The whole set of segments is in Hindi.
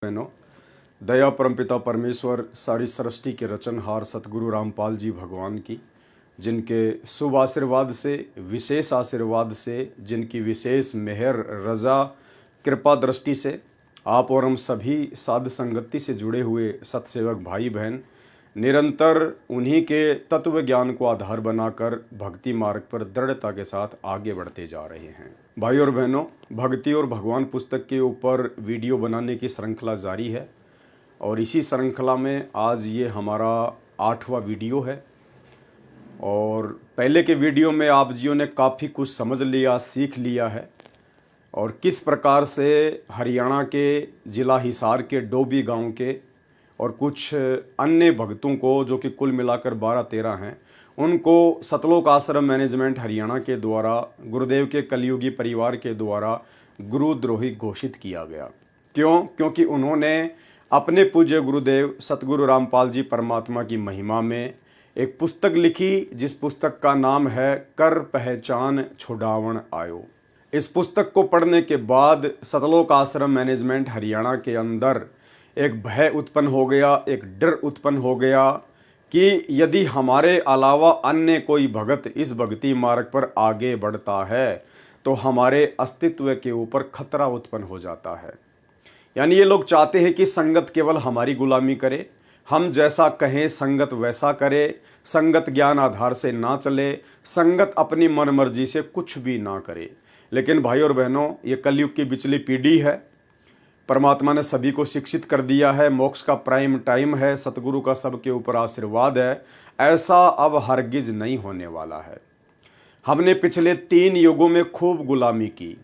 बहनों, दया परमपिता परमेश्वर सारी सृष्टि के रचनहार सतगुरु रामपाल जी भगवान की, जिनके शुभ आशीर्वाद से, विशेष आशीर्वाद से, जिनकी विशेष मेहर रजा कृपा दृष्टि से आप और हम सभी साध संगति से जुड़े हुए सतसेवक भाई बहन निरंतर उन्हीं के तत्व ज्ञान को आधार बनाकर भक्ति मार्ग पर दृढ़ता के साथ आगे बढ़ते जा रहे हैं। भाई और बहनों, भक्ति और भगवान पुस्तक के ऊपर वीडियो बनाने की श्रृंखला जारी है और इसी श्रृंखला में आज ये हमारा 8वां वीडियो है। और पहले के वीडियो में आप जियों ने काफ़ी कुछ समझ लिया, सीख लिया है और किस प्रकार से हरियाणा के ज़िला हिसार के डोबी गांव के और कुछ अन्य भक्तों को, जो कि कुल मिलाकर 12-13 हैं, उनको सतलोक आश्रम मैनेजमेंट हरियाणा के द्वारा गुरुदेव के कलयुगी परिवार के द्वारा गुरुद्रोही घोषित किया गया। क्यों? क्योंकि उन्होंने अपने पूज्य गुरुदेव सतगुरु रामपाल जी परमात्मा की महिमा में एक पुस्तक लिखी, जिस पुस्तक का नाम है कर पहचान छुड़ावन आयो। इस पुस्तक को पढ़ने के बाद सतलोक आश्रम मैनेजमेंट हरियाणा के अंदर एक भय उत्पन्न हो गया, एक डर उत्पन्न हो गया कि यदि हमारे अलावा अन्य कोई भगत इस भक्ति मार्ग पर आगे बढ़ता है तो हमारे अस्तित्व के ऊपर खतरा उत्पन्न हो जाता है। यानी ये लोग चाहते हैं कि संगत केवल हमारी गुलामी करे, हम जैसा कहें संगत वैसा करे, संगत ज्ञान आधार से ना चले, संगत अपनी मनमर्जी से कुछ भी ना करे। लेकिन भाई और बहनों, ये कलयुग की बिचली पीढ़ी है। परमात्मा ने सभी को शिक्षित कर दिया है, मोक्ष का प्राइम टाइम है, सतगुरु का सबके ऊपर आशीर्वाद है। ऐसा अब हरगिज नहीं होने वाला है। हमने पिछले 3 युगों में खूब गुलामी की,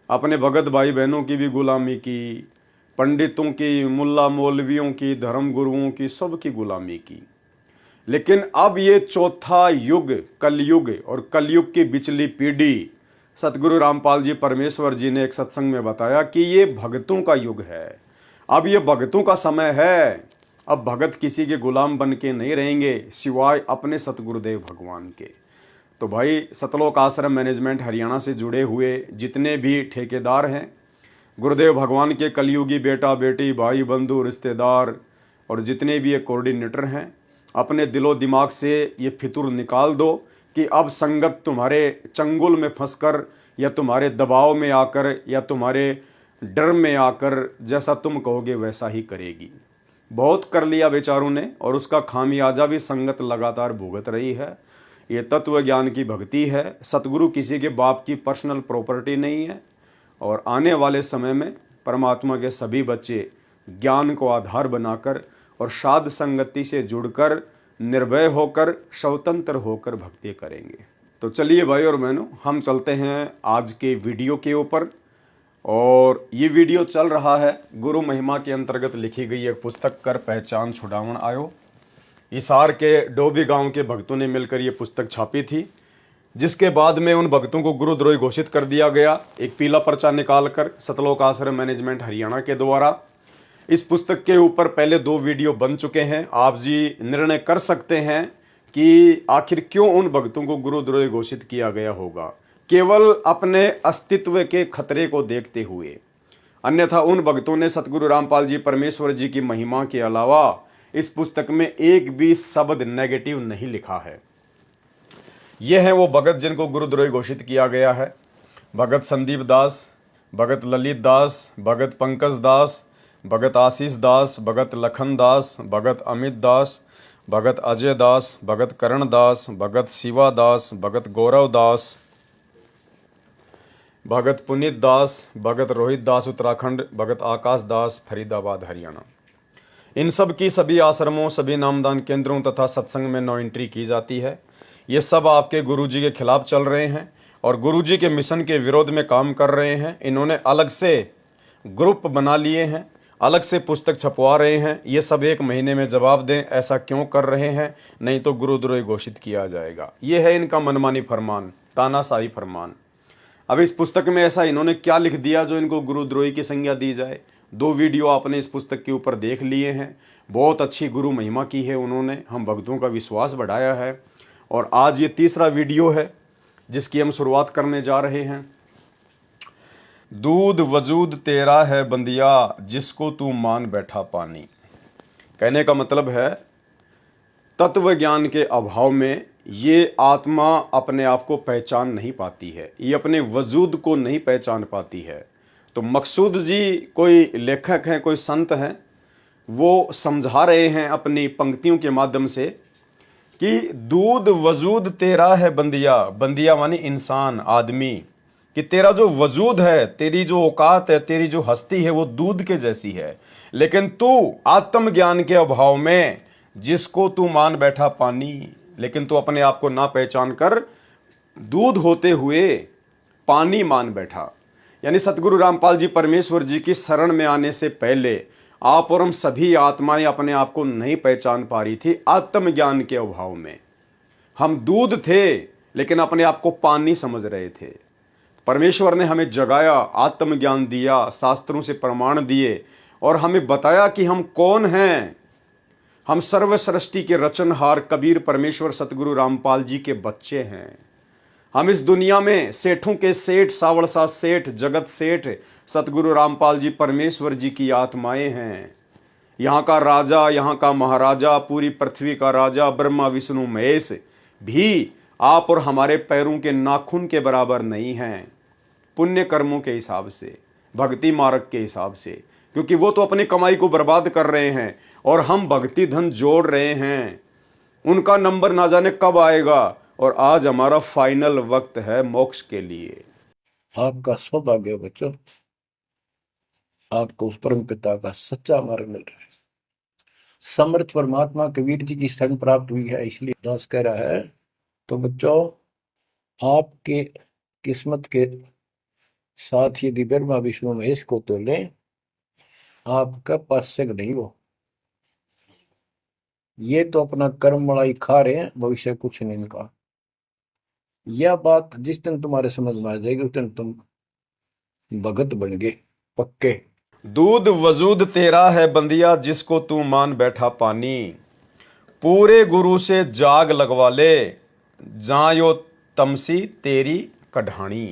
अपने भगत भाई बहनों की भी गुलामी की, पंडितों की, मुल्ला मौलवियों की, धर्म गुरुओं की, सबकी गुलामी की। लेकिन अब ये चौथा युग कलयुग और कलयुग की बिचली पीढ़ी, सतगुरु रामपाल जी परमेश्वर जी ने एक सत्संग में बताया कि ये भगतों का युग है। अब ये भगतों का समय है। अब भगत किसी के गुलाम बन के नहीं रहेंगे सिवाय अपने सतगुरुदेव भगवान के। तो भाई, सतलोक आश्रम मैनेजमेंट हरियाणा से जुड़े हुए जितने भी ठेकेदार हैं, गुरुदेव भगवान के कलयुगी बेटा बेटी, भाई बंधु, रिश्तेदार और जितने भी ये कोऑर्डिनेटर हैं, अपने दिलो दिमाग से ये फितूर निकाल दो कि अब संगत तुम्हारे चंगुल में फंसकर या तुम्हारे दबाव में आकर या तुम्हारे डर में आकर जैसा तुम कहोगे वैसा ही करेगी। बहुत कर लिया बेचारों ने और उसका खामियाजा भी संगत लगातार भुगत रही है। ये तत्व ज्ञान की भक्ति है। सतगुरु किसी के बाप की पर्सनल प्रॉपर्टी नहीं है और आने वाले समय में परमात्मा के सभी बच्चे ज्ञान को आधार बनाकर और साध संगति से जुड़कर निर्भय होकर, स्वतंत्र होकर भक्ति करेंगे। तो चलिए भाई और बहनों, हम चलते हैं आज के वीडियो के ऊपर। और ये वीडियो चल रहा है गुरु महिमा के अंतर्गत लिखी गई एक पुस्तक कर पहचान छुड़ावन आयो। हिसार के डोबी गांव के भक्तों ने मिलकर ये पुस्तक छापी थी, जिसके बाद में उन भक्तों को गुरुद्रोही घोषित कर दिया गया, एक पीला पर्चा निकालकर सतलोक आश्रम मैनेजमेंट हरियाणा के द्वारा। इस पुस्तक के ऊपर पहले 2 वीडियो बन चुके हैं। आप जी निर्णय कर सकते हैं कि आखिर क्यों उन भक्तों को गुरुद्रोही घोषित किया गया होगा, केवल अपने अस्तित्व के खतरे को देखते हुए। अन्यथा उन भक्तों ने सतगुरु रामपाल जी परमेश्वर जी की महिमा के अलावा इस पुस्तक में एक भी शब्द नेगेटिव नहीं लिखा है। यह है वो भगत जिनको गुरुद्रोही घोषित किया गया है। भगत संदीप दास, भगत ललित दास, भगत पंकज दास, भगत आशीष दास, भगत लखन दास, भगत अमित दास, भगत अजय दास, भगत करण दास, भगत शिवा दास, भगत गौरव दास, भगत पुनीत दास, भगत रोहित दास उत्तराखंड, भगत आकाश दास फरीदाबाद हरियाणा। इन सब की सभी आश्रमों, सभी नामदान केंद्रों तथा सत्संग में नो एंट्री की जाती है। ये सब आपके गुरुजी के खिलाफ चल रहे हैं और गुरुजी के मिशन के विरोध में काम कर रहे हैं। इन्होंने अलग से ग्रुप बना लिए हैं, अलग से पुस्तक छपवा रहे हैं। ये सब 1 महीने में जवाब दें, ऐसा क्यों कर रहे हैं, नहीं तो गुरुद्रोही घोषित किया जाएगा। ये है इनका मनमानी फरमान, तानाशाही फरमान। अब इस पुस्तक में ऐसा इन्होंने क्या लिख दिया जो इनको गुरुद्रोही की संज्ञा दी जाए। 2 वीडियो आपने इस पुस्तक के ऊपर देख लिए हैं। बहुत अच्छी गुरु महिमा की है उन्होंने, हम भक्तों का विश्वास बढ़ाया है। और आज ये तीसरा वीडियो है जिसकी हम शुरुआत करने जा रहे हैं। दूध वजूद तेरा है बंदिया, जिसको तू मान बैठा पानी। कहने का मतलब है तत्व ज्ञान के अभाव में ये आत्मा अपने आप को पहचान नहीं पाती है, ये अपने वजूद को नहीं पहचान पाती है। तो मकसूद जी कोई लेखक हैं, कोई संत हैं, वो समझा रहे हैं अपनी पंक्तियों के माध्यम से कि दूध वजूद तेरा है बंदिया, बंदिया माने इंसान, आदमी, कि तेरा जो वजूद है, तेरी जो औकात है, तेरी जो हस्ती है वो दूध के जैसी है, लेकिन तू आत्मज्ञान के अभाव में जिसको तू मान बैठा पानी, लेकिन तू अपने आप को ना पहचान कर दूध होते हुए पानी मान बैठा। यानी सतगुरु रामपाल जी परमेश्वर जी की शरण में आने से पहले आप और हम सभी आत्माएं अपने आप को नहीं पहचान पा रही थी आत्मज्ञान के अभाव में। हम दूध थे लेकिन अपने आप को पानी समझ रहे थे। परमेश्वर ने हमें जगाया, आत्मज्ञान दिया, शास्त्रों से प्रमाण दिए और हमें बताया कि हम कौन हैं। हम सर्व सृष्टि के रचनहार कबीर परमेश्वर सतगुरु रामपाल जी के बच्चे हैं। हम इस दुनिया में सेठों के सेठ, सावड़सा सेठ, जगत सेठ सतगुरु रामपाल जी परमेश्वर जी की आत्माएं हैं। यहाँ का राजा, यहाँ का महाराजा, पूरी पृथ्वी का राजा ब्रह्मा विष्णु महेश भी आप और हमारे पैरों के नाखून के बराबर नहीं हैं, पुण्य कर्मों के हिसाब से, भक्ति मार्ग के हिसाब से, क्योंकि वो तो अपनी कमाई को बर्बाद कर रहे हैं और हम भक्ति धन जोड़ रहे हैं। उनका नंबर ना जाने कब आएगा और आज हमारा फाइनल वक्त है मोक्ष के लिए। आपका सौभाग्य बच्चों, आपको उस परम पिता का सच्चा मार्ग मिल रहा है। समर्थ परमात्मा कबीर जी की शरण प्राप्त हुई है, इसलिए दास कह रहा है। तो बच्चों, आपके किस्मत के साथ यदि ब्रह्मा विष्णु महेश को तो लें, आपका पास्य नहीं हो। ये तो अपना कर्म मलाई खा रहे हैं, भविष्य कुछ नहीं इनका। यह बात जिस दिन तुम्हारे समझ में आ जाएगी उस दिन तुम भगत बन गए पक्के। दूध वजूद तेरा है बंदिया, जिसको तू मान बैठा पानी। पूरे गुरु से जाग लगवा ले, जायो तमसी तेरी कढ़ानी।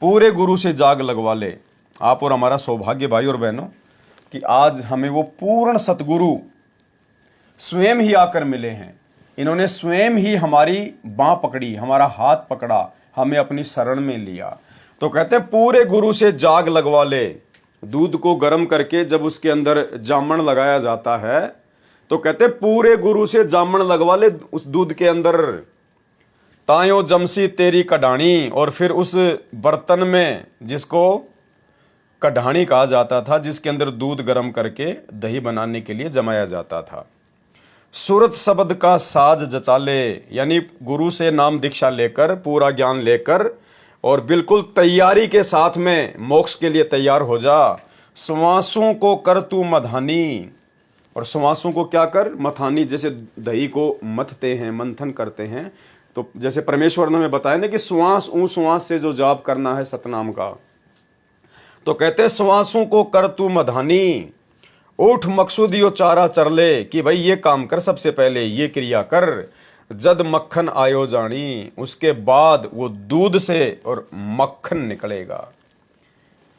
पूरे गुरु से जाग लगवा ले। आप और हमारा सौभाग्य भाई और बहनों कि आज हमें वो पूर्ण सतगुरु स्वयं ही आकर मिले हैं। इन्होंने स्वयं ही हमारी बाँ पकड़ी, हमारा हाथ पकड़ा, हमें अपनी शरण में लिया। तो कहते हैं पूरे गुरु से जाग लगवा ले। दूध को गर्म करके जब उसके अंदर जामन लगाया जाता है तो कहते पूरे गुरु से जामन लगवा ले उस दूध के अंदर, तायो जमसी तेरी कढ़ानी। और फिर उस बर्तन में, जिसको कढ़ानी कहा जाता था, जिसके अंदर दूध गर्म करके दही बनाने के लिए जमाया जाता था, सूरत शब्द का साज जचाले। यानी गुरु से नाम दीक्षा लेकर, पूरा ज्ञान लेकर और बिल्कुल तैयारी के साथ में मोक्ष के लिए तैयार हो जा। सुवासों को कर तू मधानी। और सुवासों को क्या कर? मथानी। जैसे दही को मथते हैं, मंथन करते हैं, तो जैसे परमेश्वर ने हमें बताया ना कि श्वास ऊ श्वास से जो जाप करना है सतनाम का, तो कहते श्वासों को कर तू मधानी। उठ मकसूदियो चारा चर ले, कि भाई ये काम कर, सबसे पहले ये क्रिया कर। जद मक्खन आयो जानी, उसके बाद वो दूध से और मक्खन निकलेगा।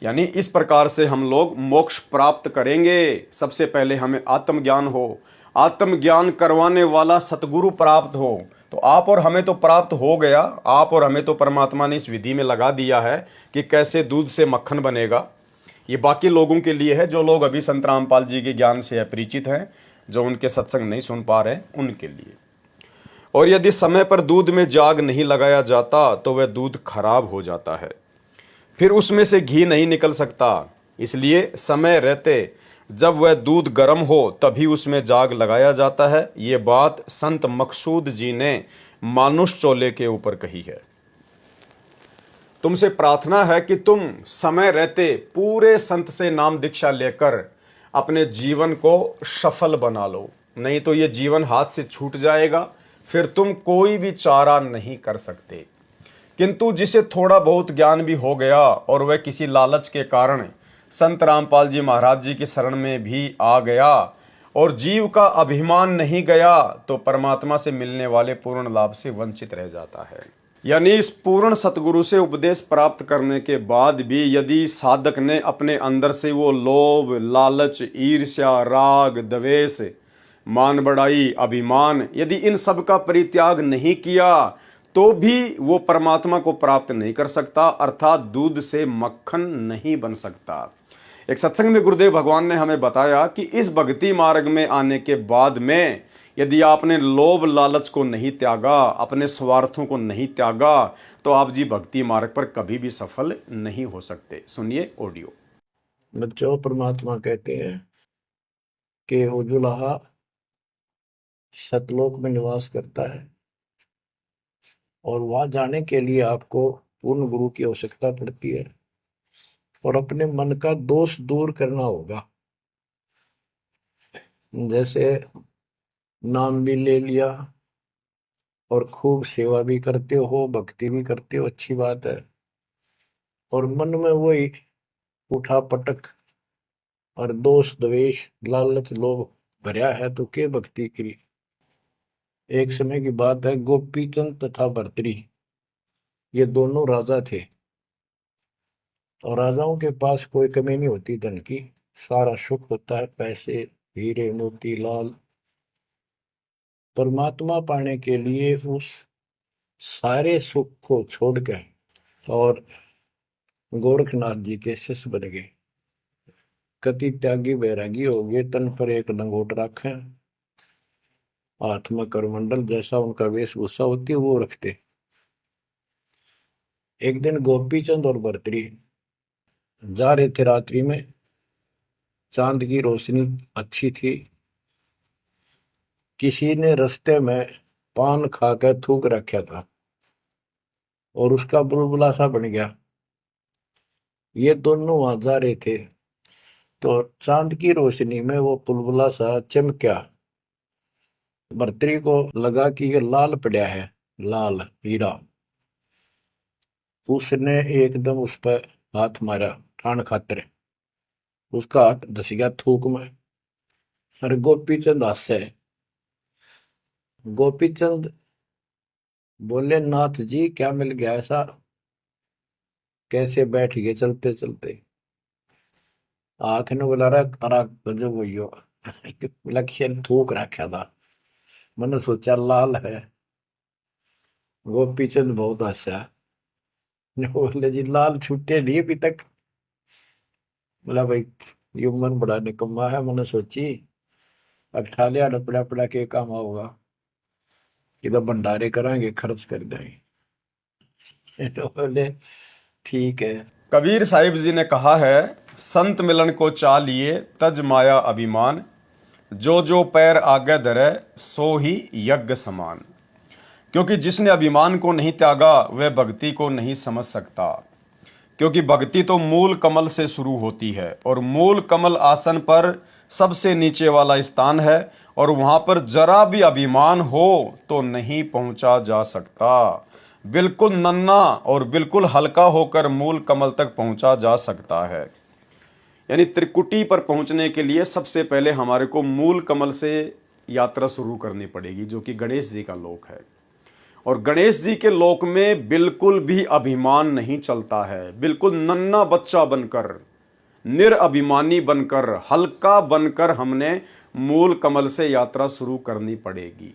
यानी इस प्रकार से हम लोग मोक्ष प्राप्त करेंगे। सबसे पहले हमें आत्मज्ञान हो, आत्मज्ञान करवाने वाला सतगुरु प्राप्त हो। तो आप और हमें तो प्राप्त हो गया, आप और हमें तो परमात्मा ने इस विधि में लगा दिया है कि कैसे दूध से मक्खन बनेगा। ये बाकी लोगों के लिए है जो लोग अभी संत रामपाल जी के ज्ञान से अपरिचित हैं, जो उनके सत्संग नहीं सुन पा रहे, उनके लिए। और यदि समय पर दूध में जाग नहीं लगाया जाता तो वह दूध खराब हो जाता है, फिर उसमें से घी नहीं निकल सकता। इसलिए समय रहते जब वह दूध गर्म हो तभी उसमें जाग लगाया जाता है। ये बात संत मकसूद जी ने मानुष चोले के ऊपर कही है। तुमसे प्रार्थना है कि तुम समय रहते पूरे संत से नाम दीक्षा लेकर अपने जीवन को सफल बना लो, नहीं तो ये जीवन हाथ से छूट जाएगा, फिर तुम कोई भी चारा नहीं कर सकते। किंतु जिसे थोड़ा बहुत ज्ञान भी हो गया और वह किसी लालच के कारण संत रामपाल जी महाराज जी की शरण में भी आ गया और जीव का अभिमान नहीं गया, तो परमात्मा से मिलने वाले पूर्ण लाभ से वंचित रह जाता है। यानी इस पूर्ण सतगुरु से उपदेश प्राप्त करने के बाद भी यदि साधक ने अपने अंदर से वो लोभ, लालच, ईर्ष्या, राग, द्वेष, मान बढ़ाई, अभिमान, यदि इन सब का परित्याग नहीं किया तो भी वो परमात्मा को प्राप्त नहीं कर सकता, अर्थात दूध से मक्खन नहीं बन सकता। एक सत्संग में गुरुदेव भगवान ने हमें बताया कि इस भक्ति मार्ग में आने के बाद में यदि आपने लोभ लालच को नहीं त्यागा, अपने स्वार्थों को नहीं त्यागा, तो आप जी भक्ति मार्ग पर कभी भी सफल नहीं हो सकते। सुनिए ऑडियो। बच्चों, परमात्मा कहते हैं कि वो दुल्हा सतलोक में निवास करता है और वहां जाने के लिए आपको पूर्ण गुरु की आवश्यकता पड़ती है और अपने मन का दोष दूर करना होगा। जैसे नाम भी ले लिया और खूब सेवा भी करते हो, भक्ति भी करते हो, अच्छी बात है, और मन में वही उठा पटक और दोष द्वेष लालच लोभ भरा है तो के भक्ति करी। एक समय की बात है, गोपीचंद तथा भर्तृ ये दोनों राजा थे और राजाओं के पास कोई कमी नहीं होती धन की, सारा सुख होता है, पैसे, हीरे, मोती, लाल। परमात्मा पाने के लिए उस सारे सुख को छोड़कर और गोरखनाथ जी के शिष्य बन गए। कति त्यागी बैरागी हो गए, तन पर एक लंगोट रखे, हाथ में करमंडल, जैसा उनका वेशभूषा होती है वो रखते। एक दिन गोपीचंद और भर्तृ जा रहे थे रात्रि में, चांद की रोशनी अच्छी थी, किसी ने रास्ते में पान खाकर थूक रखा था और उसका बुलबुला सा बन गया। ये दोनों वहां जा रहे थे तो चांद की रोशनी में वो बुलबुला सा चमका। भर्तृ को लगा कि ये लाल पड़ा है, लाल हीरा। उसने एकदम उस पर हाथ मारा ठाण खातर, उसका हाथ धस गया थूक में। अरे गोपीचंद हंसे। गोपीचंद बोले, नाथ जी क्या मिल गया ऐसा, कैसे बैठ गए चलते चलते। हाथ ने बोला, रहा तारा गजब हो लक्ष्य थूक रखा था, मैंने सोचा लाल है। गोपीचंद बहुत हंसा, बोले जी लाल छूटे नहीं अभी तक। बोला भाई ये मन बड़ा निकम्मा है, मैंने सोची अब ठालिया डपड़ा पड़ा के काम होगा कि तो भंडारे कराएंगे, खर्च कर देंगे। तो बोले ठीक है। कबीर साहिब जी ने कहा है, संत मिलन को चा लिए तज माया अभिमान, जो जो पैर आगे धरे सो ही यज्ञ समान। क्योंकि जिसने अभिमान को नहीं त्यागा वह भक्ति को नहीं समझ सकता, क्योंकि भक्ति तो मूल कमल से शुरू होती है और मूल कमल आसन पर सबसे नीचे वाला स्थान है और वहां पर जरा भी अभिमान हो तो नहीं पहुंचा जा सकता। बिल्कुल नन्हा और बिल्कुल हल्का होकर मूल कमल तक पहुंचा जा सकता है। यानी त्रिकुटी पर पहुंचने के लिए सबसे पहले हमारे को मूल कमल से यात्रा शुरू करनी पड़ेगी, जो कि गणेश जी का लोक है। और गणेश जी के लोक में बिल्कुल भी अभिमान नहीं चलता है। बिल्कुल नन्हा बच्चा बनकर, निरअभिमानी बनकर, हल्का बनकर हमने मूल कमल से यात्रा शुरू करनी पड़ेगी।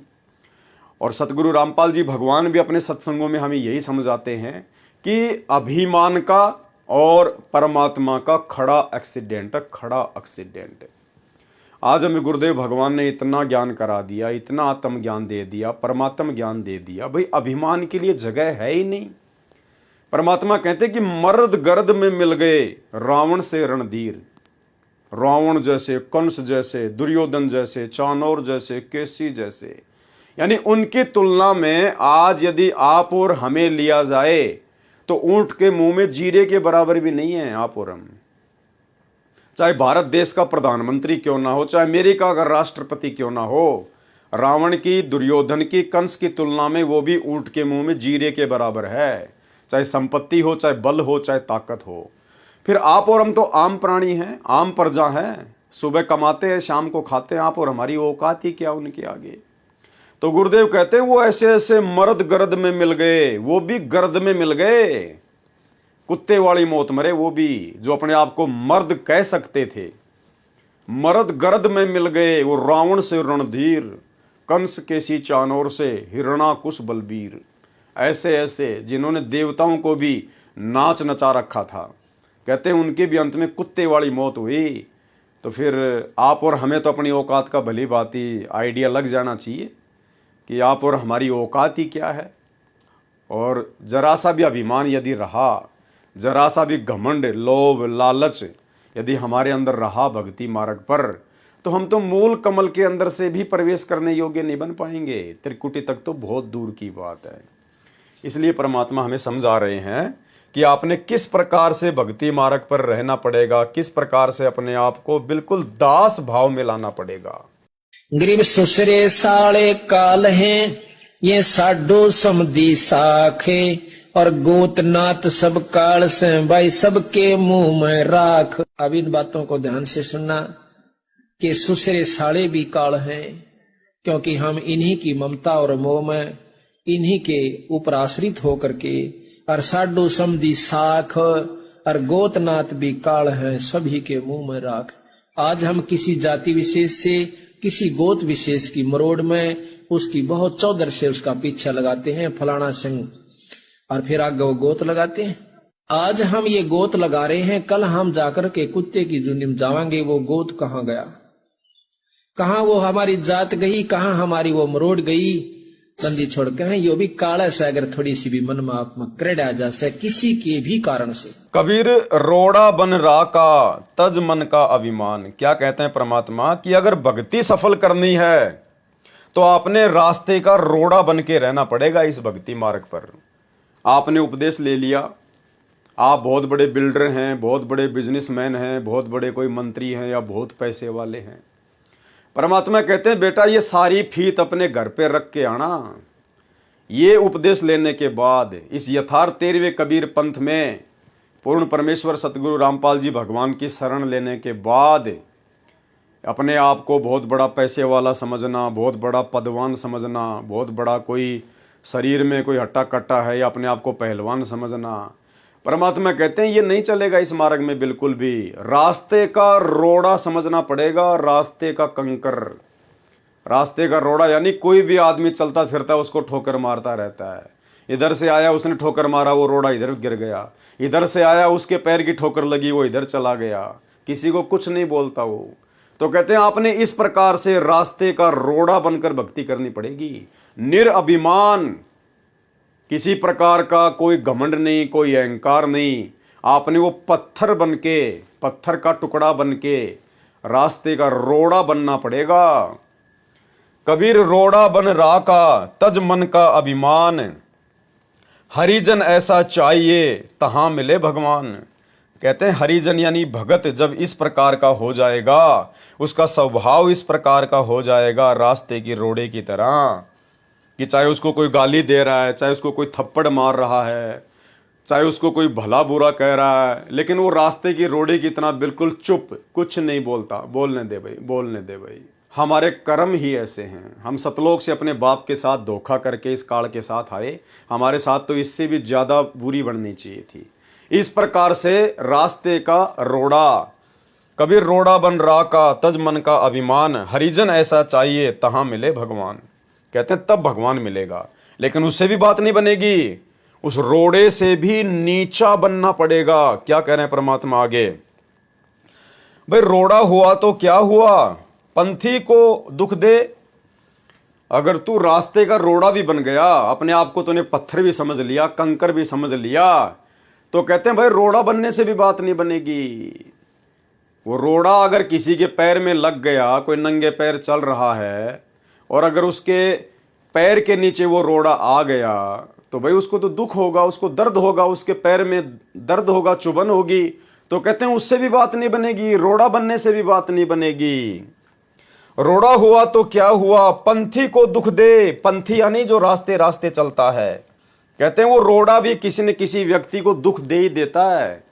और सतगुरु रामपाल जी भगवान भी अपने सत्संगों में हमें यही समझाते हैं कि अभिमान का और परमात्मा का खड़ा एक्सीडेंट है। आज हमें गुरुदेव भगवान ने इतना ज्ञान करा दिया, इतना आत्म ज्ञान दे दिया, परमात्म ज्ञान दे दिया, भाई अभिमान के लिए जगह है ही नहीं। परमात्मा कहते कि मर्द गर्द में मिल गए रावण से रणधीर। रावण जैसे, कंस जैसे, दुर्योधन जैसे, चाणोर जैसे, केसी जैसे, यानी उनकी तुलना में आज यदि आप और हमें लिया जाए तो ऊंट के मुंह में जीरे के बराबर भी नहीं है आप और हम। चाहे भारत देश का प्रधानमंत्री क्यों ना हो, चाहे अमेरिका का राष्ट्रपति क्यों ना हो, रावण की, दुर्योधन की, कंस की तुलना में वो भी ऊंट के मुंह में जीरे के बराबर है। चाहे संपत्ति हो, चाहे बल हो, चाहे ताकत हो। फिर आप और हम तो आम प्राणी हैं, आम प्रजा हैं, सुबह कमाते हैं शाम को खाते हैं। आप और हमारी औकात ही क्या उनके आगे। तो गुरुदेव कहते हैं वो ऐसे ऐसे मर्द गर्द में मिल गए, वो भी गर्द में मिल गए, कुत्ते वाली मौत मरे वो भी, जो अपने आप को मर्द कह सकते थे। मर्द गर्द में मिल गए, वो रावण से रणधीर, कंस के सी चानोर से हिरणाकुश बलबीर। ऐसे ऐसे जिन्होंने देवताओं को भी नाच नचा रखा था, कहते हैं उनके भी अंत में कुत्ते वाली मौत हुई। तो फिर आप और हमें तो अपनी औकात का भली भांति आइडिया लग जाना चाहिए कि आप और हमारी औकात ही क्या है। और जरा सा भी अभिमान यदि रहा, जरा सा भी घमंड, लोभ, लालच यदि हमारे अंदर रहा भक्ति मार्ग पर, तो हम तो मूल कमल के अंदर से भी प्रवेश करने योग्य नहीं बन पाएंगे, त्रिकुटी तक तो बहुत दूर की बात है। इसलिए परमात्मा हमें समझा रहे हैं कि आपने किस प्रकार से भक्ति मार्ग पर रहना पड़ेगा, किस प्रकार से अपने आप को बिल्कुल दास भाव में लाना पड़ेगा। गरीब सुसरे साले काल हैं, ये साडो समदी साखे, और गोतनाथ सब काल से भाई सबके मुंह में राख। अब इन बातों को ध्यान से सुनना कि सुसरे साले भी काल हैं, क्योंकि हम इन्हीं की ममता और मोह में, इन्हीं के ऊपर आश्रित होकर के, और साडो समदी साख और गोतनाथ भी काल है, सभी के मुंह में राख। आज हम किसी जाति विशेष से, किसी गोत विशेष की मरोड़ में उसकी बहुत चौधर से उसका पीछा लगाते हैं, फलाना सिंह, और फिर आगे वो गोत लगाते हैं। आज हम ये गोत लगा रहे हैं, कल हम जाकर के कुत्ते की जुनी में जावांगे, वो गोत कहाँ गया, कहाँ वो हमारी जात गई, कहाँ हमारी वो मरोड़ गई, बंदी छोड़ के हैं। यो भी काला से अगर थोड़ी सी भी मन में आत्मा क्रेड आ जाए किसी के भी कारण से। कबीर रोड़ा बन रा का तज मन का अभिमान। क्या कहते हैं परमात्मा कि अगर भक्ति सफल करनी है तो आपने रास्ते का रोड़ा बन के रहना पड़ेगा। इस भक्ति मार्ग पर आपने उपदेश ले लिया, आप बहुत बड़े बिल्डर हैं, बहुत बड़े बिजनेसमैन हैं, बहुत बड़े कोई मंत्री हैं या बहुत पैसे वाले हैं, परमात्मा कहते हैं बेटा ये सारी फीत अपने घर पे रख के आना। ये उपदेश लेने के बाद इस यथार्थ 13वें कबीर पंथ में पूर्ण परमेश्वर सतगुरु रामपाल जी भगवान की शरण लेने के बाद अपने आप को बहुत बड़ा पैसे वाला समझना, बहुत बड़ा पदवान समझना, बहुत बड़ा कोई शरीर में कोई हट्टा कट्टा है या अपने आप को पहलवान समझना, परमात्मा कहते हैं ये नहीं चलेगा इस मार्ग में बिल्कुल भी। रास्ते का रोड़ा समझना पड़ेगा, रास्ते का कंकर, रास्ते का रोड़ा यानी कोई भी आदमी चलता फिरता है उसको ठोकर मारता रहता है। इधर से आया उसने ठोकर मारा, वो रोड़ा इधर गिर गया, इधर से आया उसके पैर की ठोकर लगी, वो इधर चला गया, किसी को कुछ नहीं बोलता वो। तो कहते हैं आपने इस प्रकार से रास्ते का रोड़ा बनकर भक्ति करनी पड़ेगी। निरअभिमान, किसी प्रकार का कोई घमंड नहीं, कोई अहंकार नहीं, आपने वो पत्थर बनके, पत्थर का टुकड़ा बनके रास्ते का रोड़ा बनना पड़ेगा। कबीर रोड़ा बन रा का तज मन का अभिमान, हरिजन ऐसा चाहिए तहां मिले भगवान। कहते हैं हरिजन यानी भगत जब इस प्रकार का हो जाएगा, उसका स्वभाव इस प्रकार का हो जाएगा रास्ते की रोड़े की तरह, कि चाहे उसको कोई गाली दे रहा है, चाहे उसको कोई थप्पड़ मार रहा है, चाहे उसको कोई भला बुरा कह रहा है, लेकिन वो रास्ते की रोड़े की तरह बिल्कुल चुप, कुछ नहीं बोलता। बोलने दे भाई, बोलने दे भाई। हमारे कर्म ही ऐसे हैं। हम सतलोक से अपने बाप के साथ धोखा करके इस काल के साथ आए, हमारे साथ तो इससे भी ज़्यादा बुरी बननी चाहिए थी। इस प्रकार से रास्ते का रोड़ा, कबीर रोड़ा बन रा का तज मन का अभिमान, हरिजन ऐसा चाहिए तहां मिले भगवान। कहते हैं तब भगवान मिलेगा, लेकिन उससे भी बात नहीं बनेगी, उस रोड़े से भी नीचा बनना पड़ेगा। क्या कह रहे हैं परमात्मा आगे, भाई रोड़ा हुआ तो क्या हुआ, पंथी को दुख दे। अगर तू रास्ते का रोड़ा भी बन गया, अपने आप को तूने पत्थर भी समझ लिया, कंकर भी समझ लिया, तो कहते हैं भाई रोड़ा बनने से भी बात नहीं बनेगी। वो रोड़ा अगर किसी के पैर में लग गया, कोई नंगे पैर चल रहा है और अगर उसके पैर के नीचे वो रोड़ा आ गया, तो भाई उसको तो दुख होगा, उसको दर्द होगा, उसके पैर में दर्द होगा, चुभन होगी। तो कहते हैं उससे भी बात नहीं बनेगी, रोड़ा बनने से भी बात नहीं बनेगी। रोड़ा हुआ तो क्या हुआ, पंथी को दुख दे। पंथी यानी जो रास्ते रास्ते चलता है। कहते हैं वो रोड़ा भी किसी न किसी व्यक्ति को दुख दे ही देता है,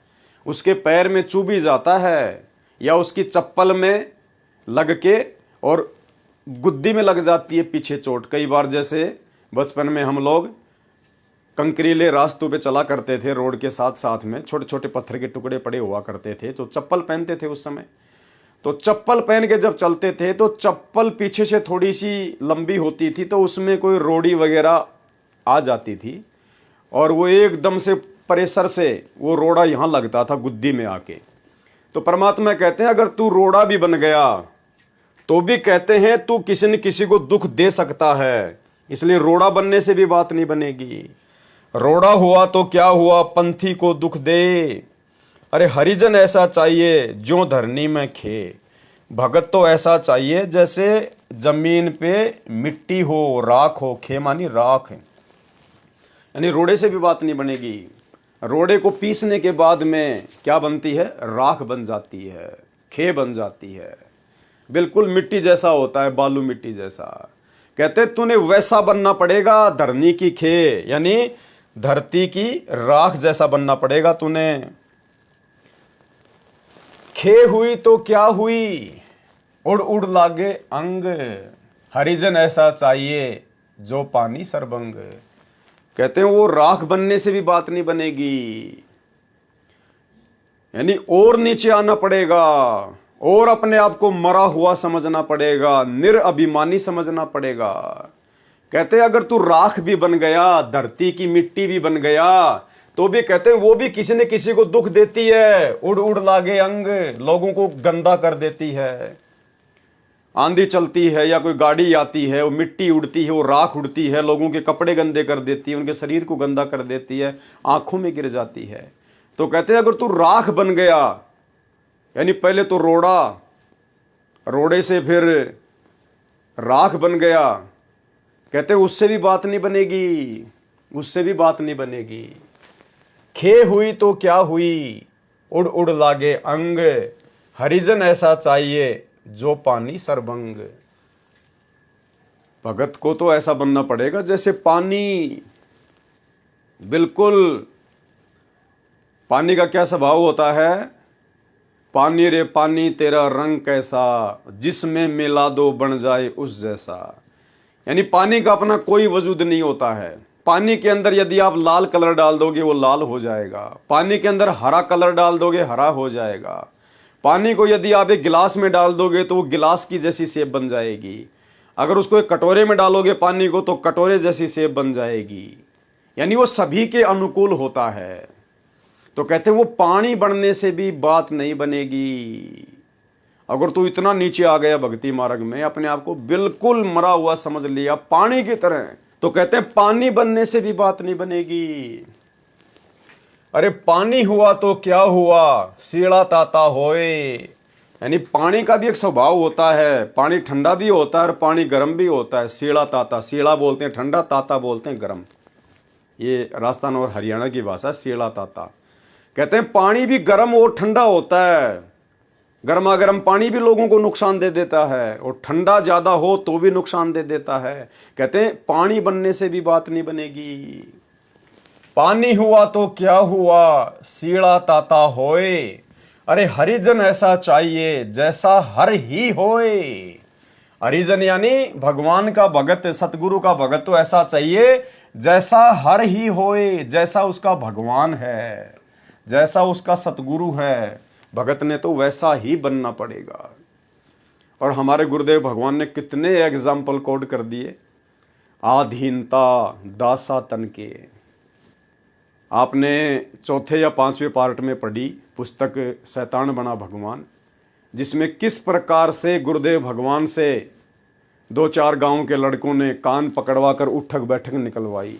उसके पैर में चुभ ही जाता है या उसकी चप्पल में लग के और गुद्दी में लग जाती है पीछे चोट। कई बार जैसे बचपन में हम लोग कंकरीले रास्तों पे चला करते थे, रोड के साथ साथ में छोटे छोटे पत्थर के टुकड़े पड़े हुआ करते थे, तो चप्पल पहनते थे उस समय। तो चप्पल पहन के जब चलते थे तो चप्पल पीछे से थोड़ी सी लंबी होती थी, तो उसमें कोई रोड़ी वगैरह आ जाती थी और वो एकदम से प्रेशर से वो रोड़ा यहाँ लगता था गुद्दी में आके। तो परमात्मा कहते हैं अगर तू रोड़ा भी बन गया तो भी कहते हैं तू किसी न किसी को दुख दे सकता है, इसलिए रोड़ा बनने से भी बात नहीं बनेगी। रोड़ा हुआ तो क्या हुआ, पंथी को दुख दे। अरे हरिजन ऐसा चाहिए जो धरनी में खे, भगत तो ऐसा चाहिए जैसे जमीन पे मिट्टी हो, राख हो। खे मानी राख है, यानी रोड़े से भी बात नहीं बनेगी। रोड़े को पीसने के बाद में क्या बनती है, राख बन जाती है, खे बन जाती है, बिल्कुल मिट्टी जैसा होता है, बालू मिट्टी जैसा। कहते तूने वैसा बनना पड़ेगा, धरनी की खे यानी धरती की राख जैसा बनना पड़ेगा तूने। खे हुई तो क्या हुई, उड़ उड़ लागे अंग, हरिजन ऐसा चाहिए जो पानी सरबंग। कहते हैं वो राख बनने से भी बात नहीं बनेगी, यानी और नीचे आना पड़ेगा और अपने आप को मरा हुआ समझना पड़ेगा, निरअभिमानी समझना पड़ेगा। कहते हैं अगर तू राख भी बन गया, धरती की मिट्टी भी बन गया, तो भी कहते हैं वो भी किसी न किसी को दुख देती है। उड़ उड़ लागे अंग, लोगों को गंदा कर देती है। आंधी चलती है या कोई गाड़ी आती है, वो मिट्टी उड़ती है, वो राख उड़ती है, लोगों के कपड़े गंदे कर देती है, उनके शरीर को गंदा कर देती है, आंखों में गिर जाती है। तो कहते हैं अगर तू राख बन गया, यानी पहले तो रोड़ा, रोड़े से फिर राख बन गया, कहते हैं उससे भी बात नहीं बनेगी, उससे भी बात नहीं बनेगी। खे हुई तो क्या हुई, उड़ उड़ लागे अंग, हरिजन ऐसा चाहिए जो पानी सरबंग। भगत को तो ऐसा बनना पड़ेगा जैसे पानी, बिल्कुल। पानी का क्या स्वभाव होता है, पानी रे पानी तेरा रंग कैसा, जिसमें मिला दो बन जाए उस जैसा। यानी पानी का अपना कोई वजूद नहीं होता है। पानी के अंदर यदि आप लाल कलर डाल दोगे वो लाल हो जाएगा, पानी के अंदर हरा कलर डाल दोगे हरा हो जाएगा, पानी को यदि आप एक गिलास में डाल दोगे तो वो गिलास की जैसी शेप बन जाएगी, अगर उसको एक कटोरे में डालोगे पानी को तो कटोरे जैसी शेप बन जाएगी। यानी वो सभी के अनुकूल होता है। तो कहते हैं वो पानी बनने से भी बात नहीं बनेगी। अगर तू इतना नीचे आ गया भक्ति मार्ग में, अपने आप को बिल्कुल मरा हुआ समझ लिया पानी की तरह, तो कहते हैं पानी बनने से भी बात नहीं बनेगी। अरे पानी हुआ तो क्या हुआ, सीड़ा ताता होए। यानी पानी का भी एक स्वभाव होता है, पानी ठंडा भी होता है और पानी गर्म भी होता है। सीड़ा ताता, सीड़ा बोलते हैं ठंडा, ताता बोलते हैं गर्म। ये राजस्थान और हरियाणा की भाषा, सीड़ा ताता। कहते हैं पानी भी गर्म और ठंडा होता है। गर्मा गर्म पानी भी लोगों को नुकसान दे देता है और ठंडा ज्यादा हो तो भी नुकसान दे देता है। कहते हैं पानी बनने से भी बात नहीं बनेगी। पानी हुआ तो क्या हुआ, सीड़ा ताता होए। अरे हरिजन ऐसा चाहिए जैसा हर ही होए। हरिजन यानी भगवान का भगत, सतगुरु का भगत तो ऐसा चाहिए जैसा हर ही होए, जैसा उसका भगवान है, जैसा उसका सतगुरु है, भगत ने तो वैसा ही बनना पड़ेगा। और हमारे गुरुदेव भगवान ने कितने एग्जाम्पल कोड कर दिए। आधीनता दासा तन के, आपने चौथे या पांचवें पार्ट में पढ़ी पुस्तक शैतान बना भगवान, जिसमें किस प्रकार से गुरुदेव भगवान से 2-4 गांव के लड़कों ने कान पकड़वा कर उठक बैठक निकलवाई,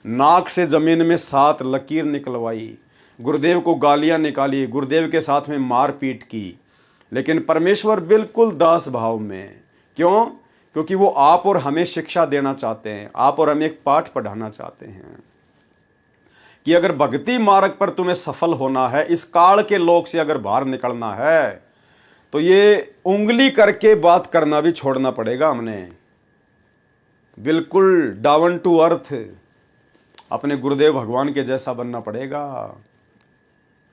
नाक से जमीन में 7 लकीर निकलवाई, गुरुदेव को गालियां निकाली, गुरुदेव के साथ में मारपीट की, लेकिन परमेश्वर बिल्कुल दास भाव में। क्यों? क्योंकि वो आप और हमें शिक्षा देना चाहते हैं, आप और हमें एक पाठ पढ़ाना चाहते हैं कि अगर भक्ति मार्ग पर तुम्हें सफल होना है, इस काल के लोक से अगर बाहर निकलना है, तो ये उंगली करके बात करना भी छोड़ना पड़ेगा। हमने बिल्कुल डाउन टू अर्थ अपने गुरुदेव भगवान के जैसा बनना पड़ेगा।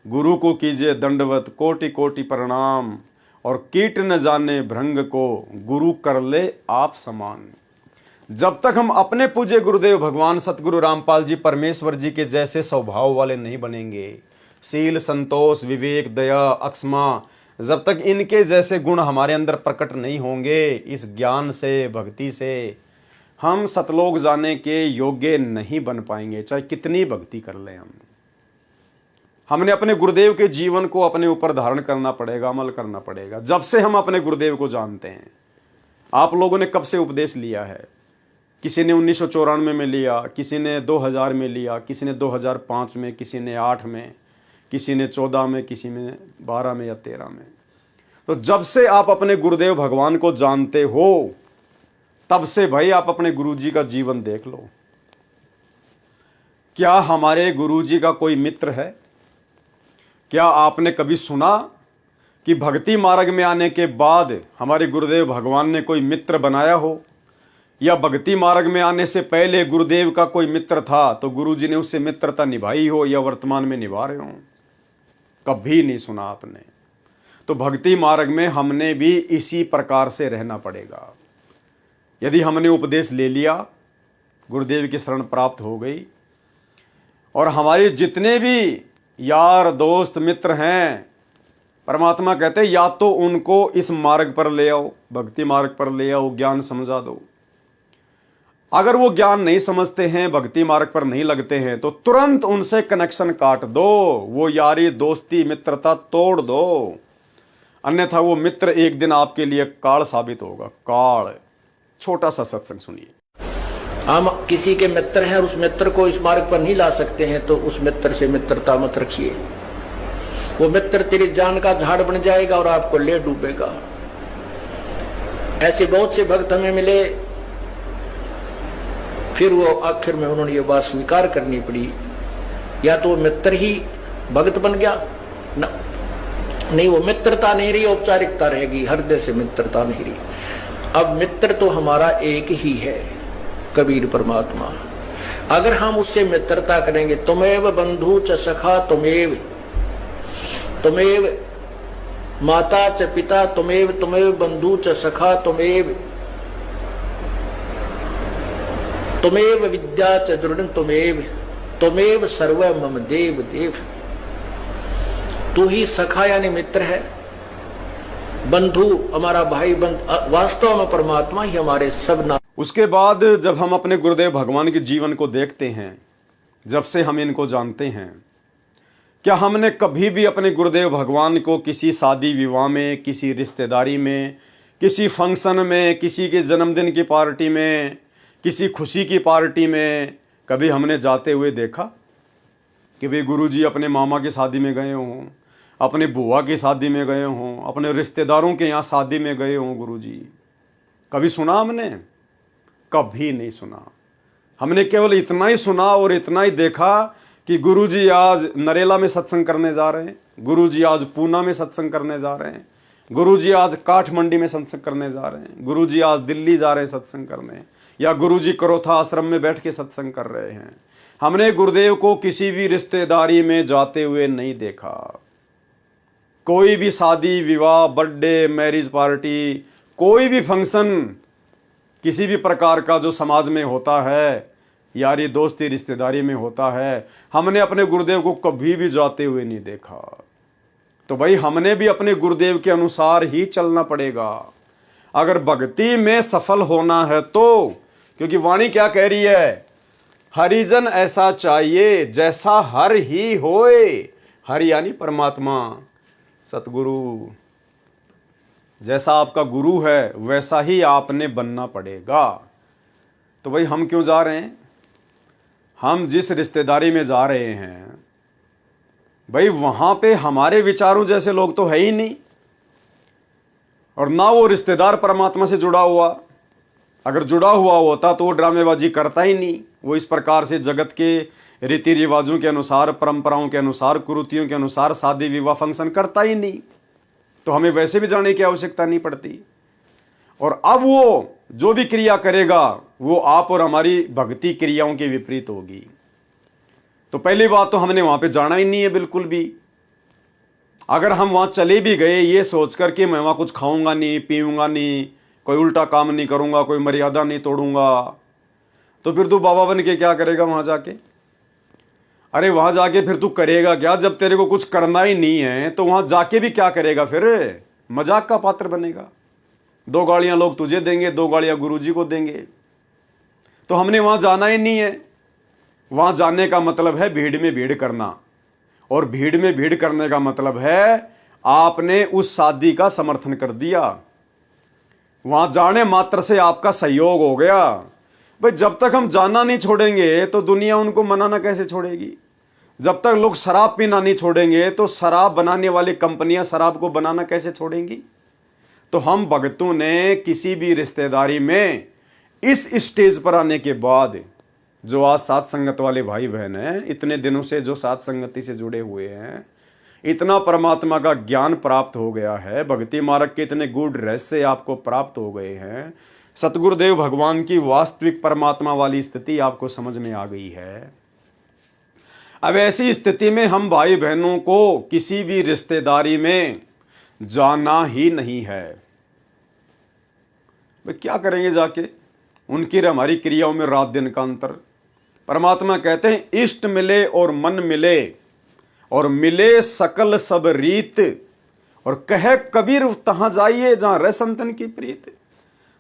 गुरु को कीजिए दंडवत, कोटि कोटि प्रणाम, और कीट न जाने भृंग को, गुरु कर ले आप समान। जब तक हम अपने पूज्य गुरुदेव भगवान सतगुरु रामपाल जी परमेश्वर जी के जैसे स्वभाव वाले नहीं बनेंगे, शील, संतोष, विवेक, दया, अक्षमा, जब तक इनके जैसे गुण हमारे अंदर प्रकट नहीं होंगे, इस ज्ञान से, भक्ति से हम सतलोक जाने के योग्य नहीं बन पाएंगे, चाहे कितनी भक्ति कर लें हम। हमने अपने गुरुदेव के जीवन को अपने ऊपर धारण करना पड़ेगा, अमल करना पड़ेगा। जब से हम अपने गुरुदेव को जानते हैं, आप लोगों ने कब से उपदेश लिया है? किसी ने 1994 में लिया, किसी ने 2000 में लिया, किसी ने 2005 में, किसी ने 8 में, किसी ने 14 में, किसी ने 12 में या 13 में। तो जब से आप अपने गुरुदेव भगवान को जानते हो, तब से भाई आप अपने गुरुजी का जीवन देख लो। क्या हमारे गुरुजी का कोई मित्र है? क्या आपने कभी सुना कि भक्ति मार्ग में आने के बाद हमारे गुरुदेव भगवान ने कोई मित्र बनाया हो, या भक्ति मार्ग में आने से पहले गुरुदेव का कोई मित्र था तो गुरुजी ने उससे मित्रता निभाई हो या वर्तमान में निभा रहे हो? कभी नहीं सुना आपने। तो भक्ति मार्ग में हमने भी इसी प्रकार से रहना पड़ेगा। यदि हमने उपदेश ले लिया, गुरुदेव की शरण प्राप्त हो गई, और हमारे जितने भी यार, दोस्त, मित्र हैं, परमात्मा कहते हैं या तो उनको इस मार्ग पर ले आओ, भक्ति मार्ग पर ले आओ, ज्ञान समझा दो। अगर वो ज्ञान नहीं समझते हैं, भक्ति मार्ग पर नहीं लगते हैं, तो तुरंत उनसे कनेक्शन काट दो, वो यारी, दोस्ती, मित्रता तोड़ दो। अन्यथा वो मित्र एक दिन आपके लिए काल साबित होगा, काल। छोटा सा सत्संग सुनिए। हम किसी के मित्र हैं और उस मित्र को इस मार्ग पर नहीं ला सकते हैं, तो उस मित्र से मित्रता मत रखिए। वो मित्र तेरी जान का झाड़ बन जाएगा और आपको ले डूबेगा। ऐसे बहुत से भक्त हमें मिले, फिर वो आखिर में उन्होंने ये बात स्वीकार करनी पड़ी, या तो वो मित्र ही भक्त बन गया ना, नहीं, वो मित्रता नहीं रही, औपचारिकता रहेगी, हृदय से मित्रता नहीं रही। अब मित्र तो हमारा एक ही है, कबीर परमात्मा। अगर हम उससे मित्रता करेंगे, तुमेव बंधु च सखा तुमेव, तुमेव माता च पिता तुमेव, तुमेव बंधु च सखा तुमेव, तुमेव विद्या च दृढ़ तुमेव, तुमेव सर्व मम देव देव। तू ही सखा यानी मित्र है, बंधु हमारा भाई बंध, वास्तव में परमात्मा ही हमारे सब नाम। उसके बाद जब हम अपने गुरुदेव भगवान के जीवन को देखते हैं, जब से हम इनको जानते हैं, क्या हमने कभी भी अपने गुरुदेव भगवान को किसी शादी विवाह में, किसी रिश्तेदारी में, किसी फंक्शन में, किसी के जन्मदिन की पार्टी में, किसी खुशी की पार्टी में कभी हमने जाते हुए देखा कि भाई गुरुजी अपने मामा की शादी में गए हों, अपने बुआ की शादी में गए हों, अपने रिश्तेदारों के यहाँ शादी में गए हों गुरुजी? कभी सुना हमने? कभी नहीं सुना। हमने केवल इतना ही सुना और इतना ही देखा कि गुरुजी आज नरेला में सत्संग करने जा रहे हैं, गुरुजी आज पूना में सत्संग करने जा रहे हैं, गुरुजी आज काठमंडी में सत्संग करने जा रहे हैं, गुरुजी आज दिल्ली जा रहे हैं सत्संग करने, या गुरुजी करोथा आश्रम में बैठ के सत्संग कर रहे हैं। हमने गुरुदेव को किसी भी रिश्तेदारी में जाते हुए नहीं देखा। कोई भी शादी विवाह, बर्थडे, मैरिज पार्टी, कोई भी फंक्शन, किसी भी प्रकार का जो समाज में होता है, यारी दोस्ती रिश्तेदारी में होता है, हमने अपने गुरुदेव को कभी भी जाते हुए नहीं देखा। तो भाई हमने भी अपने गुरुदेव के अनुसार ही चलना पड़ेगा अगर भक्ति में सफल होना है तो। क्योंकि वाणी क्या कह रही है? हरिजन ऐसा चाहिए जैसा हर ही होए। हर यानी परमात्मा, सतगुरु। जैसा आपका गुरु है वैसा ही आपने बनना पड़ेगा। तो भाई हम क्यों जा रहे हैं? हम जिस रिश्तेदारी में जा रहे हैं भाई वहां पे हमारे विचारों जैसे लोग तो है ही नहीं, और ना वो रिश्तेदार परमात्मा से जुड़ा हुआ। अगर जुड़ा हुआ होता तो वो ड्रामेबाजी करता ही नहीं। वो इस प्रकार से जगत के रीति रिवाजों के अनुसार, परंपराओं के अनुसार, कुरीतियों के अनुसार शादी विवाह फंक्शन करता ही नहीं। तो हमें वैसे भी जाने की आवश्यकता नहीं पड़ती। और अब वो जो भी क्रिया करेगा वो आप और हमारी भक्ति क्रियाओं के विपरीत होगी। तो पहली बात तो हमने वहां पे जाना ही नहीं है बिल्कुल भी। अगर हम वहाँ चले भी गए ये सोच कर कि मैं वहाँ कुछ खाऊंगा नहीं, पीऊंगा नहीं, कोई उल्टा काम नहीं करूंगा, कोई मर्यादा नहीं तोड़ूंगा, तो फिर तू बाबा बन के क्या करेगा वहाँ जाके? अरे वहाँ जाके फिर तू करेगा क्या? जब तेरे को कुछ करना ही नहीं है तो वहाँ जाके भी क्या करेगा? फिर मजाक का पात्र बनेगा। 2 गालियाँ लोग तुझे देंगे, 2 गालियाँ गुरुजी को देंगे। तो हमने वहाँ जाना ही नहीं है। वहाँ जाने का मतलब है भीड़ में भीड़ करना, और भीड़ में भीड़ करने का मतलब है आपने उस शादी का समर्थन कर दिया। वहां जाने मात्र से आपका सहयोग हो गया। भाई जब तक हम जाना नहीं छोड़ेंगे तो दुनिया उनको मनाना कैसे छोड़ेगी? जब तक लोग शराब पीना नहीं छोड़ेंगे तो शराब बनाने वाली कंपनियां शराब को बनाना कैसे छोड़ेंगी? तो हम भगतों ने किसी भी रिश्तेदारी में इस स्टेज पर आने के बाद, जो आज साथ संगत वाले भाई बहन हैं, इतने दिनों से जो साथ संगति से जुड़े हुए हैं, इतना परमात्मा का ज्ञान प्राप्त हो गया है, भक्ति मार्ग के इतने गूढ़ रहस्य आपको प्राप्त हो गए हैं, सतगुरुदेव भगवान की वास्तविक परमात्मा वाली स्थिति आपको समझ में आ गई है। अब ऐसी स्थिति में हम भाई बहनों को किसी भी रिश्तेदारी में जाना ही नहीं है। भाई क्या करेंगे जाके? उनकी हमारी क्रियाओं में रात दिन का अंतर। परमात्मा कहते हैं इष्ट मिले और मन मिले, और मिले सकल सब रीत, और कहे कबीर तहां जाइए जहां रह संतन की प्रीत।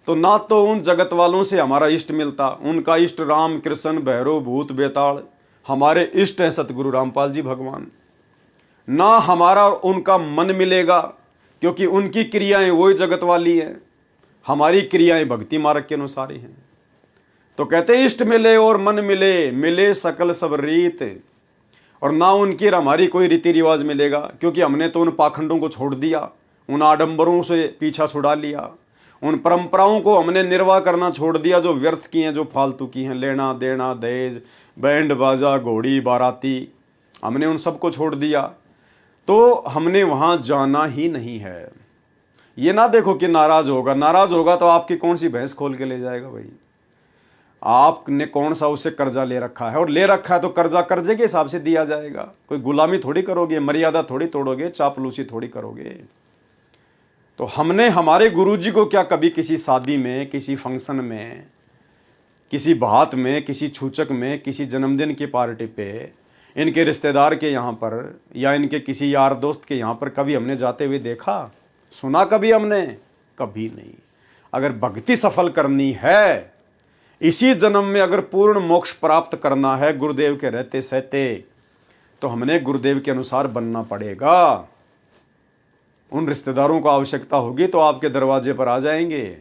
तो ना तो उन जगत वालों से हमारा इष्ट मिलता, उनका इष्ट राम कृष्ण भैरव भूत बेताल, हमारे इष्ट हैं सतगुरु रामपाल जी भगवान। ना हमारा उनका मन मिलेगा, क्योंकि उनकी क्रियाएं वही जगत वाली हैं, हमारी क्रियाएं भक्ति मार्ग के अनुसार ही हैं। तो कहते हैं इष्ट मिले और मन मिले, मिले सकल सब रीत, और ना उनकी हमारी कोई रीति रिवाज मिलेगा, क्योंकि हमने तो उन पाखंडों को छोड़ दिया, उन आडंबरों से पीछा छुड़ा लिया, उन परंपराओं को हमने निर्वाह करना छोड़ दिया जो व्यर्थ की हैं, जो फालतू की हैं, लेना देना दहेज बैंड बाजा घोड़ी बाराती, हमने उन सबको छोड़ दिया। तो हमने वहां जाना ही नहीं है। ये ना देखो कि नाराज होगा, नाराज होगा तो आपकी कौन सी भैंस खोल के ले जाएगा? भाई आपने कौन सा उसे कर्जा ले रखा है, और ले रखा है तो कर्जा कर्जे के हिसाब से दिया जाएगा। कोई गुलामी थोड़ी करोगे, मर्यादा थोड़ी तोड़ोगे, चापलूसी थोड़ी करोगे। तो हमने हमारे गुरुजी को क्या कभी किसी शादी में, किसी फंक्शन में, किसी बात में, किसी छूचक में, किसी जन्मदिन की पार्टी पे, इनके रिश्तेदार के यहाँ पर या इनके किसी यार दोस्त के यहाँ पर कभी हमने जाते हुए देखा, सुना कभी हमने? कभी नहीं। अगर भक्ति सफल करनी है, इसी जन्म में अगर पूर्ण मोक्ष प्राप्त करना है गुरुदेव के रहते सहते, तो हमने गुरुदेव के अनुसार बनना पड़ेगा। उन रिश्तेदारों को आवश्यकता होगी तो आपके दरवाजे पर आ जाएंगे,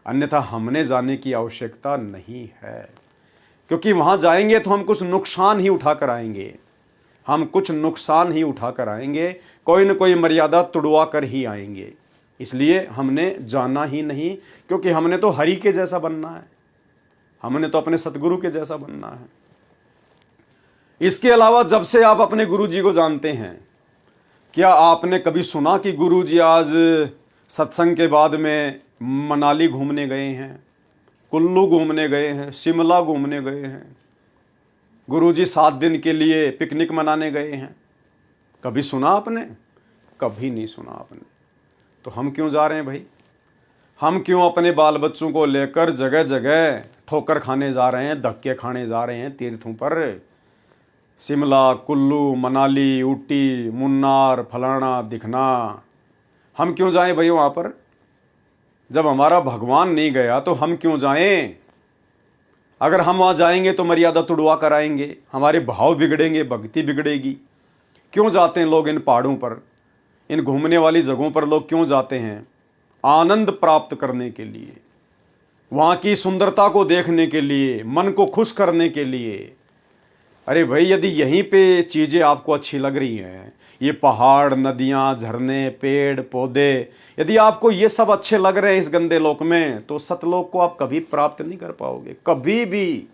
अन्यथा हमने जाने की आवश्यकता नहीं है। क्योंकि वहां जाएंगे तो हम कुछ नुकसान ही उठा कर आएंगे, हम कुछ नुकसान ही उठा कर आएंगे, कोई न कोई मर्यादा तुड़वा कर ही आएंगे। इसलिए हमने जाना ही नहीं, क्योंकि हमने तो हरि के जैसा बनना है, हमने तो अपने सतगुरु के जैसा बनना है। इसके अलावा जब से आप अपने गुरु जी को जानते हैं, क्या आपने कभी सुना कि गुरु जी आज सत्संग के बाद में मनाली घूमने गए हैं, कुल्लू घूमने गए हैं, शिमला घूमने गए हैं, गुरुजी 7 दिन के लिए पिकनिक मनाने गए हैं? कभी सुना आपने? कभी नहीं सुना आपने। तो हम क्यों जा रहे हैं भाई? हम क्यों अपने बाल बच्चों को लेकर जगह जगह ठोकर खाने जा रहे हैं, धक्के खाने जा रहे हैं तीर्थों पर? शिमला, कुल्लू, मनाली, ऊटी, मुन्नार, फलाना दिखना, हम क्यों जाएं भाई वहाँ पर? जब हमारा भगवान नहीं गया तो हम क्यों जाएं? अगर हम वहाँ जाएंगे तो मर्यादा तुड़वा कर आएंगे, हमारे भाव बिगड़ेंगे, भक्ति बिगड़ेगी। क्यों जाते हैं लोग इन पहाड़ों पर, इन घूमने वाली जगहों पर लोग क्यों जाते हैं? आनंद प्राप्त करने के लिए, वहाँ की सुंदरता को देखने के लिए, मन को खुश करने के लिए। अरे भाई यदि यहीं पे चीज़ें आपको अच्छी लग रही हैं, ये पहाड़, नदियाँ, झरने, पेड़ पौधे, यदि आपको ये सब अच्छे लग रहे हैं इस गंदे लोक में, तो सतलोक को आप कभी प्राप्त नहीं कर पाओगे, कभी भी।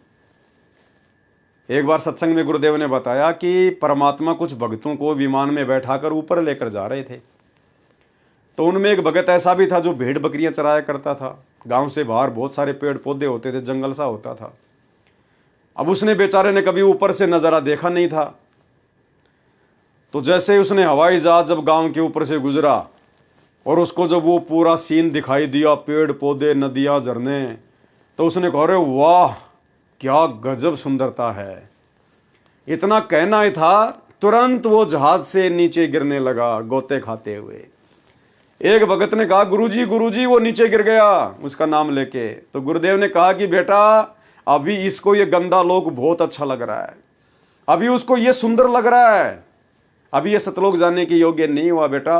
एक बार सत्संग में गुरुदेव ने बताया कि परमात्मा कुछ भक्तों को विमान में बैठाकर ऊपर लेकर जा रहे थे। तो उनमें एक भगत ऐसा भी था जो भेड़ बकरियां चराया करता था। गांव से बाहर बहुत सारे पेड़ पौधे होते थे, जंगल सा होता था। अब उसने बेचारे ने कभी ऊपर से नज़ारा देखा नहीं था। तो जैसे उसने हवाई जहाज जब गांव के ऊपर से गुजरा और उसको जब वो पूरा सीन दिखाई दिया, पेड़ पौधे नदियां झरने, तो उसने कहा अरे वाह क्या गजब सुंदरता है। इतना कहना ही था, तुरंत वो जहाज से नीचे गिरने लगा गोते खाते हुए। एक भगत ने कहा गुरुजी वो नीचे गिर गया उसका नाम लेके। तो गुरुदेव ने कहा कि बेटा अभी इसको ये गंदा लोक बहुत अच्छा लग रहा है, अभी उसको ये सुंदर लग रहा है, अभी ये सतलोक जाने के योग्य नहीं हुआ बेटा।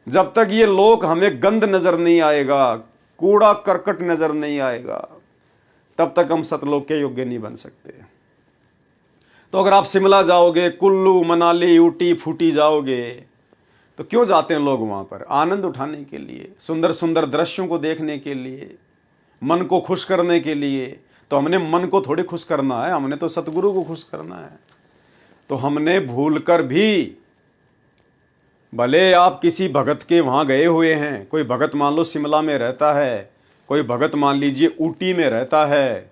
जब तक ये लोक हमें गंद नजर नहीं आएगा, कूड़ा करकट नजर नहीं आएगा, तब तक हम सतलोक के योग्य नहीं बन सकते। तो अगर आप शिमला जाओगे, कुल्लू मनाली ऊटी फूटी जाओगे, तो क्यों जाते हैं लोग वहां पर? आनंद उठाने के लिए, सुंदर सुंदर दृश्यों को देखने के लिए, मन को खुश करने के लिए। तो हमने मन को थोड़ी खुश करना है, हमने तो सतगुरु को खुश करना है। तो हमने भूलकर भी, भले आप किसी भगत के वहां गए हुए हैं, कोई भगत मान लो शिमला में रहता है, कोई भगत मान लीजिए ऊटी में रहता है,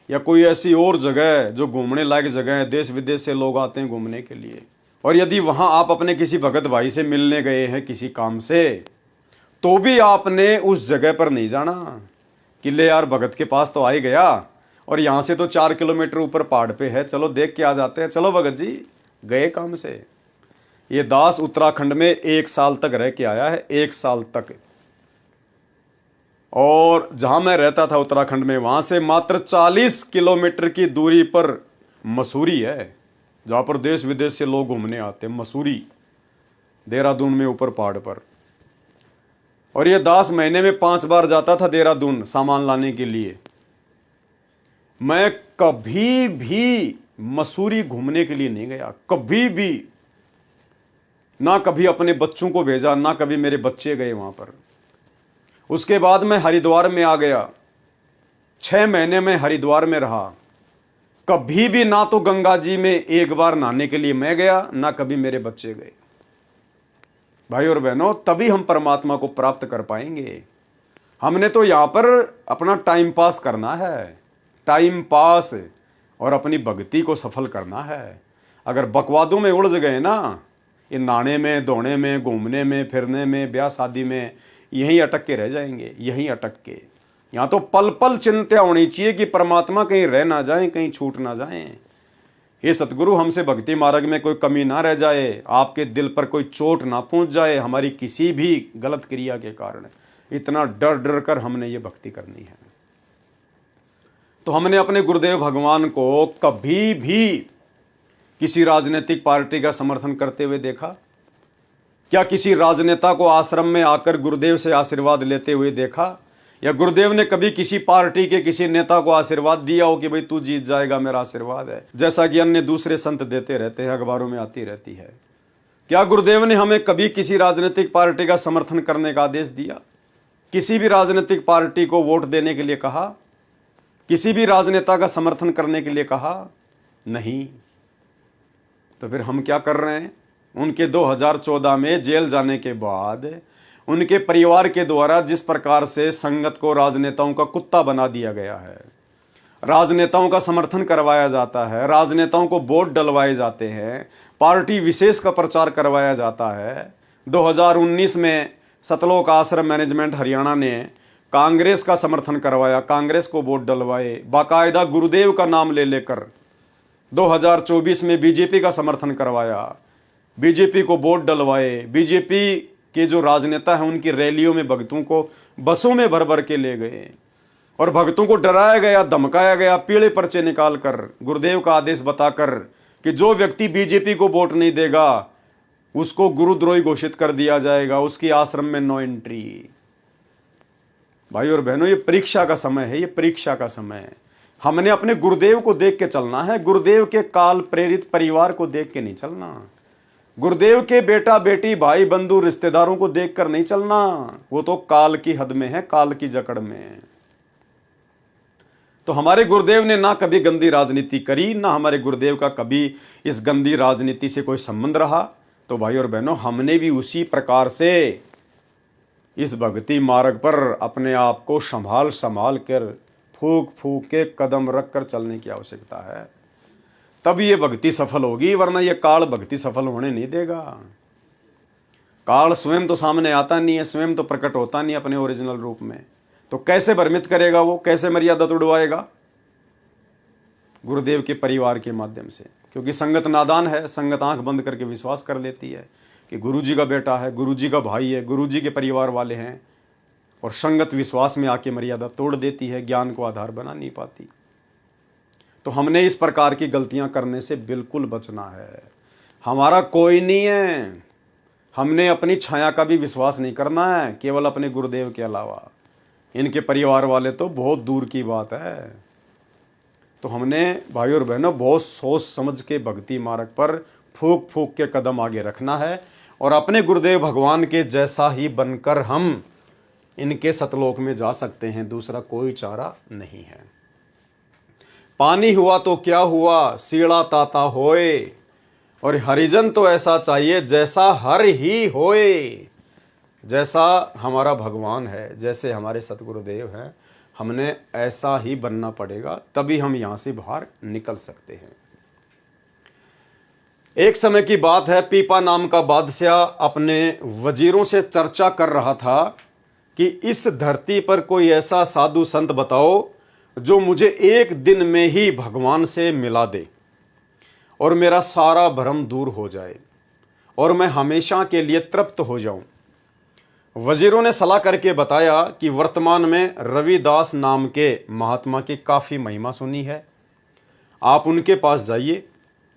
या कोई ऐसी और जगह जो घूमने लायक जगह है, देश विदेश से लोग आते हैं घूमने के लिए, और यदि वहां आप अपने किसी भगत भाई से मिलने गए हैं किसी काम से, तो भी आपने उस जगह पर नहीं जाना कि ले यार भगत के पास तो आ ही गया और यहां से तो 4 किलोमीटर ऊपर पहाड़ पे है, चलो देख के आ जाते हैं। चलो भगत जी गए काम से। ये दास उत्तराखंड में 1 साल तक रह के आया है, 1 साल तक। और जहां मैं रहता था उत्तराखंड में, वहां से मात्र 40 किलोमीटर की दूरी पर मसूरी है, जहां पर देश विदेश से लोग घूमने आते हैं। मसूरी, देहरादून में ऊपर पहाड़ पर। और ये दास महीने में 5 बार जाता था देहरादून सामान लाने के लिए। मैं कभी भी मसूरी घूमने के लिए नहीं गया, कभी भी ना, कभी अपने बच्चों को भेजा, ना कभी मेरे बच्चे गए वहां पर। उसके बाद मैं हरिद्वार में आ गया, 6 महीने में हरिद्वार में रहा। कभी भी ना तो गंगा जी में एक बार नहाने के लिए मैं गया, ना कभी मेरे बच्चे गए। भाई और बहनों, तभी हम परमात्मा को प्राप्त कर पाएंगे। हमने तो यहां पर अपना टाइम पास करना है, टाइम पास, और अपनी भक्ति को सफल करना है। अगर बकवादों में उलझ गए ना, ये नहाने में, दौड़ने में, घूमने में, फिरने में, ब्याह शादी में, यहीं अटक के रह जाएंगे, यहीं अटक के। यहाँ तो पल पल चिंता होनी चाहिए कि परमात्मा कहीं रह ना जाए, कहीं छूट ना जाए। हे सतगुरु, हमसे भक्ति मार्ग में कोई कमी ना रह जाए, आपके दिल पर कोई चोट ना पहुंच जाए हमारी किसी भी गलत क्रिया के कारण। इतना डर डर कर हमने ये भक्ति करनी है। तो हमने अपने गुरुदेव भगवान को कभी भी किसी राजनीतिक पार्टी का समर्थन करते हुए देखा? क्या किसी राजनेता को आश्रम में आकर गुरुदेव से आशीर्वाद लेते हुए देखा? या गुरुदेव ने कभी किसी पार्टी के किसी नेता को आशीर्वाद दिया हो कि भाई तू जीत जाएगा, मेरा आशीर्वाद है, जैसा कि अन्य दूसरे संत देते रहते हैं, अखबारों में आती रहती है? क्या गुरुदेव ने हमें कभी किसी राजनीतिक पार्टी का समर्थन करने का आदेश दिया? किसी भी राजनीतिक पार्टी को वोट देने के लिए कहा? किसी भी राजनेता का समर्थन करने के लिए कहा? नहीं। तो फिर हम क्या कर रहे हैं? उनके 2014 में जेल जाने के बाद उनके परिवार के द्वारा जिस प्रकार से संगत को राजनेताओं का कुत्ता बना दिया गया है, राजनेताओं का समर्थन करवाया जाता है, राजनेताओं को वोट डलवाए जाते हैं, पार्टी विशेष का प्रचार करवाया जाता है। 2019 में सतलोक आश्रम मैनेजमेंट हरियाणा ने कांग्रेस का समर्थन करवाया, कांग्रेस को वोट डलवाए, बाकायदा गुरुदेव का नाम ले लेकर। 2024 में बीजेपी का समर्थन करवाया, बीजेपी को वोट डलवाए, बीजेपी के जो राजनेता हैं उनकी रैलियों में भक्तों को बसों में भर भर के ले गए और भक्तों को डराया गया, धमकाया गया, पीले पर्चे निकालकर, गुरुदेव का आदेश बताकर कि जो व्यक्ति बीजेपी को वोट नहीं देगा उसको गुरुद्रोही घोषित कर दिया जाएगा, उसकी आश्रम में नो एंट्री। भाई और बहनों, ये परीक्षा का समय है, ये परीक्षा का समय है। हमने अपने गुरुदेव को देख के चलना है, गुरुदेव के काल प्रेरित परिवार को देख के नहीं चलना, गुरुदेव के बेटा बेटी भाई बंधु रिश्तेदारों को देखकर नहीं चलना। वो तो काल की हद में है, काल की जकड़ में है। तो हमारे गुरुदेव ने ना कभी गंदी राजनीति करी, ना हमारे गुरुदेव का कभी इस गंदी राजनीति से कोई संबंध रहा। तो भाई और बहनों, हमने भी उसी प्रकार से इस भक्ति मार्ग पर अपने आप को संभाल कर, फूक फूक के कदम रख कर चलने की आवश्यकता है। तब ये भक्ति सफल होगी, वरना ये काल भक्ति सफल होने नहीं देगा। काल स्वयं तो सामने आता नहीं है, स्वयं तो प्रकट होता नहीं अपने ओरिजिनल रूप में, तो कैसे भ्रमित करेगा वो, कैसे मर्यादा तोड़वाएगा? गुरुदेव के परिवार के माध्यम से, क्योंकि संगत नादान है, संगत आंख बंद करके विश्वास कर लेती है कि गुरुजी का बेटा है, गुरुजी का भाई है, गुरुजी के परिवार वाले हैं, और संगत विश्वास में आके मर्यादा तोड़ देती है, ज्ञान को आधार बना नहीं पाती। तो हमने इस प्रकार की गलतियां करने से बिल्कुल बचना है। हमारा कोई नहीं है, हमने अपनी छाया का भी विश्वास नहीं करना है, केवल अपने गुरुदेव के अलावा। इनके परिवार वाले तो बहुत दूर की बात है। तो हमने भाई और बहनों बहुत सोच समझ के भक्ति मार्ग पर फूक फूक के कदम आगे रखना है, और अपने गुरुदेव भगवान के जैसा ही बनकर हम इनके सतलोक में जा सकते हैं। दूसरा कोई चारा नहीं है। पानी हुआ तो क्या हुआ, सीड़ा ताता होए, और हरिजन तो ऐसा चाहिए जैसा हर ही होए। जैसा हमारा भगवान है, जैसे हमारे सतगुरुदेव हैं, हमने ऐसा ही बनना पड़ेगा, तभी हम यहां से बाहर निकल सकते हैं। एक समय की बात है, पीपा नाम का बादशाह अपने वजीरों से चर्चा कर रहा था कि इस धरती पर कोई ऐसा साधु संत बताओ जो मुझे एक दिन में ही भगवान से मिला दे और मेरा सारा भ्रम दूर हो जाए और मैं हमेशा के लिए तृप्त हो जाऊं। वजीरों ने सलाह करके बताया कि वर्तमान में रविदास नाम के महात्मा की काफ़ी महिमा सुनी है, आप उनके पास जाइए,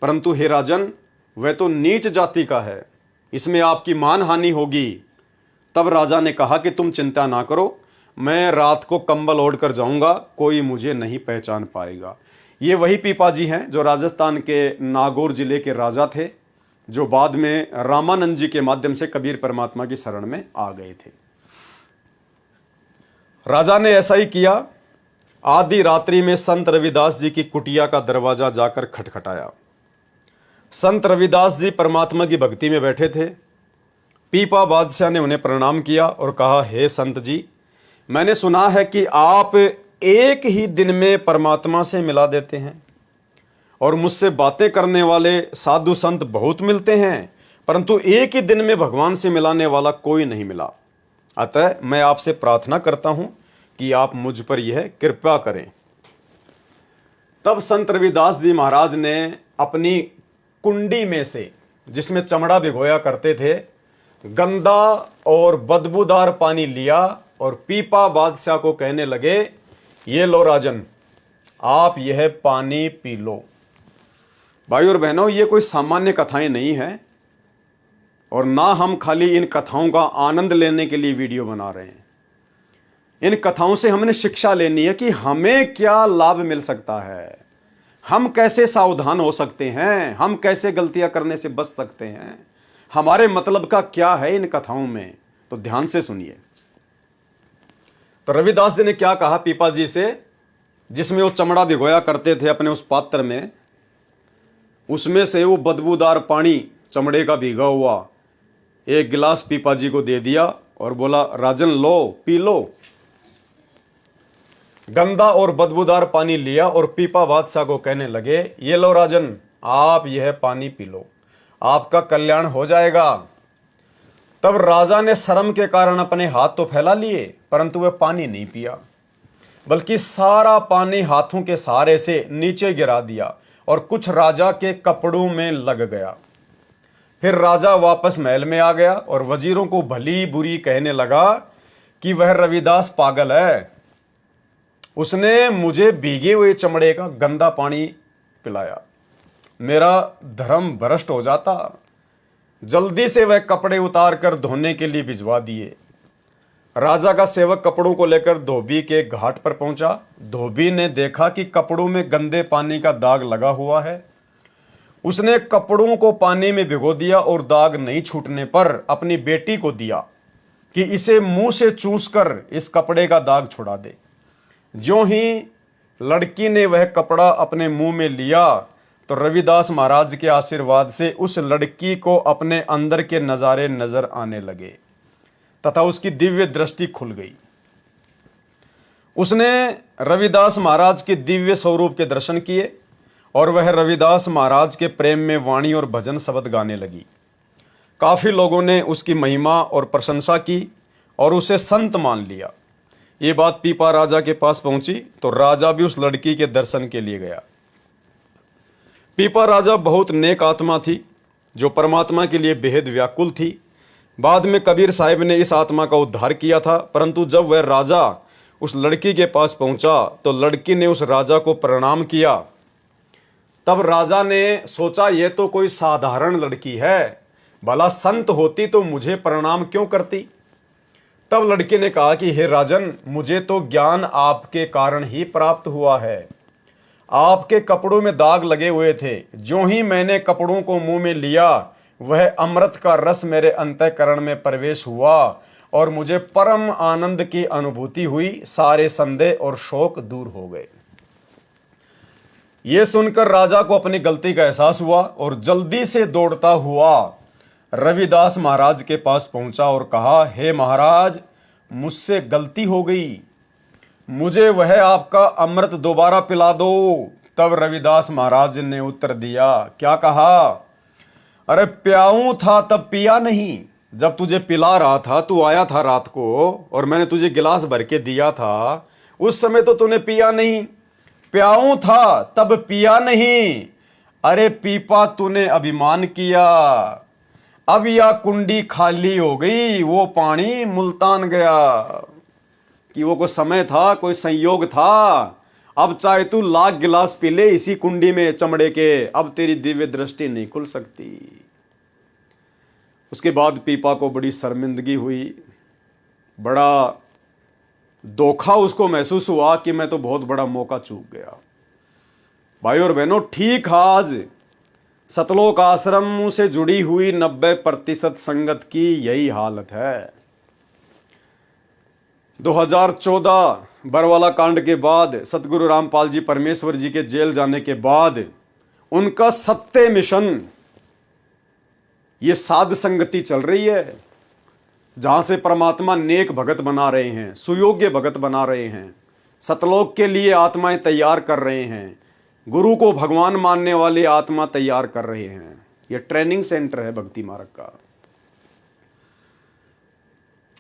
परंतु हे राजन, वह तो नीच जाति का है, इसमें आपकी मान हानि होगी। तब राजा ने कहा कि तुम चिंता ना करो, मैं रात को कंबल ओढ़ कर जाऊंगा, कोई मुझे नहीं पहचान पाएगा। ये वही पीपा जी हैं जो राजस्थान के नागौर जिले के राजा थे, जो बाद में रामानंद जी के माध्यम से कबीर परमात्मा की शरण में आ गए थे। राजा ने ऐसा ही किया। आधी रात्रि में संत रविदास जी की कुटिया का दरवाजा जाकर खटखटाया। संत रविदास जी परमात्मा की भक्ति में बैठे थे। पीपा बादशाह ने उन्हें प्रणाम किया और कहा, हे संत जी, मैंने सुना है कि आप एक ही दिन में परमात्मा से मिला देते हैं और मुझसे बातें करने वाले साधु संत बहुत मिलते हैं, परंतु एक ही दिन में भगवान से मिलाने वाला कोई नहीं मिला। अतः मैं आपसे प्रार्थना करता हूं कि आप मुझ पर यह कृपा करें। तब संत रविदास जी महाराज ने अपनी कुंडी में से, जिसमें चमड़ा भिगोया करते थे, गंदा और बदबूदार पानी लिया और पीपा बादशाह को कहने लगे, ये लो राजन, आप यह पानी पी लो। भाई और बहनों, ये कोई सामान्य कथाएं नहीं है, और ना हम खाली इन कथाओं का आनंद लेने के लिए वीडियो बना रहे हैं। इन कथाओं से हमने शिक्षा लेनी है कि हमें क्या लाभ मिल सकता है, हम कैसे सावधान हो सकते हैं, हम कैसे गलतियां करने से बच सकते हैं, हमारे मतलब का क्या है इन कथाओं में। तो ध्यान से सुनिए। तो रविदास जी ने क्या कहा पीपा जी से, जिसमें वो चमड़ा भिगोया करते थे अपने उस पात्र में, उसमें से वो बदबूदार पानी चमड़े का भीगा हुआ एक गिलास पीपा जी को दे दिया और बोला, राजन लो, पी लो। गंदा और बदबूदार पानी लिया और पीपा बादशाह को कहने लगे, ये लो राजन, आप यह पानी पी लो, आपका कल्याण हो जाएगा। तब राजा ने शर्म के कारण अपने हाथ तो फैला लिए, परंतु वह पानी नहीं पिया, बल्कि सारा पानी हाथों के सहारे से नीचे गिरा दिया और कुछ राजा के कपड़ों में लग गया। फिर राजा वापस महल में आ गया और वजीरों को भली बुरी कहने लगा कि वह रविदास पागल है, उसने मुझे भीगे हुए चमड़े का गंदा पानी पिलाया, मेरा धर्म भ्रष्ट हो जाता। जल्दी से वह कपड़े उतार कर धोने के लिए भिजवा दिए। राजा का सेवक कपड़ों को लेकर धोबी के घाट पर पहुंचा। धोबी ने देखा कि कपड़ों में गंदे पानी का दाग लगा हुआ है। उसने कपड़ों को पानी में भिगो दिया और दाग नहीं छूटने पर अपनी बेटी को दिया कि इसे मुंह से चूसकर इस कपड़े का दाग छुड़ा दे। ज्यों ही लड़की ने वह कपड़ा अपने मुंह में लिया तो रविदास महाराज के आशीर्वाद से उस लड़की को अपने अंदर के नजारे नजर आने लगे तथा उसकी दिव्य दृष्टि खुल गई। उसने रविदास महाराज के दिव्य स्वरूप के दर्शन किए और वह रविदास महाराज के प्रेम में वाणी और भजन शब्द गाने लगी। काफ़ी लोगों ने उसकी महिमा और प्रशंसा की और उसे संत मान लिया। ये बात पीपा राजा के पास पहुंची तो राजा भी उस लड़की के दर्शन के लिए गया। पीपा राजा बहुत नेक आत्मा थी जो परमात्मा के लिए बेहद व्याकुल थी। बाद में कबीर साहिब ने इस आत्मा का उद्धार किया था, परंतु जब वह राजा उस लड़की के पास पहुंचा तो लड़की ने उस राजा को प्रणाम किया। तब राजा ने सोचा ये तो कोई साधारण लड़की है, भला संत होती तो मुझे प्रणाम क्यों करती। तब लड़की ने कहा कि हे राजन, मुझे तो ज्ञान आपके कारण ही प्राप्त हुआ है। आपके कपड़ों में दाग लगे हुए थे, ज्यों ही मैंने कपड़ों को मुंह में लिया वह अमृत का रस मेरे अंतःकरण में प्रवेश हुआ और मुझे परम आनंद की अनुभूति हुई। सारे संदेह और शोक दूर हो गए। यह सुनकर राजा को अपनी गलती का एहसास हुआ और जल्दी से दौड़ता हुआ रविदास महाराज के पास पहुंचा और कहा, हे महाराज, मुझसे गलती हो गई, मुझे वह आपका अमृत दोबारा पिला दो। तब रविदास महाराज ने उत्तर दिया, क्या कहा? अरे प्याऊं था तब पिया नहीं। जब तुझे पिला रहा था, तू आया था रात को और मैंने तुझे गिलास भर के दिया था, उस समय तो तूने पिया नहीं। प्याऊं था तब पिया नहीं। अरे पीपा, तूने अभिमान किया, अब यह कुंडी खाली हो गई, वो पानी मुल्तान गया। कि वो कोई समय था, कोई संयोग था। अब चाहे तू लाख गिलास पी ले इसी कुंडी में चमड़े के, अब तेरी दिव्य दृष्टि नहीं खुल सकती। उसके बाद पीपा को बड़ी शर्मिंदगी हुई, बड़ा धोखा उसको महसूस हुआ कि मैं तो बहुत बड़ा मौका चूक गया। भाई और बहनों, ठीक आज सतलोक आश्रम से जुड़ी हुई 90% संगत की यही हालत है। 2014 बरवाला कांड के बाद, सतगुरु रामपाल जी परमेश्वर जी के जेल जाने के बाद उनका सत्य मिशन, ये साध संगति चल रही है, जहां से परमात्मा नेक भगत बना रहे हैं, सुयोग्य भगत बना रहे हैं, सतलोक के लिए आत्माएं तैयार कर रहे हैं, गुरु को भगवान मानने वाले आत्मा तैयार कर रहे हैं। यह ट्रेनिंग सेंटर है भक्ति मार्ग का।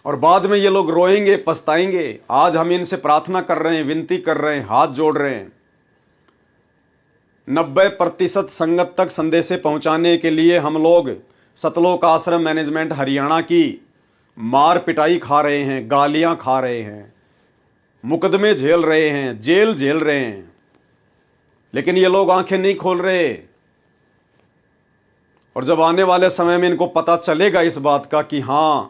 और बाद में ये लोग रोएंगे, पछताएंगे। आज हम इनसे प्रार्थना कर रहे हैं, विनती कर रहे हैं, हाथ जोड़ रहे हैं। 90% संगत तक संदेशे पहुंचाने के लिए हम लोग सतलोक आश्रम मैनेजमेंट हरियाणा की मार पिटाई खा रहे हैं, गालियां खा रहे हैं, मुकदमे झेल रहे हैं, जेल झेल रहे हैं, लेकिन ये लोग आंखें नहीं खोल रहे। और जब आने वाले समय में इनको पता चलेगा इस बात का कि हां,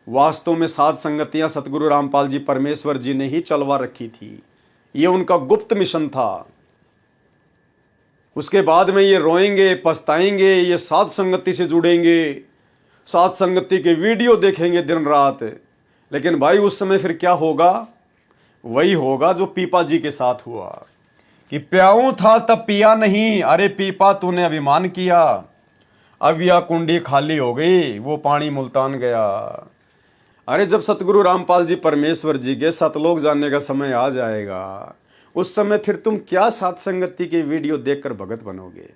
वास्तव में साध संगतियां सतगुरु रामपाल जी परमेश्वर जी ने ही चलवा रखी थी, ये उनका गुप्त मिशन था, उसके बाद में ये रोएंगे, पछताएंगे, ये साध संगति से जुड़ेंगे, साध संगति के वीडियो देखेंगे दिन रात। लेकिन भाई उस समय फिर क्या होगा? वही होगा जो पीपा जी के साथ हुआ कि प्याऊं था तब पिया नहीं। अरे पीपा, तूने अभिमान किया, अब यह कुंडी खाली हो गई, वो पानी मुल्तान गया। अरे जब सतगुरु रामपाल जी परमेश्वर जी के सतलोक जाने का समय आ जाएगा, उस समय फिर तुम क्या साध संगति के वीडियो देखकर भगत बनोगे?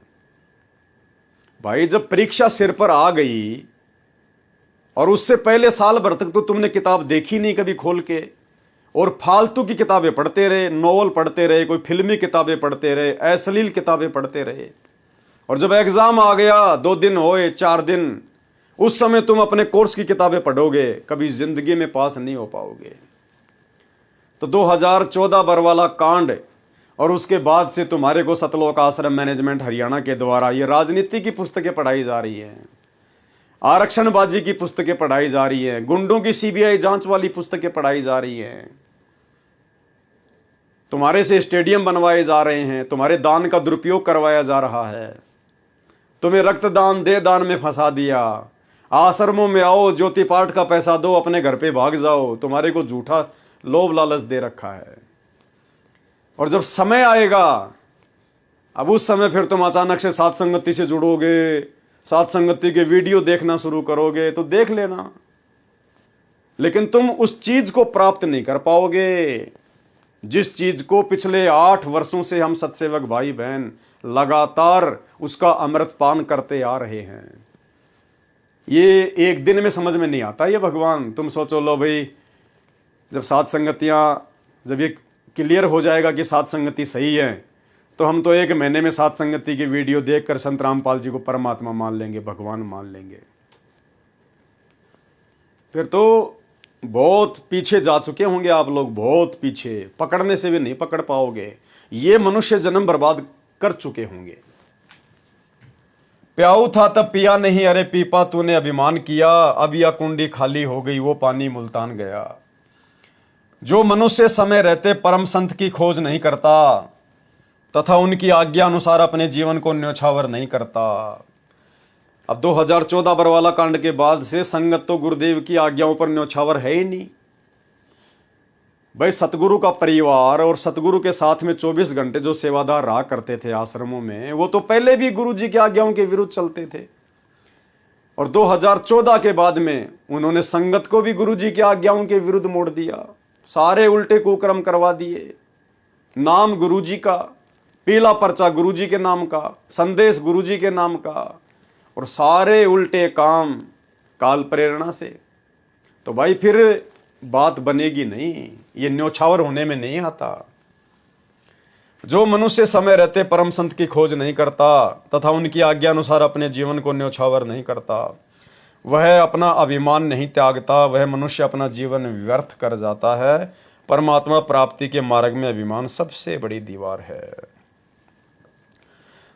भाई जब परीक्षा सिर पर आ गई और उससे पहले साल भर तक तो तुमने किताब देखी नहीं कभी खोल के, और फालतू की किताबें पढ़ते रहे, नॉवल पढ़ते रहे, कोई फिल्मी किताबें पढ़ते रहे, अश्लील किताबें पढ़ते रहे। और जब एग्जाम आ गया, 2 दिन होए, 4 दिन, उस समय तुम अपने कोर्स की किताबें पढ़ोगे, कभी जिंदगी में पास नहीं हो पाओगे। तो 2014 बरवाला कांड और उसके बाद से तुम्हारे को सतलोक आश्रम मैनेजमेंट हरियाणा के द्वारा ये राजनीति की पुस्तकें पढ़ाई जा रही हैं, आरक्षणबाजी की पुस्तकें पढ़ाई जा रही हैं, गुंडों की सीबीआई जांच वाली पुस्तकें पढ़ाई जा रही हैं, तुम्हारे से स्टेडियम बनवाए जा रहे हैं, तुम्हारे दान का दुरुपयोग करवाया जा रहा है, तुम्हें रक्तदान दे दान में फंसा दिया, आश्रमों में आओ, ज्योति पाठ का पैसा दो, अपने घर पे भाग जाओ, तुम्हारे को झूठा लोभ लालच दे रखा है। और जब समय आएगा, अब उस समय फिर तुम अचानक से साध संगति से जुड़ोगे, साध संगति के वीडियो देखना शुरू करोगे, तो देख लेना, लेकिन तुम उस चीज को प्राप्त नहीं कर पाओगे। जिस चीज को पिछले 8 वर्षों से हम सत्सेवक भाई बहन लगातार उसका अमृत पान करते आ रहे हैं, ये एक दिन में समझ में नहीं आता ये भगवान। तुम सोचो, लो भाई, जब सात संगतियाँ, जब ये क्लियर हो जाएगा कि सात संगति सही है, तो हम तो 1 महीने में सात संगति की वीडियो देखकर संत रामपाल जी को परमात्मा मान लेंगे, भगवान मान लेंगे। फिर तो बहुत पीछे जा चुके होंगे आप लोग, बहुत पीछे, पकड़ने से भी नहीं पकड़ पाओगे। ये मनुष्य जन्म बर्बाद कर चुके होंगे। प्याऊ था तब पिया नहीं, अरे पीपा तूने अभिमान किया, अब यह कुंडी खाली हो गई, वो पानी मुल्तान गया। जो मनुष्य समय रहते परम संत की खोज नहीं करता तथा उनकी आज्ञा अनुसार अपने जीवन को न्योछावर नहीं करता। अब 2014 बरवाला कांड के बाद से संगत तो गुरुदेव की आज्ञाओं पर न्योछावर है ही नहीं भाई। सतगुरु का परिवार और सतगुरु के साथ में 24 घंटे जो सेवादार रहा करते थे आश्रमों में, वो तो पहले भी गुरु जी की आज्ञाओं के विरुद्ध चलते थे, और 2014 के बाद में उन्होंने संगत को भी गुरु जी की आज्ञाओं के विरुद्ध मोड़ दिया। सारे उल्टे कुकर्म करवा दिए। नाम गुरु जी का, पीला पर्चा गुरु जी के नाम का, संदेश गुरु जी के नाम का, और सारे उल्टे काम काल प्रेरणा से। तो भाई फिर बात बनेगी नहीं, ये न्योछावर होने में नहीं आता। जो मनुष्य समय रहते परम संत की खोज नहीं करता तथा उनकी आज्ञा अनुसार अपने जीवन को न्योछावर नहीं करता, वह अपना अभिमान नहीं त्यागता, वह मनुष्य अपना जीवन व्यर्थ कर जाता है। परमात्मा प्राप्ति के मार्ग में अभिमान सबसे बड़ी दीवार है।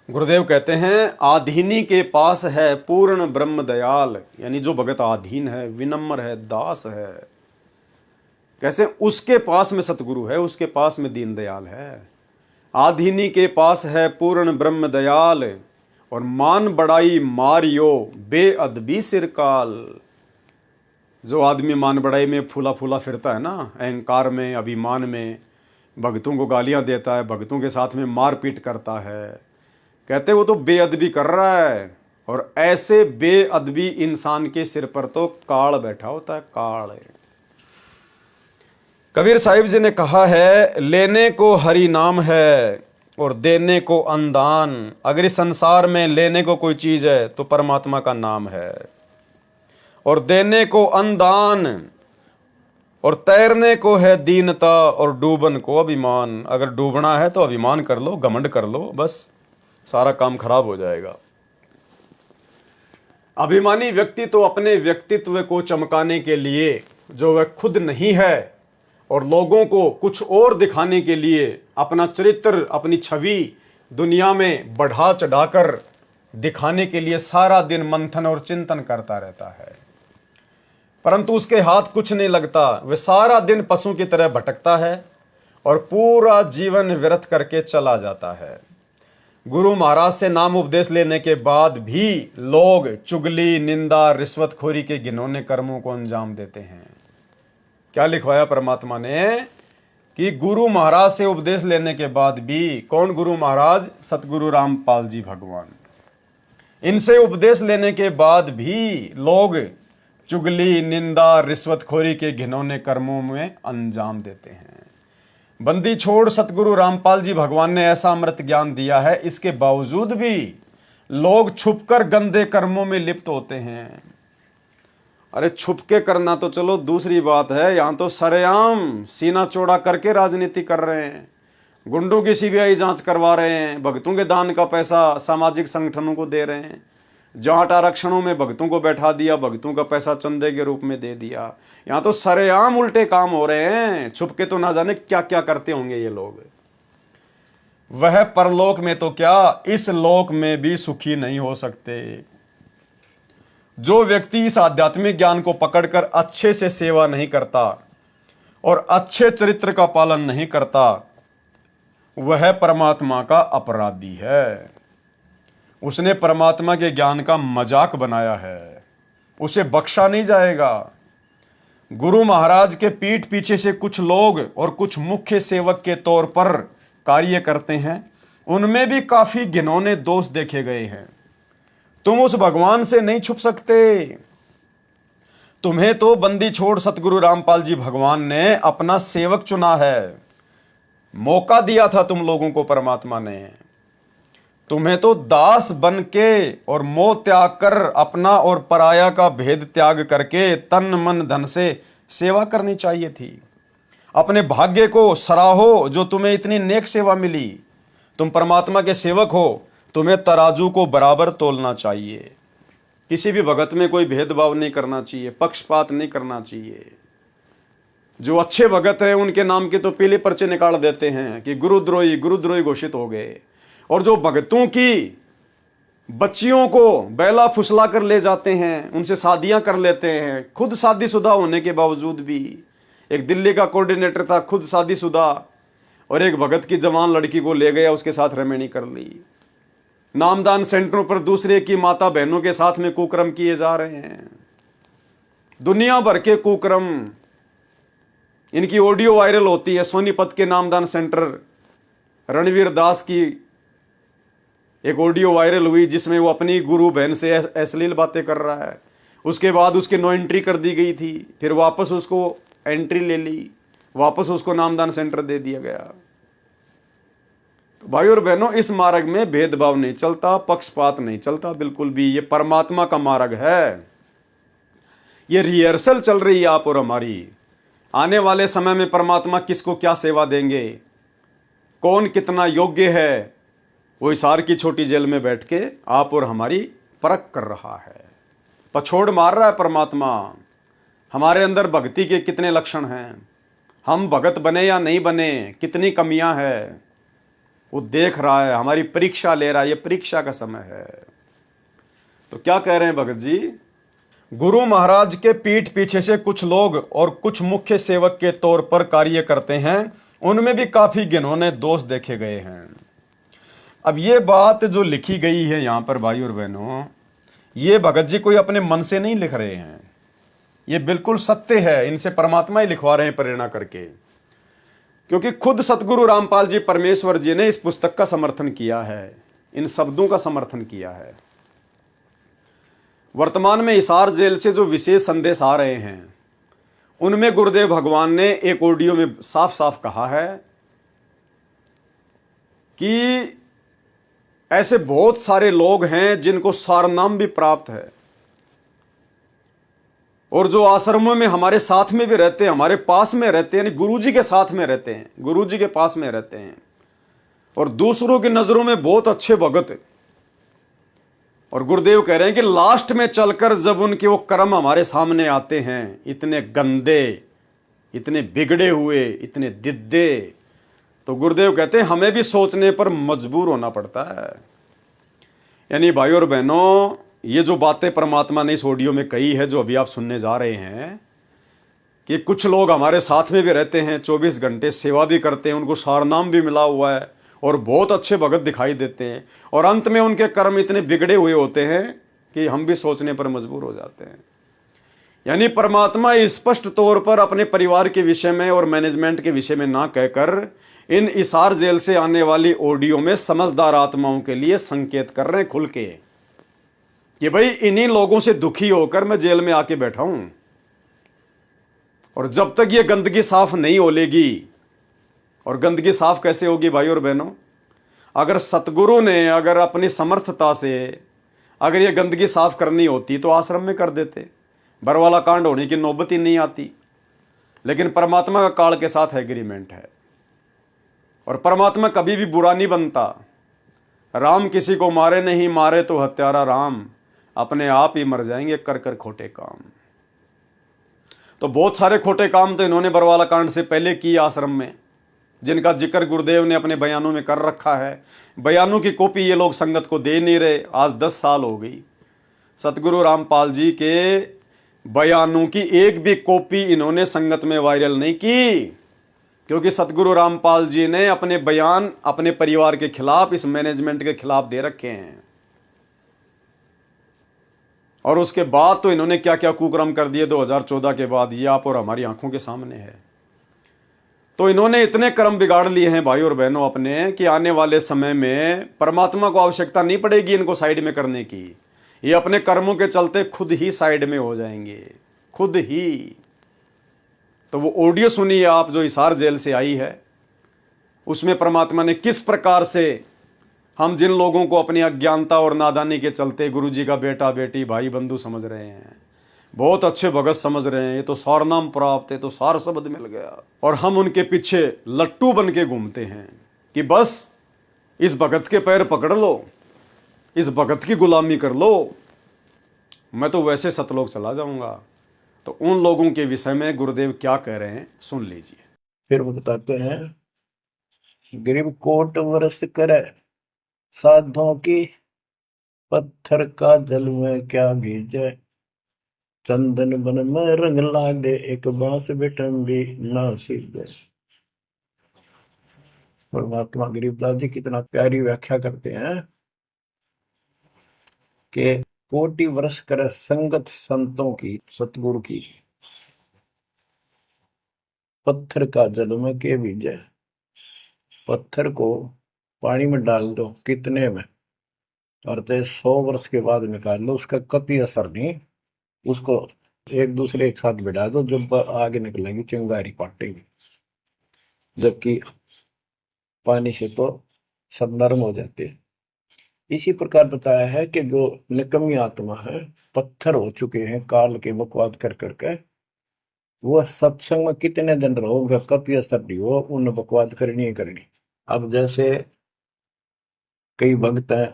गुरुदेव कहते हैं, आधीनी के पास है पूर्ण ब्रह्म दयाल, यानी जो भगत आधीन है, विनम्र है, दास है। कैसे? उसके पास में सतगुरु है, उसके पास में दीन दयाल है। आधीनी के पास है पूर्ण ब्रह्म दयाल, और मान बड़ाई मारियो बेअदबी सिरकाल। जो आदमी मान बड़ाई में फूला फूला फिरता है ना, अहंकार में, अभिमान में, भगतों को गालियां देता है, भगतों के साथ में मारपीट करता है, कहते वो तो बेअदबी कर रहा है। और ऐसे बेअदबी इंसान के सिर पर तो काल बैठा होता है, काल। कबीर साहिब जी ने कहा है, लेने को हरि नाम है और देने को अनुदान। अगर इस संसार में लेने को कोई चीज है तो परमात्मा का नाम है, और देने को अनुदान, और तैरने को है दीनता, और डूबन को अभिमान। अगर डूबना है तो अभिमान कर लो, घमंड कर लो, बस सारा काम खराब हो जाएगा। अभिमानी व्यक्ति तो अपने व्यक्तित्व को चमकाने के लिए, जो वह खुद नहीं है, और लोगों को कुछ और दिखाने के लिए अपना चरित्र, अपनी छवि दुनिया में बढ़ा चढ़ाकर दिखाने के लिए सारा दिन मंथन और चिंतन करता रहता है, परंतु उसके हाथ कुछ नहीं लगता। वह सारा दिन पशु की तरह भटकता है और पूरा जीवन व्यर्थ करके चला जाता है। गुरु महाराज से नाम उपदेश लेने के बाद भी लोग चुगली, निंदा, रिश्वतखोरी के घिनौने कर्मों को अंजाम देते हैं। क्या लिखवाया परमात्मा ने कि गुरु महाराज से उपदेश लेने के बाद भी, कौन गुरु महाराज? सतगुरु रामपाल जी भगवान। इनसे उपदेश लेने के बाद भी लोग चुगली, निंदा, रिश्वतखोरी के घिनौने कर्मों में अंजाम देते हैं। बंदी छोड़ सतगुरु रामपाल जी भगवान ने ऐसा अमृत ज्ञान दिया है, इसके बावजूद भी लोग छुपकर गंदे कर्मों में लिप्त होते हैं। अरे छुप के करना तो चलो दूसरी बात है, यहां तो सरेआम सीना चौड़ा करके राजनीति कर रहे हैं, गुंडों की सीबीआई जांच करवा रहे हैं, भक्तों के दान का पैसा सामाजिक संगठनों को दे रहे हैं, जाट आरक्षणों में भक्तों को बैठा दिया, भक्तों का पैसा चंदे के रूप में दे दिया। यहां तो सरेआम उल्टे काम हो रहे हैं, छुप के तो ना जाने क्या क्या करते होंगे ये लोग। वह परलोक में तो क्या, इस लोक में भी सुखी नहीं हो सकते। जो व्यक्ति इस आध्यात्मिक ज्ञान को पकड़कर अच्छे से सेवा नहीं करता और अच्छे चरित्र का पालन नहीं करता, वह परमात्मा का अपराधी है। उसने परमात्मा के ज्ञान का मजाक बनाया है, उसे बख्शा नहीं जाएगा। गुरु महाराज के पीठ पीछे से कुछ लोग और कुछ मुख्य सेवक के तौर पर कार्य करते हैं, उनमें भी काफी घिनौने दोष देखे गए हैं। तुम उस भगवान से नहीं छुप सकते। तुम्हें तो बंदी छोड़ सतगुरु रामपाल जी भगवान ने अपना सेवक चुना है, मौका दिया था तुम लोगों को परमात्मा ने, तुम्हें तो दास बन के और मोह त्याग कर, अपना और पराया का भेद त्याग करके तन मन धन से सेवा करनी चाहिए थी। अपने भाग्य को सराहो जो तुम्हें इतनी नेक सेवा मिली। तुम परमात्मा के सेवक हो, तुम्हें तराजू को बराबर तोलना चाहिए। किसी भी भगत में कोई भेदभाव नहीं करना चाहिए, पक्षपात नहीं करना चाहिए। जो अच्छे भगत हैं उनके नाम के तो पीले पर्चे निकाल देते हैं कि गुरुद्रोही घोषित हो गए, और जो भगतों की बच्चियों को बैला फुसला कर ले जाते हैं, उनसे शादियां कर लेते हैं, खुद शादीशुदा होने के बावजूद भी। एक दिल्ली का कोऑर्डिनेटर था, खुद शादीशुदा, और एक भगत की जवान लड़की को ले गया, उसके साथ रमैनी कर ली। नामदान सेंटरों पर दूसरे की माता बहनों के साथ में कुकर्म किए जा रहे हैं, दुनिया भर के कुकर्म। इनकी ऑडियो वायरल होती है। सोनीपत के नामदान सेंटर रणवीर दास की एक ऑडियो वायरल हुई जिसमें वो अपनी गुरु बहन से अश्लील बातें कर रहा है। उसके बाद उसकी नो एंट्री कर दी गई थी, फिर वापस उसको एंट्री ले ली, वापस उसको नामदान सेंटर दे दिया गया। तो भाई और बहनों, इस मार्ग में भेदभाव नहीं चलता, पक्षपात नहीं चलता बिल्कुल भी। ये परमात्मा का मार्ग है। ये रिहर्सल चल रही है आप और हमारी। आने वाले समय में परमात्मा किसको क्या सेवा देंगे, कौन कितना योग्य है, वो हिसार की छोटी जेल में बैठ के आप और हमारी परख कर रहा है, पछोड़ मार रहा है परमात्मा। हमारे अंदर भक्ति के कितने लक्षण हैं, हम भगत बने या नहीं बने, कितनी कमियां हैं, वो देख रहा है, हमारी परीक्षा ले रहा है। ये परीक्षा का समय है। तो क्या कह रहे हैं भगत जी? गुरु महाराज के पीठ पीछे से कुछ लोग और कुछ मुख्य सेवक के तौर पर कार्य करते हैं, उनमें भी काफी घिनौने दोष देखे गए हैं। अब ये बात जो लिखी गई है यहां पर भाई और बहनों, ये भगत जी कोई अपने मन से नहीं लिख रहे हैं, ये बिल्कुल सत्य है। इनसे परमात्मा ही लिखवा रहे हैं प्रेरणा करके, क्योंकि खुद सतगुरु रामपाल जी परमेश्वर जी ने इस पुस्तक का समर्थन किया है, इन शब्दों का समर्थन किया है। वर्तमान में हिसार जेल से जो विशेष संदेश आ रहे हैं, उनमें गुरुदेव भगवान ने एक ऑडियो में साफ साफ कहा है कि ऐसे बहुत सारे लोग हैं जिनको सारनाम भी प्राप्त है, और जो आश्रमों में हमारे साथ में भी रहते हैं, हमारे पास में रहते हैं, यानी गुरुजी के साथ में रहते हैं, गुरुजी के पास में रहते हैं, और दूसरों की नजरों में बहुत अच्छे भगत। और गुरुदेव कह रहे हैं कि लास्ट में चलकर जब उनके वो कर्म हमारे सामने आते हैं, इतने गंदे, इतने बिगड़े हुए, इतने दिद्दे, तो गुरुदेव कहते हैं हमें भी सोचने पर मजबूर होना पड़ता है। यानी भाई और बहनों, ये जो बातें परमात्मा ने इस ऑडियो में कही है, जो अभी आप सुनने जा रहे हैं, कि कुछ लोग हमारे साथ में भी रहते हैं, 24 घंटे सेवा भी करते हैं, उनको सारनाम भी मिला हुआ है, और बहुत अच्छे भगत दिखाई देते हैं, और अंत में उनके कर्म इतने बिगड़े हुए होते हैं कि हम भी सोचने पर मजबूर हो जाते हैं। यानी परमात्मा स्पष्ट तौर पर अपने परिवार के विषय में और मैनेजमेंट के विषय में ना कहकर इन हिसार जेल से आने वाली ऑडियो में समझदार आत्माओं के लिए संकेत कर रहे हैं खुल के, कि भाई इन्हीं लोगों से दुखी होकर मैं जेल में आके बैठा हूं, और जब तक ये गंदगी साफ नहीं होलेगी, और गंदगी साफ कैसे होगी भाई और बहनों? अगर सतगुरु ने अगर अपनी समर्थता से अगर ये गंदगी साफ करनी होती तो आश्रम में कर देते, बरवाला कांड होने की नौबत ही नहीं आती। लेकिन परमात्मा का काल के साथ एग्रीमेंट है, और परमात्मा कभी भी बुरा नहीं बनता। राम किसी को मारे नहीं, मारे तो हत्यारा राम, अपने आप ही मर जाएंगे कर कर खोटे काम। तो बहुत सारे खोटे काम तो इन्होंने बरवाला कांड से पहले किए आश्रम में, जिनका जिक्र गुरुदेव ने अपने बयानों में कर रखा है। बयानों की कॉपी ये लोग संगत को दे नहीं रहे। आज 10 साल हो गई, सतगुरु रामपाल जी के बयानों की एक भी कॉपी इन्होंने संगत में वायरल नहीं की, क्योंकि सतगुरु रामपाल जी ने अपने बयान अपने परिवार के खिलाफ, इस मैनेजमेंट के खिलाफ दे रखे हैं। और उसके बाद तो इन्होंने क्या क्या कुकर्म कर दिए 2014 के बाद, ये आप और हमारी आंखों के सामने है। तो इन्होंने इतने कर्म बिगाड़ लिए हैं भाई और बहनों अपने, कि आने वाले समय में परमात्मा को आवश्यकता नहीं पड़ेगी इनको साइड में करने की। ये अपने कर्मों के चलते खुद ही साइड में हो जाएंगे, खुद ही। तो वो ऑडियो सुनिए आप, जो हिसार जेल से आई है, उसमें परमात्मा ने किस प्रकार से हम जिन लोगों को अपनी अज्ञानता और नादानी के चलते गुरु जी का बेटा बेटी भाई बंधु समझ रहे हैं, बहुत अच्छे भगत समझ रहे हैं, ये तो सार नाम प्राप्त है, तो सार शब्द मिल गया, और हम उनके पीछे लट्टू बन के घूमते हैं कि बस इस भगत के पैर पकड़ लो, इस भगत की गुलामी कर लो, मैं तो वैसे सतलोक चला जाऊंगा। तो उन लोगों के विषय में गुरुदेव क्या कह रहे हैं सुन लीजिए। फिर वो बताते हैं, गरीब कोट वर्ष करे साधों की, पत्थर का जल में क्या भीजे, चंदन बन में रंग लागे, एक बांस बिठन भी ना सीधे। परमात्मा गरीबदास जी कितना प्यारी व्याख्या करते हैं कि कोटि वर्ष करे संगत संतों की, सतगुरु की, पत्थर का जल में के भीजे। पत्थर को पानी में डाल दो कितने में, और 100 वर्ष के बाद निकाल लो, उसका कभी असर नहीं। उसको एक दूसरे एक साथ बिठा दो, जब आगे निकलेंगी चिंगारी पाटेगी, जबकि पानी से तो सब नरम हो जाते हैं। इसी प्रकार बताया है कि जो निकम्मी आत्मा है, पत्थर हो चुके हैं काल के बकवाद कर करके, वो सत्संग में कितने दिन रहो, उनका कभी असर नहीं हो, उन बकवाद करनी ही करनी। अब जैसे कई भक्त हैं,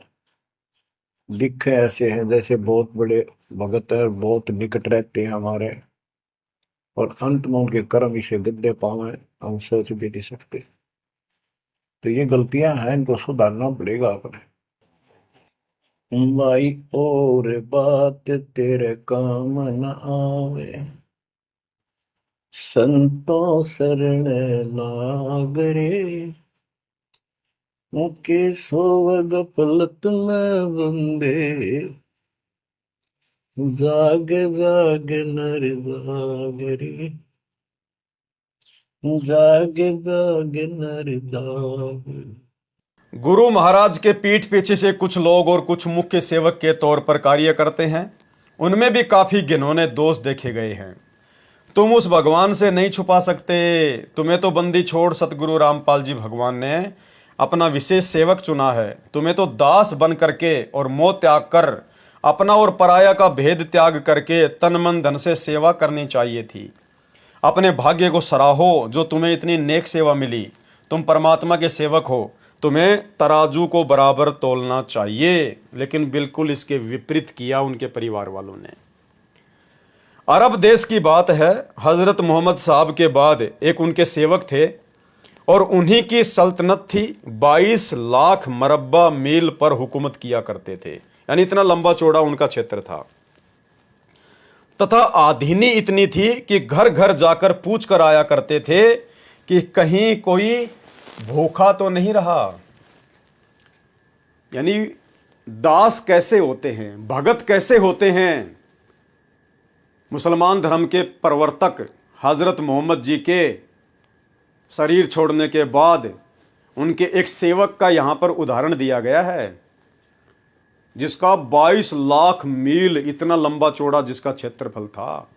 लिखे ऐसे हैं जैसे बहुत बड़े भगत है, बहुत निकट रहते हैं हमारे, और अंत में उनके कर्म इसे गद्दे पावे, हम सोच भी नहीं सकते। तो ये गलतियां हैं, इनको सुधारना पड़ेगा अपने। भाई और बात तेरे काम न आवे, संतों शरण लाग रे, मुके सोव गफलत में बंदे, जाग जाग नर जाग रे, जाग जाग नर जाग। गुरु महाराज के पीठ पीछे से कुछ लोग और कुछ मुख्य सेवक के तौर पर कार्य करते हैं, उनमें भी काफी घिनौने दोष देखे गए हैं। तुम उस भगवान से नहीं छुपा सकते, तुम्हें तो बंदी छोड़ सतगुरु रामपाल जी भगवान ने अपना विशेष सेवक चुना है, तुम्हें तो दास बन करके और मोह त्याग कर, अपना और पराया का भेद त्याग करके तन मन धन से सेवा करनी चाहिए थी। अपने भाग्य को सराहो जो तुम्हें इतनी नेक सेवा मिली, तुम परमात्मा के सेवक हो, तुम्हें तराजू को बराबर तोलना चाहिए। लेकिन बिल्कुल इसके विपरीत किया उनके परिवार वालों ने। अरब देश की बात है, हजरत मोहम्मद साहब के बाद एक उनके सेवक थे और उन्हीं की सल्तनत थी। 22 लाख मरब्बा मील पर हुकूमत किया करते थे, यानी इतना लंबा चौड़ा उनका क्षेत्र था। तथा आधीनी इतनी थी कि घर घर जाकर पूछ कर आया करते थे कि कहीं कोई भूखा तो नहीं रहा। यानी दास कैसे होते हैं, भगत कैसे होते हैं। मुसलमान धर्म के प्रवर्तक हजरत मोहम्मद जी के शरीर छोड़ने के बाद उनके एक सेवक का यहां पर उदाहरण दिया गया है, जिसका 22 लाख मील इतना लंबा चौड़ा जिसका क्षेत्रफल था।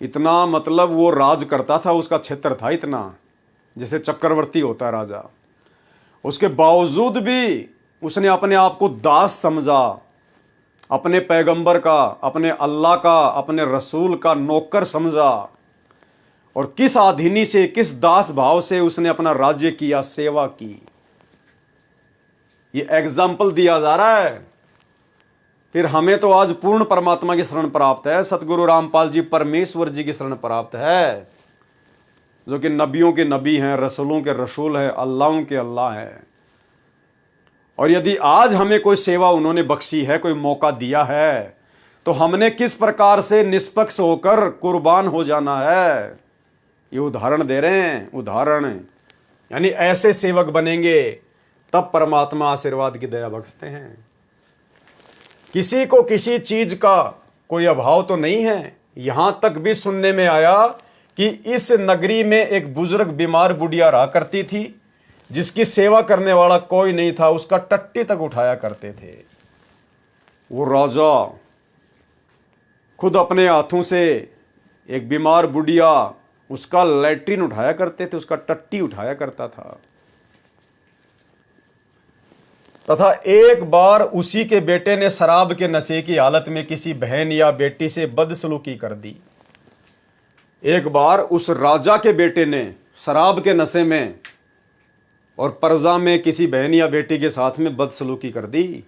इतना मतलब वो राज करता था, उसका क्षेत्र था इतना, जैसे चक्रवर्ती होता राजा। उसके बावजूद भी उसने अपने आप को दास समझा, अपने पैगंबर का, अपने अल्लाह का, अपने रसूल का नौकर समझा। और किस आधीनी से, किस दास भाव से उसने अपना राज्य किया, सेवा की। ये एग्जाम्पल दिया जा रहा है। फिर हमें तो आज पूर्ण परमात्मा की शरण प्राप्त है, सतगुरु रामपाल जी परमेश्वर जी की शरण प्राप्त है, जो कि नबियों के नबी हैं, रसूलों के रसूल हैं, अल्लाहों के अल्लाह हैं। और यदि आज हमें कोई सेवा उन्होंने बख्शी है, कोई मौका दिया है, तो हमने किस प्रकार से निष्पक्ष होकर कुर्बान हो जाना है, ये उदाहरण दे रहे हैं। उदाहरण यानी ऐसे सेवक बनेंगे तब परमात्मा आशीर्वाद की दया बख्शते हैं। किसी को किसी चीज का कोई अभाव तो नहीं है। यहां तक भी सुनने में आया कि इस नगरी में एक बुजुर्ग बीमार बुढ़िया रहा करती थी, जिसकी सेवा करने वाला कोई नहीं था, उसका टट्टी तक उठाया करते थे। वो राजा खुद अपने हाथों से एक बीमार बुढ़िया उसका लैट्रिन उठाया करते थे, उसका टट्टी उठाया करता था। तथा एक बार उसी के बेटे ने शराब के नशे की हालत में किसी बहन या बेटी से बदसलूकी कर दी। एक बार उस राजा के बेटे ने शराब के नशे में और पर्जा में किसी बहन या बेटी के साथ में बदसलूकी कर दी,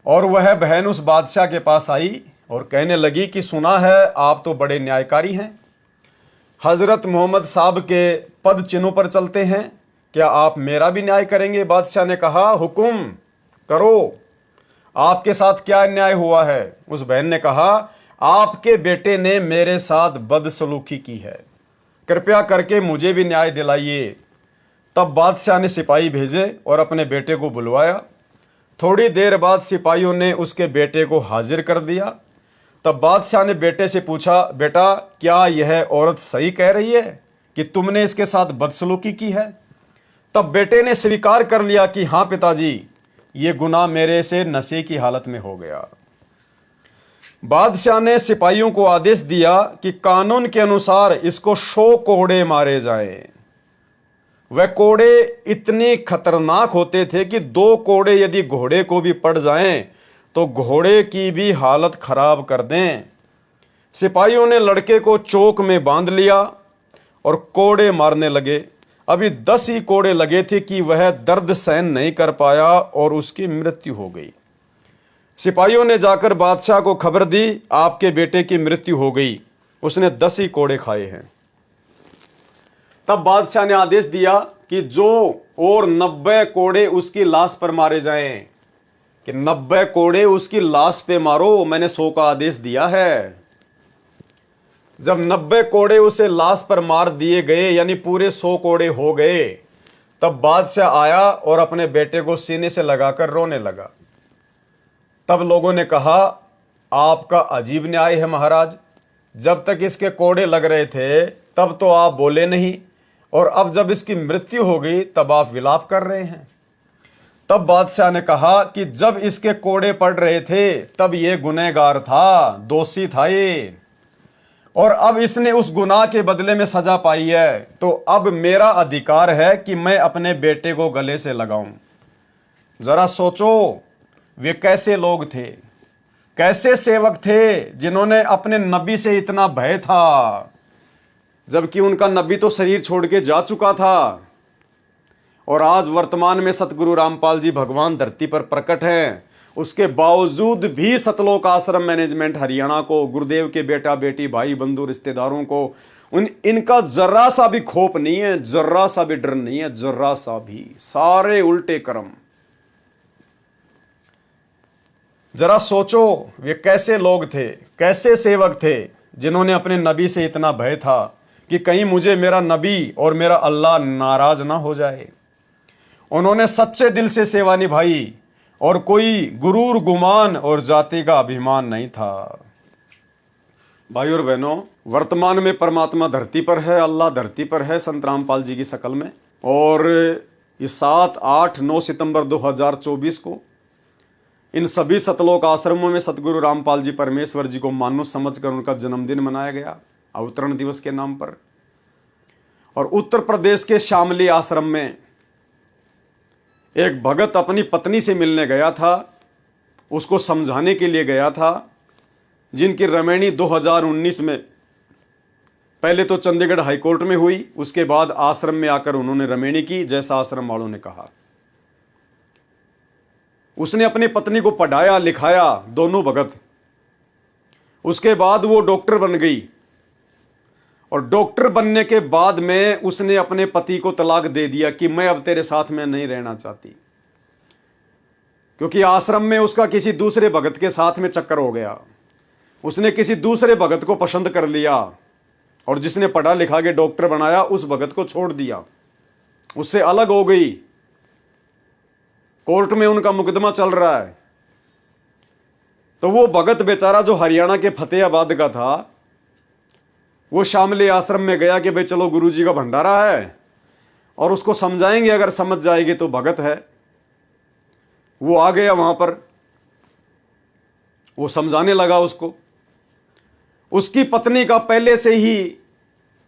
और वह बहन उस बादशाह के पास आई और कहने लगी कि सुना है आप तो बड़े न्यायकारी हैं, हजरत मोहम्मद साहब के पद चिन्हों पर चलते हैं, क्या आप मेरा भी न्याय करेंगे? बादशाह ने कहा, हुक्म करो, आपके साथ क्या अन्याय हुआ है? उस बहन ने कहा, आपके बेटे ने मेरे साथ बदसलूकी की है, कृपया करके मुझे भी न्याय दिलाइए। तब बादशाह ने सिपाही भेजे और अपने बेटे को बुलवाया। थोड़ी देर बाद सिपाहियों ने उसके बेटे को हाजिर कर दिया। तब बादशाह ने बेटे से पूछा, बेटा क्या यह औरत सही कह रही है कि तुमने इसके साथ बदसलूकी की है? तब बेटे ने स्वीकार कर लिया कि हाँ पिताजी, ये गुनाह मेरे से नशे की हालत में हो गया। बादशाह ने सिपाहियों को आदेश दिया कि कानून के अनुसार इसको 100 कोड़े मारे जाएं। वह कोड़े इतने खतरनाक होते थे कि 2 कोड़े यदि घोड़े को भी पड़ जाएं तो घोड़े की भी हालत खराब कर दें। सिपाहियों ने लड़के को चौक में बांध लिया और कोड़े मारने लगे। अभी 10 ही कोड़े लगे थे कि वह दर्द सहन नहीं कर पाया और उसकी मृत्यु हो गई। सिपाहियों ने जाकर बादशाह को खबर दी, आपके बेटे की मृत्यु हो गई, उसने 10 ही कोड़े खाए हैं। तब बादशाह ने आदेश दिया कि जो और 90 कोड़े उसकी लाश पर मारे जाएं, कि 90 कोड़े उसकी लाश पे मारो, मैंने 100 का आदेश दिया है। जब 90 कोड़े उसे लाश पर मार दिए गए, यानी पूरे 100 कोड़े हो गए, तब बादशाह आया और अपने बेटे को सीने से लगाकर रोने लगा। तब लोगों ने कहा, आपका अजीब न्याय है महाराज, जब तक इसके कोड़े लग रहे थे तब तो आप बोले नहीं, और अब जब इसकी मृत्यु हो गई तब आप विलाप कर रहे हैं। तब बादशाह ने कहा कि जब इसके कोड़े पड़ रहे थे तब ये गुनहगार था, दोषी था ये, और अब इसने उस गुनाह के बदले में सजा पाई है, तो अब मेरा अधिकार है कि मैं अपने बेटे को गले से लगाऊं। जरा सोचो वे कैसे लोग थे, कैसे सेवक थे जिन्होंने अपने नबी से इतना भय था, जबकि उनका नबी तो शरीर छोड़ के जा चुका था। और आज वर्तमान में सतगुरु रामपाल जी भगवान धरती पर प्रकट हैं, उसके बावजूद भी सतलोक आश्रम मैनेजमेंट हरियाणा को, गुरुदेव के बेटा बेटी भाई बंधु रिश्तेदारों को इनका जर्रा सा भी खौफ नहीं है, जर्रा सा भी डर नहीं है, जर्रा सा भी। सारे उल्टे कर्म। जरा सोचो वे कैसे लोग थे, कैसे सेवक थे जिन्होंने अपने नबी से इतना भय था कि कहीं मुझे मेरा नबी और मेरा अल्लाह नाराज ना हो जाए। उन्होंने सच्चे दिल से सेवा निभाई और कोई गुरूर गुमान और जाति का अभिमान नहीं था। भाई और बहनों, वर्तमान में परमात्मा धरती पर है, अल्लाह धरती पर है संत रामपाल जी की शक्ल में। और इस 7, 8, 9 सितंबर 2024 को इन सभी सतलोक आश्रमों में सतगुरु रामपाल जी परमेश्वर जी को मानुष समझकर उनका जन्मदिन मनाया गया, अवतरण दिवस के नाम पर। और उत्तर प्रदेश के शामली आश्रम में एक भगत अपनी पत्नी से मिलने गया था, उसको समझाने के लिए गया था, जिनकी रमैनी 2019 में पहले तो चंडीगढ़ हाईकोर्ट में हुई, उसके बाद आश्रम में आकर उन्होंने रमैनी की, जैसा आश्रम वालों ने कहा। उसने अपनी पत्नी को पढ़ाया लिखाया, दोनों भगत। उसके बाद वो डॉक्टर बन गई, और डॉक्टर बनने के बाद में उसने अपने पति को तलाक दे दिया कि मैं अब तेरे साथ में नहीं रहना चाहती, क्योंकि आश्रम में उसका किसी दूसरे भगत के साथ में चक्कर हो गया। उसने किसी दूसरे भगत को पसंद कर लिया, और जिसने पढ़ा लिखा के डॉक्टर बनाया उस भगत को छोड़ दिया, उससे अलग हो गई। कोर्ट में उनका मुकदमा चल रहा है। तो वो भगत बेचारा जो हरियाणा के फतेहाबाद का था, वो शामली आश्रम में गया कि भाई चलो गुरुजी का भंडारा है और उसको समझाएंगे, अगर समझ जाएगी तो भगत है। वो आ गया वहां पर, वो समझाने लगा उसको, उसकी पत्नी का पहले से ही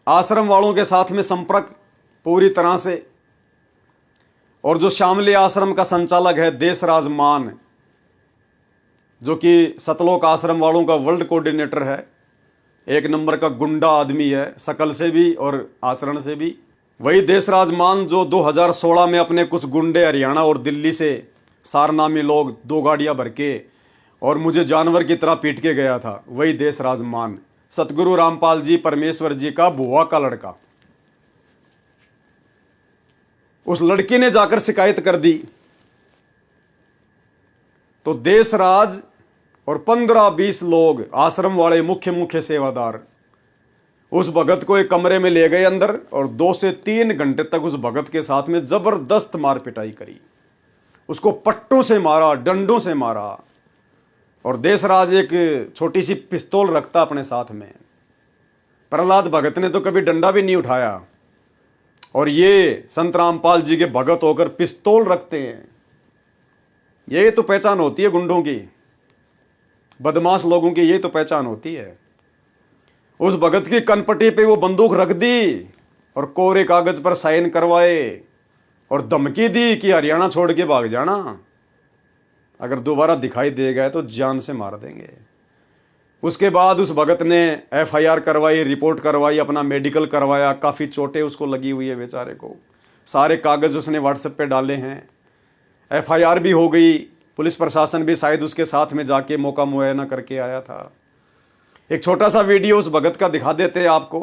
आश्रम वालों के साथ में संपर्क पूरी तरह से, और जो शामली आश्रम का संचालक है देशराज मान, जो कि सतलोक आश्रम वालों का वर्ल्ड कोऑर्डिनेटर है, एक नंबर का गुंडा आदमी है, शकल से भी और आचरण से भी। वही देशराज मान जो 2016 में अपने कुछ गुंडे हरियाणा और दिल्ली से सारनामी लोग 2 गाड़ियां भर के और मुझे जानवर की तरह पीट के गया था, वही देशराज मान सतगुरु रामपाल जी परमेश्वर जी का बुआ का लड़का। उस लड़की ने जाकर शिकायत कर दी तो देशराज और 15-20 लोग आश्रम वाले मुख्य सेवादार उस भगत को एक कमरे में ले गए अंदर और 2 से 3 घंटे तक उस भगत के साथ में जबरदस्त मार पिटाई करी। उसको पट्टों से मारा, डंडों से मारा, और देशराज एक छोटी सी पिस्तौल रखता अपने साथ में। प्रहलाद भगत ने तो कभी डंडा भी नहीं उठाया, और ये संत रामपाल जी के भगत होकर पिस्तौल रखते हैं। ये तो पहचान होती है गुंडों की, बदमाश लोगों की, ये तो पहचान होती है। उस भगत की कनपट्टी पे वो बंदूक रख दी और कोरे कागज पर साइन करवाए और धमकी दी कि हरियाणा छोड़ के भाग जाना, अगर दोबारा दिखाई देगा तो जान से मार देंगे। उसके बाद उस भगत ने FIR करवाई, रिपोर्ट करवाई, अपना मेडिकल करवाया, काफ़ी चोटें उसको लगी हुई है बेचारे को, सारे कागज उसने व्हाट्सएप पे डाले हैं, FIR भी हो गई। पुलिस प्रशासन भी शायद उसके साथ में जाके मौका मुआयना करके आया था। एक छोटा सा वीडियो उस भगत का दिखा देते हैं आपको।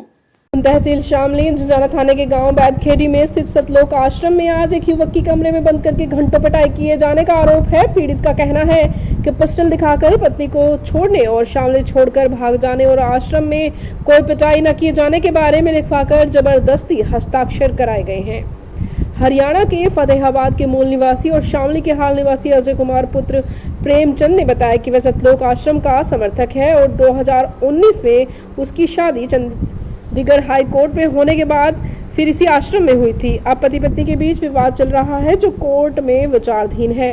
तहसील शामली झंझाना थाने के गांव बैदखेड़ी में स्थित सतलोक आश्रम में आज एक युवक की कमरे में बंद करके घंटों पिटाई किए जाने का आरोप है। पीड़ित का कहना है कि पिस्टल दिखाकर पत्नी को छोड़ने और शामली छोड़कर भाग जाने और आश्रम में कोई पिटाई न किए जाने के बारे में लिखवाकर जबरदस्ती हस्ताक्षर कराए गए हैं। हरियाणा के फतेहाबाद के मूल निवासी और शामली के हाल निवासी अजय कुमार पुत्र प्रेमचंद ने बताया कि वह सतलोक आश्रम का समर्थक है और 2019 में उसकी शादी चंडीगढ़ हाई कोर्ट में होने के बाद फिर इसी आश्रम में हुई थी। अब पति पत्नी के बीच विवाद चल रहा है जो कोर्ट में विचाराधीन है।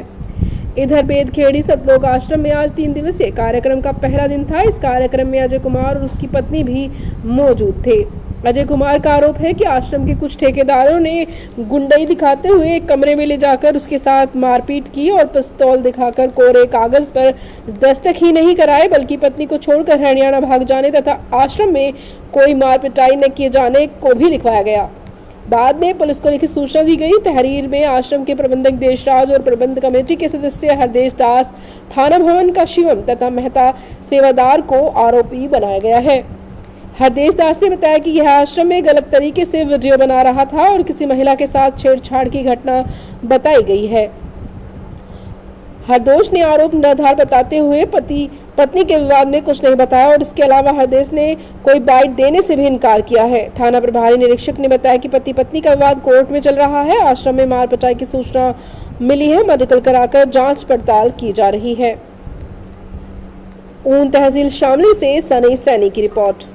इधर बेदखेड़ी सतलोक आश्रम में आज 3 दिवसीय कार्यक्रम का पहला दिन था। इस कार्यक्रम में अजय कुमार और उसकी पत्नी भी मौजूद थे। अजय कुमार का आरोप है कि आश्रम के कुछ ठेकेदारों ने गुंडई दिखाते हुए एक कमरे में ले जाकर उसके साथ मारपीट की और पिस्तौल दिखाकर कोरे कागज पर दस्तखत ही नहीं कराए बल्कि पत्नी को छोड़कर हरियाणा भाग जाने तथा आश्रम में कोई मार पिटाई न किए जाने को भी लिखवाया गया। बाद में पुलिस को लिखित सूचना दी गई। तहरीर में आश्रम के प्रबंधक देशराज और प्रबंध कमेटी के सदस्य हरदेश दास, थाना भवन का शिवम तथा मेहता सेवादार को आरोपी बनाया गया है। हरदेश दास ने बताया कि यह आश्रम में गलत तरीके से वीडियो बना रहा था और किसी महिला के साथ छेड़छाड़ की घटना बताई गई है। हरदोष ने आरोप निराधार बताते हुए पति पत्नी के विवाद में कुछ नहीं बताया और इसके अलावा हरदेश ने कोई बाइट देने से भी इनकार किया है। थाना प्रभारी निरीक्षक ने बताया कि पति पत्नी का विवाद कोर्ट में चल रहा है। आश्रम में मार पिटाई की सूचना मिली है, मेडिकल कराकर जांच पड़ताल की जा रही है। ऊन तहसील शामली से सनी सैनी की रिपोर्ट।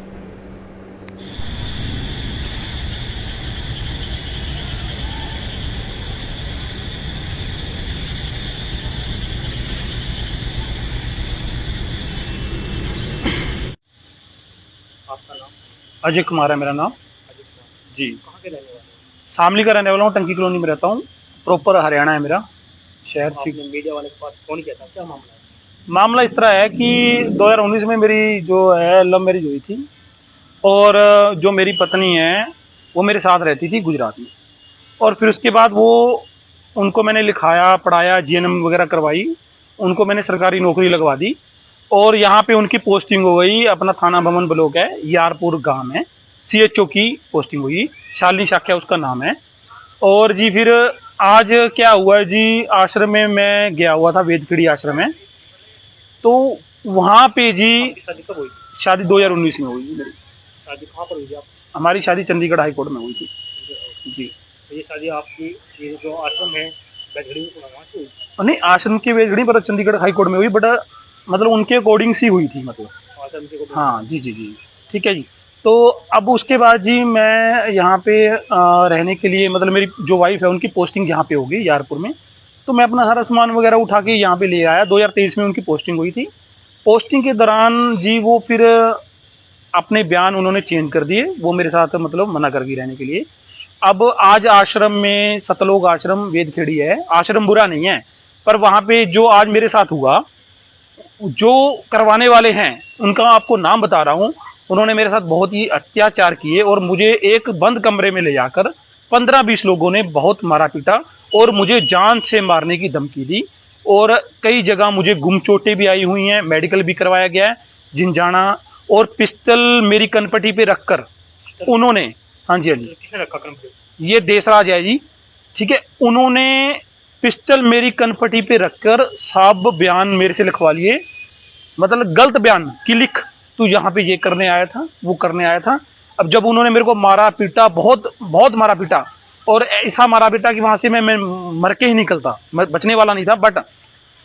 आपका नाम? अजय कुमार है मेरा नाम। जी, कहाँ के रहने वाले हो? शामली का रहने वाला हूँ, टंकी कॉलोनी में रहता हूँ। प्रॉपर हरियाणा है मेरा शहर। आपने मीडिया वाले के पास फोन किया था, क्या मामला है? मामला इस तरह है कि 2019 में मेरी जो है लव मैरिज हुई थी और जो मेरी पत्नी है वो मेरे साथ रहती थी गुजरात में, और फिर उसके बाद वो उनको मैंने लिखाया, पढ़ाया, GNM वगैरह करवाई, उनको मैंने सरकारी नौकरी लगवा दी और यहाँ पे उनकी पोस्टिंग हो गई। अपना थाना भवन ब्लॉक है, यारपुर गांव है, CHO की पोस्टिंग हुई, शालिनी शाक्या उसका नाम है। और जी फिर आज क्या हुआ जी, आश्रम में मैं गया हुआ था, वेदखेड़ी आश्रम में, तो वहाँ पे जी आपकी शादी कब हुई थी? शादी 2019 में हुई थी मेरी। शादी कहाँ पर हुई थी आप? हमारी शादी चंडीगढ़ हाई कोर्ट में हुई थी जी। तो ये शादी आपकी, ये जो आश्रम है बैठड़ी में, वहाँ से हुई? नहीं, आश्रम की वेदखेड़ी पर चंडीगढ़ हाई कोर्ट में हुई, बट मतलब उनके अकॉर्डिंग सी हुई थी, मतलब आश्रम के को? हाँ जी जी जी, ठीक है जी। तो अब उसके बाद जी मैं यहाँ पे रहने के लिए, मतलब मेरी जो वाइफ है उनकी पोस्टिंग यहाँ पे होगी यारपुर में, तो मैं अपना सारा सामान वगैरह उठा के यहाँ पे ले आया। 2023 में उनकी पोस्टिंग हुई थी। पोस्टिंग के दौरान जी वो फिर अपने बयान उन्होंने चेंज कर दिए, वो मेरे साथ मतलब मना कर दी रहने के लिए। अब आज आश्रम में, सतलोक आश्रम वेदखेड़ी है, आश्रम बुरा नहीं है, पर वहां पे जो आज मेरे साथ हुआ, जो करवाने वाले हैं उनका आपको नाम बता रहा हूं, उन्होंने मेरे साथ बहुत ही अत्याचार किए और मुझे एक बंद कमरे में ले जाकर 15-20 लोगों ने बहुत मारा पीटा और मुझे जान से मारने की धमकी दी। और कई जगह मुझे गुम चोटें भी आई हुई हैं, मेडिकल भी करवाया गया है, जिंजाना, और पिस्टल मेरी कनपटी पे रखकर उन्होंने, हाँ जी हाँ जी, किसने रखा कम पे? ये देशराज है जी, ठीक है, उन्होंने पिस्टल मेरी कनपटी पे रखकर सब बयान मेरे से लिखवा लिए, मतलब गलत बयान कि लिख तू यहाँ पे ये करने आया था, वो करने आया था। अब जब उन्होंने मेरे को मारा पीटा, बहुत बहुत मारा पीटा, और ऐसा मारा पीटा कि वहां से मैं मर के ही निकलता, मैं बचने वाला नहीं था। बट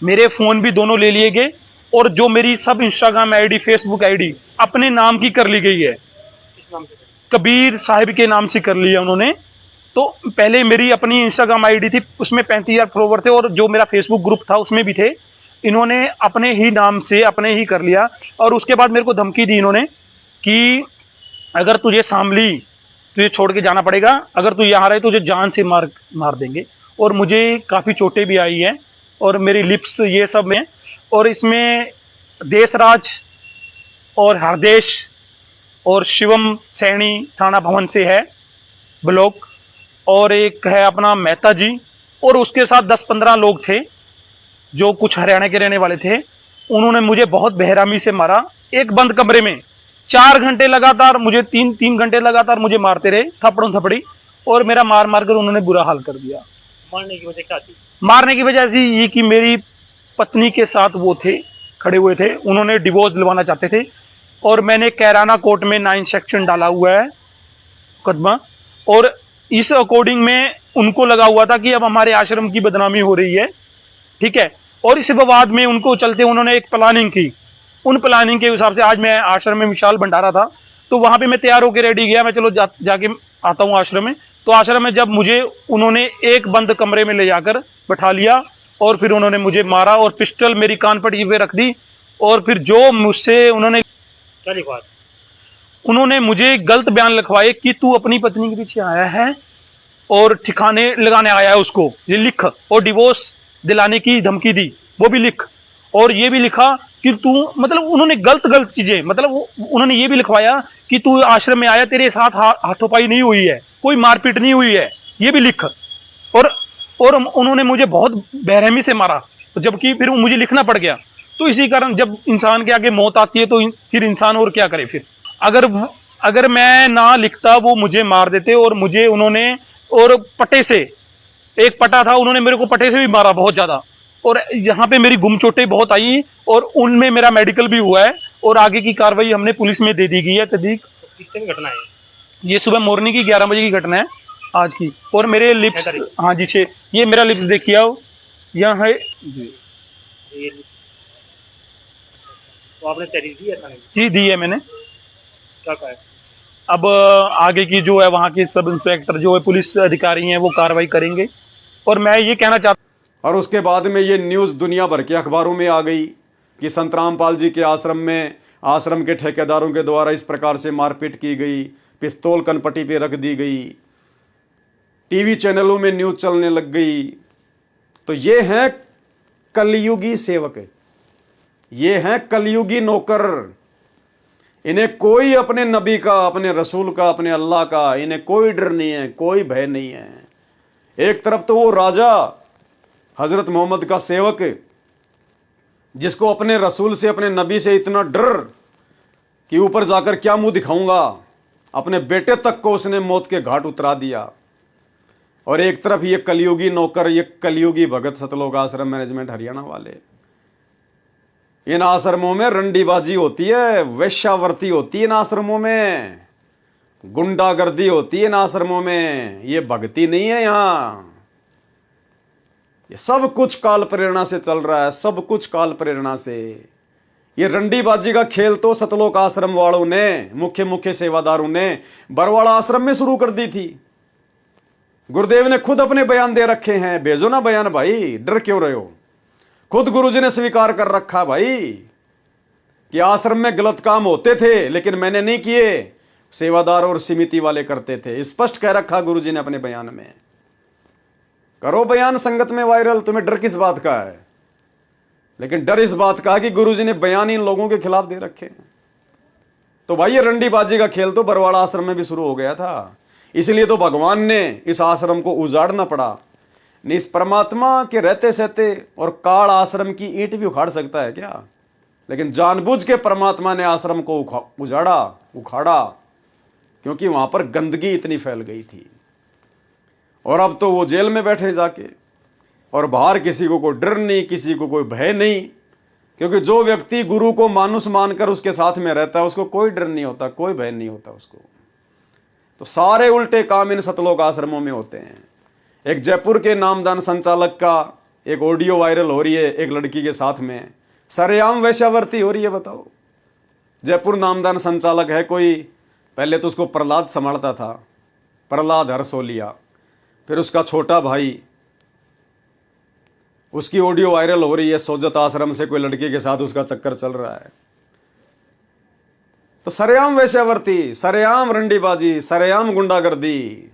मेरे फोन भी दोनों ले लिए गए और जो मेरी सब इंस्टाग्राम आईडी, फेसबुक आईडी अपने नाम की कर ली गई है, किस नाम से? कबीर साहिब के नाम से कर लिया उन्होंने। तो पहले मेरी अपनी इंस्टाग्राम आईडी थी, उसमें 35,000 फॉलोवर थे, और जो मेरा फेसबुक ग्रुप था उसमें भी थे। इन्होंने अपने ही नाम से अपने ही कर लिया, और उसके बाद मेरे को धमकी दी इन्होंने कि अगर तुझे शामली, तुझे छोड़ के जाना पड़ेगा, अगर तू यहाँ रहे तुझे जान से मार देंगे। और मुझे काफ़ी चोटें भी आई हैं और मेरी लिप्स ये सब में, और इसमें देशराज और हरदेश और शिवम सैनी थाना भवन से है ब्लॉक, और एक है अपना मेहता जी, और उसके साथ 10-15 लोग थे जो कुछ हरियाणा के रहने वाले थे। उन्होंने मुझे बहुत बेरहमी से मारा, एक बंद कमरे में 4 घंटे लगातार, मुझे 3 घंटे लगातार मुझे मारते रहे, थप्पड़ों थपड़ी, और मेरा मार मार कर उन्होंने बुरा हाल कर दिया। मारने की वजह क्या थी? मारने की वजह से ये कि मेरी पत्नी के साथ वो थे, खड़े हुए थे, उन्होंने डिवोर्स दिलवाना चाहते थे, और मैंने कैराना कोर्ट में 9 सेक्शन डाला हुआ है मुकदमा, और इस अकॉर्डिंग में उनको लगा हुआ था कि अब हमारे आश्रम की बदनामी हो रही है, ठीक है। और इस विवाद में उनको चलते उन्होंने एक प्लानिंग की, उन प्लानिंग के हिसाब से आज मैं आश्रम में विशाल भंडारा था, तो वहां पे मैं तैयार होकर रेडी गया, मैं चलो जाके आता हूँ आश्रम में। तो आश्रम में जब मुझे उन्होंने एक बंद कमरे में ले जाकर बैठा लिया, और फिर उन्होंने मुझे मारा और पिस्टल मेरी कान पट्टी पे रख दी, और फिर जो मुझसे उन्होंने क्या लिखवा? उन्होंने मुझे गलत बयान लिखवाए कि तू अपनी पत्नी के पीछे आया है और ठिकाने लगाने आया है उसको, ये लिख, और डिवोर्स दिलाने की धमकी दी, वो भी लिख, और ये भी लिखा कि तू, मतलब उन्होंने गलत चीजें, मतलब उन्होंने ये भी लिखवाया कि तू आश्रम में आया, तेरे साथ हाथोपाई नहीं हुई है, कोई मारपीट नहीं हुई है, ये भी लिख। और उन्होंने मुझे बहुत बेरहमी से मारा, जबकि फिर मुझे लिखना पड़ गया। तो इसी कारण जब इंसान के आगे मौत आती है तो फिर इंसान और क्या करे। फिर अगर मैं ना लिखता वो मुझे मार देते, और मुझे उन्होंने, और पटे से, एक पटा था, उन्होंने मेरे को पटे से भी मारा बहुत ज्यादा, और यहाँ पे मेरी गुम चोटें बहुत आई, और उनमें मेरा मेडिकल भी हुआ है, और आगे की कार्रवाई हमने पुलिस में दे दी गई है तहकीक। तो किस टाइम घटना है? ये सुबह मॉर्निंग की 11 बजे की घटना है आज की। और मेरे लिप्स, हाँ जी, ये मेरा लिप्स देखिए आओ, यहाँ है जी, ये तो आपने तहरीर दी है थाने में? जी दी है मैंने। क्या कहा है? अब आगे की जो है वहाँ के सब इंस्पेक्टर जो है, पुलिस अधिकारी हैं, वो कार्रवाई करेंगे। और मैं ये कहना चाहता, और उसके बाद में ये न्यूज़ दुनिया भर के अखबारों में आ गई कि संत रामपाल जी के आश्रम में आश्रम के ठेकेदारों के द्वारा इस प्रकार से मारपीट की गई, पिस्तौल कनपटी पे रख दी गई, टीवी चैनलों में न्यूज़ चलने लग गई। तो ये हैं कलयुगी सेवक, ये हैं कलयुगी नौकर। इन्हें कोई अपने नबी का, अपने रसूल का, अपने अल्लाह का, इन्हें कोई डर नहीं है, कोई भय नहीं है। एक तरफ तो वो राजा हजरत मोहम्मद का सेवक, जिसको अपने रसूल से, अपने नबी से इतना डर कि ऊपर जाकर क्या मुंह दिखाऊंगा, अपने बेटे तक को उसने मौत के घाट उतरा दिया। और एक तरफ ये कलयुगी नौकर, ये कलयुगी भगत सतलोक आश्रम मैनेजमेंट हरियाणा वाले। इन आश्रमों में रंडीबाजी होती है, वेश्यावर्ती होती है इन आश्रमों में, गुंडागर्दी होती है इन आश्रमों में। ये भक्ति नहीं है यहाँ। ये सब कुछ काल प्रेरणा से चल रहा है, सब कुछ काल प्रेरणा से। ये रंडीबाजी का खेल तो सतलोक आश्रम वालों ने, मुख्य सेवादारों ने बरवाड़ा आश्रम में शुरू कर दी थी। गुरुदेव ने खुद अपने बयान दे रखे हैं, भेजो ना बयान भाई, डर क्यों रहे हो। खुद गुरुजी ने स्वीकार कर रखा भाई कि आश्रम में गलत काम होते थे लेकिन मैंने नहीं किए, सेवादार और समिति वाले करते थे। स्पष्ट कह रखा गुरुजी ने अपने बयान में। करो बयान संगत में वायरल, तुम्हें डर किस बात का है? लेकिन डर इस बात का कि गुरुजी ने बयान इन लोगों के खिलाफ दे रखे हैं। तो भाई ये रंडीबाजी का खेल तो बरवाड़ा आश्रम में भी शुरू हो गया था। इसलिए तो भगवान ने इस आश्रम को उजाड़ना पड़ा। नहीं, इस परमात्मा के रहते सहते और काल आश्रम की ईंट भी उखाड़ सकता है क्या? लेकिन जानबूझ के परमात्मा ने आश्रम को उखाड़ा, क्योंकि वहां पर गंदगी इतनी फैल गई थी। और अब तो वो जेल में बैठे जाके, और बाहर किसी को कोई डर नहीं, किसी को कोई भय नहीं, क्योंकि जो व्यक्ति गुरु को मानुष मानकर उसके साथ में रहता है उसको कोई डर नहीं होता, कोई भय नहीं होता उसको। तो सारे उल्टे काम इन सतलोक आश्रमों में होते हैं। एक जयपुर के नामदान संचालक का एक ऑडियो वायरल हो रही है, एक लड़की के साथ में सरेआम वैश्यावर्ती हो रही है। बताओ, जयपुर नामदान संचालक है कोई, पहले तो उसको प्रहलाद संभालता था, प्रहलाद हरसोलिया, फिर उसका छोटा भाई, उसकी ऑडियो वायरल हो रही है, सोजत आश्रम से कोई लड़की के साथ उसका चक्कर चल रहा है। तो सरेआम वैश्यावर्ती, सरेआम रंडीबाजी, सरेआम गुंडागर्दी।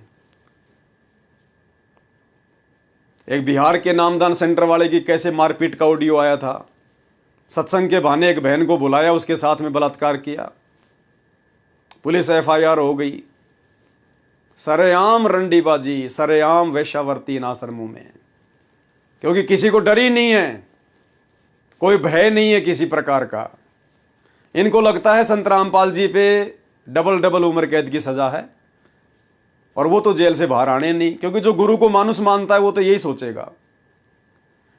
एक बिहार के नामदान सेंटर वाले की कैसे मारपीट का ऑडियो आया था। सत्संग के बहाने एक बहन को बुलाया, उसके साथ में बलात्कार किया, पुलिस FIR हो गई। सरेआम रंडीबाजी, सरेआम वैश्यावर्ती इन आश्रमों में, क्योंकि किसी को डर ही नहीं है, कोई भय नहीं है किसी प्रकार का। इनको लगता है संत रामपाल जी पे डबल उम्र कैद की सजा है, और वो तो जेल से बाहर आने नहीं, क्योंकि जो गुरु को मानुष मानता है वो तो यही सोचेगा।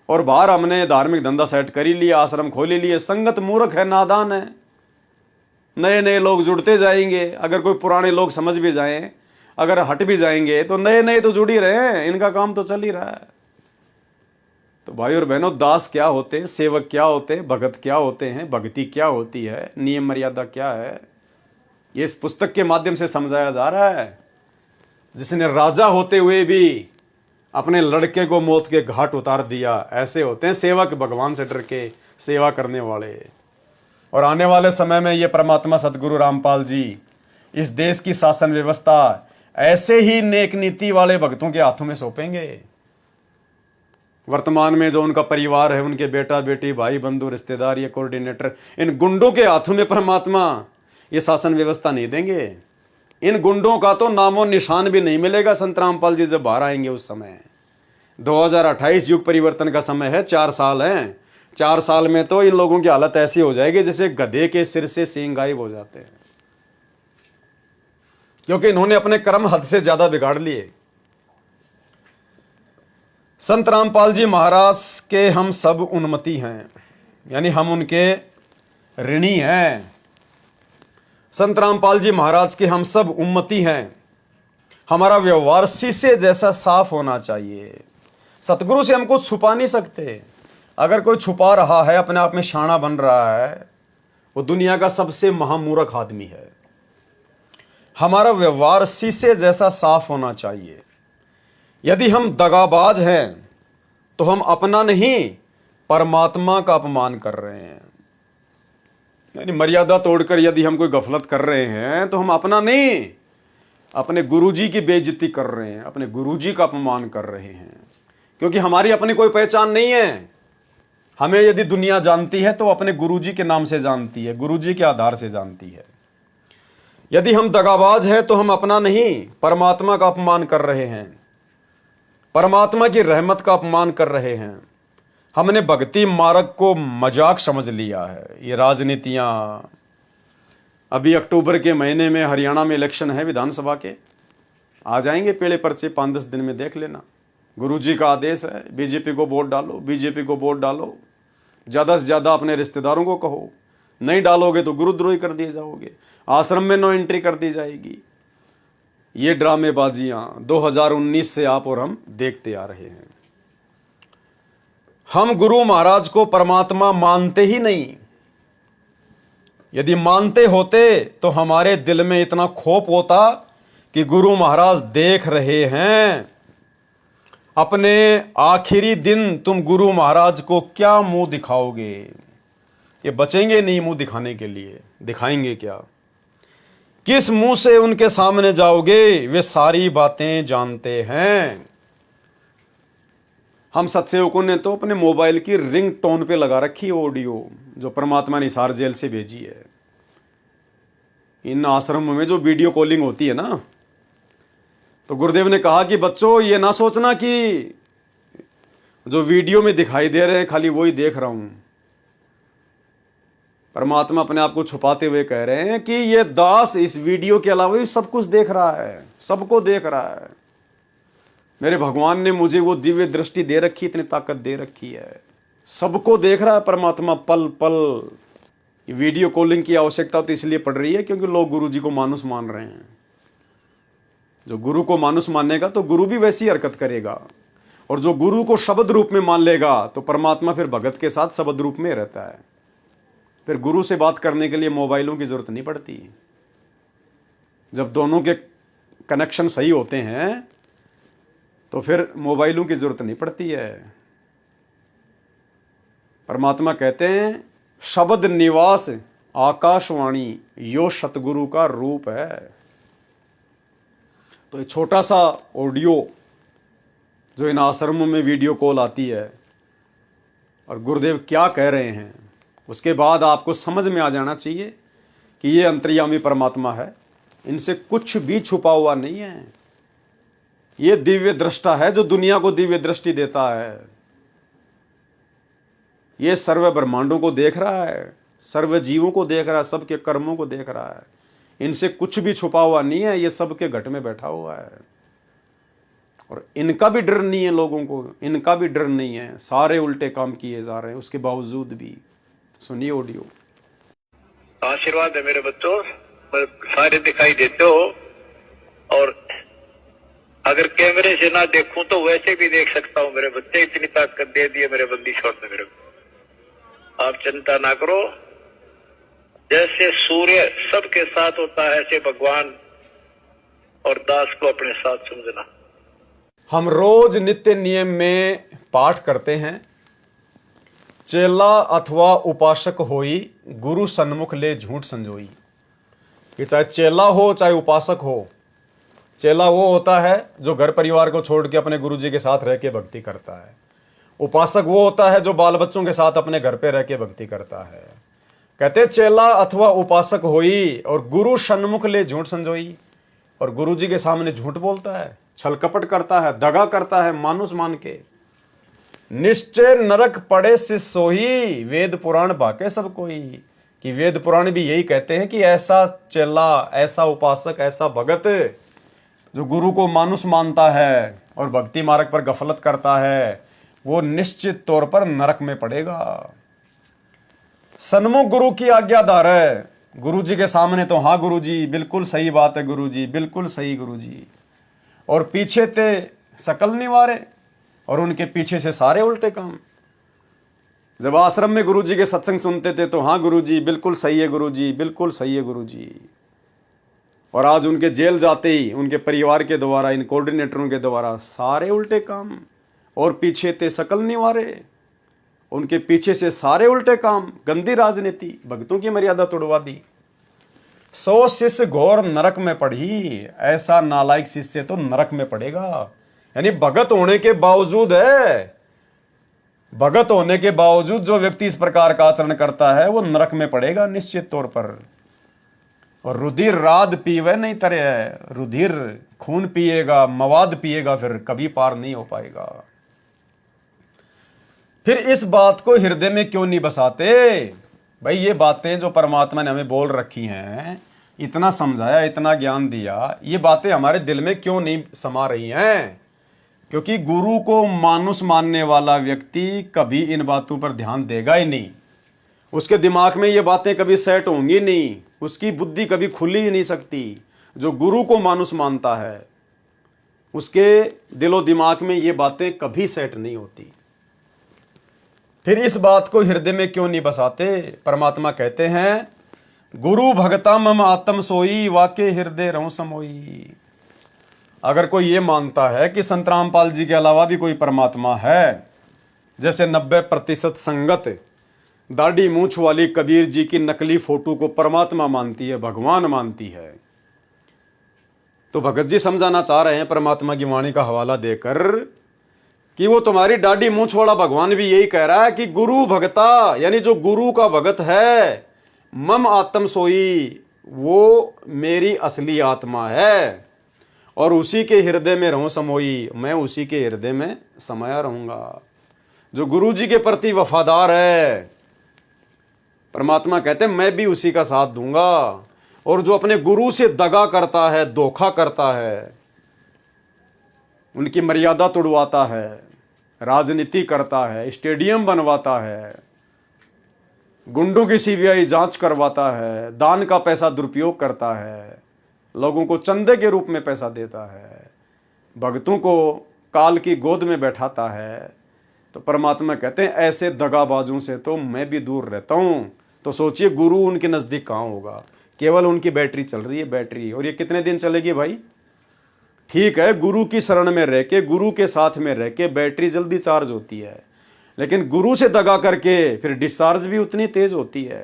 और बाहर हमने धार्मिक धंधा सेट कर ही लिया, आश्रम खोल ही लिए। संगत मूर्ख है, नादान है, नए नए लोग जुड़ते जाएंगे। अगर कोई पुराने लोग समझ भी जाएं, अगर हट भी जाएंगे, तो नए नए तो जुड़ ही रहे हैं, इनका काम तो चल ही रहा है। तो भाई और बहनों, दास क्या होते हैं, सेवक क्या होते हैं, भगत क्या होते हैं, भक्ति क्या होती है, नियम मर्यादा क्या है, ये इस पुस्तक के माध्यम से समझाया जा रहा है। जिसने राजा होते हुए भी अपने लड़के को मौत के घाट उतार दिया, ऐसे होते हैं सेवक, भगवान से डर के सेवा करने वाले। और आने वाले समय में ये परमात्मा सतगुरु रामपाल जी इस देश की शासन व्यवस्था ऐसे ही नेक नीति वाले भक्तों के हाथों में सौंपेंगे। वर्तमान में जो उनका परिवार है, उनके बेटा बेटी, भाई बंधु, रिश्तेदार, ये कोऑर्डिनेटर, इन गुंडों के हाथों में परमात्मा ये शासन व्यवस्था नहीं देंगे। इन गुंडों का तो नामो निशान भी नहीं मिलेगा संत रामपाल जी जब बाहर आएंगे उस समय। 2028 युग परिवर्तन का समय है, 4 साल हैं। 4 साल में तो इन लोगों की हालत ऐसी हो जाएगी जैसे गधे के सिर से सींग गायब हो जाते हैं, क्योंकि इन्होंने अपने कर्म हद से ज्यादा बिगाड़ लिए। संत रामपाल जी महाराज के हम सब उन्मति हैं, यानी हम उनके ऋणी हैं। संत रामपाल जी महाराज के हम सब उम्मती हैं। हमारा व्यवहार शीशे जैसा साफ होना चाहिए। सतगुरु से हम कुछ छुपा नहीं सकते। अगर कोई छुपा रहा है, अपने आप में शाना बन रहा है, वो दुनिया का सबसे महामूर्ख आदमी है। हमारा व्यवहार शीशे जैसा साफ होना चाहिए। यदि हम दगाबाज हैं तो हम अपना नहीं, परमात्मा का अपमान कर रहे हैं। यानी मर्यादा तोड़कर यदि हम कोई गफलत कर रहे हैं तो हम अपना नहीं, अपने गुरुजी की बेइज्जती कर रहे हैं, अपने गुरुजी का अपमान कर रहे हैं। क्योंकि हमारी अपनी कोई पहचान नहीं है। हमें यदि दुनिया जानती है तो अपने गुरुजी के नाम से जानती है, गुरुजी के आधार से जानती है। यदि हम दगाबाज हैं तो हम अपना नहीं, परमात्मा का अपमान कर रहे हैं, परमात्मा की रहमत का अपमान कर रहे हैं। हमने भक्ति मार्ग को मजाक समझ लिया है। ये राजनीतियां, अभी अक्टूबर के महीने में हरियाणा में इलेक्शन है विधानसभा के, आ जाएंगे पेड़े पर्चे 5-10 दिन में, देख लेना। गुरुजी का आदेश है, बीजेपी को वोट डालो, बीजेपी को वोट डालो, ज़्यादा से ज़्यादा अपने रिश्तेदारों को कहो, नहीं डालोगे तो गुरुद्रोही कर दिए जाओगे, आश्रम में नो एंट्री कर दी जाएगी। ये ड्रामेबाजियां 2019 से आप और हम देखते आ रहे हैं। हम गुरु महाराज को परमात्मा मानते ही नहीं। यदि मानते होते तो हमारे दिल में इतना खौफ होता कि गुरु महाराज देख रहे हैं, अपने आखिरी दिन तुम गुरु महाराज को क्या मुंह दिखाओगे। ये बचेंगे नहीं मुंह दिखाने के लिए। दिखाएंगे क्या? किस मुंह से उनके सामने जाओगे? वे सारी बातें जानते हैं। हम सत्सेवकों ने तो अपने मोबाइल की रिंग टोन पे लगा रखी ऑडियो जो परमात्मा ने हिसार जेल से भेजी है। इन आश्रमों में जो वीडियो कॉलिंग होती है ना, तो गुरुदेव ने कहा कि बच्चों ये ना सोचना कि जो वीडियो में दिखाई दे रहे हैं खाली वही देख रहा हूं। परमात्मा अपने आप को छुपाते हुए कह रहे हैं कि ये दास इस वीडियो के अलावा भी सब कुछ देख रहा है, सबको देख रहा है। मेरे भगवान ने मुझे वो दिव्य दृष्टि दे रखी, इतनी ताकत दे रखी है, सबको देख रहा है परमात्मा पल पल। वीडियो कॉलिंग की आवश्यकता तो इसलिए पड़ रही है क्योंकि लोग गुरु जी को मानुस मान रहे हैं। जो गुरु को मानुस मानेगा तो गुरु भी वैसी हरकत करेगा, और जो गुरु को शब्द रूप में मान लेगा तो परमात्मा फिर भगत के साथ शब्द रूप में रहता है। फिर गुरु से बात करने के लिए मोबाइलों की जरूरत नहीं पड़ती। जब दोनों के कनेक्शन सही होते हैं तो फिर मोबाइलों की जरूरत नहीं पड़ती है। परमात्मा कहते हैं शब्द निवास आकाशवाणी यो सतगुरु का रूप है। तो एक छोटा सा ऑडियो जो इन आश्रमों में वीडियो कॉल आती है और गुरुदेव क्या कह रहे हैं, उसके बाद आपको समझ में आ जाना चाहिए कि ये अंतर्यामी परमात्मा है, इनसे कुछ भी छुपा हुआ नहीं है। ये दिव्य दृष्टा है जो दुनिया को दिव्य दृष्टि देता है। ये सर्व ब्रह्मांडों को देख रहा है, सर्व जीवों को देख रहा है, सबके कर्मों को देख रहा है। इनसे कुछ भी छुपा हुआ नहीं है, ये सबके घट में बैठा हुआ है। और इनका भी डर नहीं है, लोगों को इनका भी डर नहीं है। सारे उल्टे काम किए जा रहे हैं उसके बावजूद भी। सुनिए ऑडियो। आशीर्वाद है मेरे बच्चों, सारे दिखाई देते हो, और अगर कैमरे से ना देखूं तो वैसे भी देख सकता हूं मेरे बच्चे। इतनी ताकत दे दी है मेरे बंदी छोड़ ने मेरे को। आप चिंता ना करो, जैसे सूर्य सबके साथ होता है ऐसे भगवान और दास को अपने साथ समझना। हम रोज नित्य नियम में पाठ करते हैं, चेला अथवा उपासक होई गुरु सन्मुख ले झूठ संजोई। कि चाहे चेला हो चाहे उपासक हो। चेला वो होता है जो घर परिवार को छोड़ के अपने गुरु जी के साथ रह के भक्ति करता है। उपासक वो होता है जो बाल बच्चों के साथ अपने घर पे रह के भक्ति करता है। कहते चेला अथवा उपासक होई और गुरु सन्मुख ले झूठ संजोई। और गुरु जी के सामने झूठ बोलता है, छल कपट करता है, दगा करता है मानुस मान के। निश्चय नरक पड़े सिस सोही वेद पुराण बाके सब कोई। कि वेद पुराण भी यही कहते हैं कि ऐसा चेला, ऐसा उपासक, ऐसा भगत जो गुरु को मानुस मानता है और भक्ति मार्ग पर गफलत करता है, वो निश्चित तौर पर नरक में पड़ेगा। सन्मुख गुरु की आज्ञाधार है। गुरु जी के सामने तो हाँ गुरु जी बिल्कुल सही बात है, गुरु जी बिल्कुल सही गुरु जी, और पीछे थे सकल निवारे, और उनके पीछे से सारे उल्टे काम। जब आश्रम में गुरु जी के सत्संग सुनते थे तो हाँ गुरु जी बिल्कुल सही है गुरु जी, बिल्कुल सही है गुरु जी, और आज उनके जेल जाते ही उनके परिवार के द्वारा, इन कोऑर्डिनेटरों के द्वारा सारे उल्टे काम, और पीछे थे सकल निवारे, उनके पीछे से सारे उल्टे काम, गंदी राजनीति, भक्तों की मर्यादा तोड़वा दी। 100 शिष्य घोर नरक में पड़ी, ऐसा नालायक शिष्य तो नरक में पड़ेगा। यानी भगत होने के बावजूद है, भगत होने के बावजूद जो व्यक्ति इस प्रकार का आचरण करता है वो नरक में पड़ेगा निश्चित तौर पर। और रुधिर राध पीवे नहीं तरे है, रुधिर खून पिएगा, मवाद पिएगा, फिर कभी पार नहीं हो पाएगा। फिर इस बात को हृदय में क्यों नहीं बसाते? भाई ये बातें जो परमात्मा ने हमें बोल रखी हैं, इतना समझाया, इतना ज्ञान दिया, ये बातें हमारे दिल में क्यों नहीं समा रही हैं? क्योंकि गुरु को मानुस मानने वाला व्यक्ति कभी इन बातों पर ध्यान देगा ही नहीं। उसके दिमाग में ये बातें कभी सेट होंगी नहीं, उसकी बुद्धि कभी खुली ही नहीं सकती। जो गुरु को मानुस मानता है उसके दिलो दिमाग में ये बातें कभी सेट नहीं होती। फिर इस बात को हृदय में क्यों नहीं बसाते? परमात्मा कहते हैं गुरु भगता मम आत्म सोई वाके हृदय रहूं समोई। अगर कोई ये मानता है कि संत रामपाल जी के अलावा भी कोई परमात्मा है, जैसे 90% संगत दाढ़ी मूंछ वाली कबीर जी की नकली फोटो को परमात्मा मानती है, भगवान मानती है। तो भगत जी समझाना चाह रहे हैं परमात्मा की वाणी का हवाला देकर कि वो तुम्हारी दाढ़ी मूंछ वाला भगवान भी यही कह रहा है कि गुरु भगता, यानी जो गुरु का भगत है, मम आत्म सोई, वो मेरी असली आत्मा है और उसी के हृदय में रहूं समोई, मैं उसी के हृदय में समाया रहूंगा। जो गुरु जी के प्रति वफादार है, परमात्मा कहते हैं मैं भी उसी का साथ दूंगा। और जो अपने गुरु से दगा करता है, धोखा करता है, उनकी मर्यादा तोड़वाता है, राजनीति करता है, स्टेडियम बनवाता है, गुंडों की सीबीआई जांच करवाता है, दान का पैसा दुरुपयोग करता है, लोगों को चंदे के रूप में पैसा देता है, भक्तों को काल की गोद में बैठाता है, तो परमात्मा कहते हैं ऐसे दगाबाजों से तो मैं भी दूर रहता हूं। तो सोचिए गुरु उनके नजदीक कहां होगा, केवल उनकी बैटरी चल रही है, बैटरी। और ये कितने दिन चलेगी भाई? ठीक है, गुरु की शरण में रह के, गुरु के साथ में रह के बैटरी जल्दी चार्ज होती है, लेकिन गुरु से दगा करके फिर डिस्चार्ज भी उतनी तेज होती है।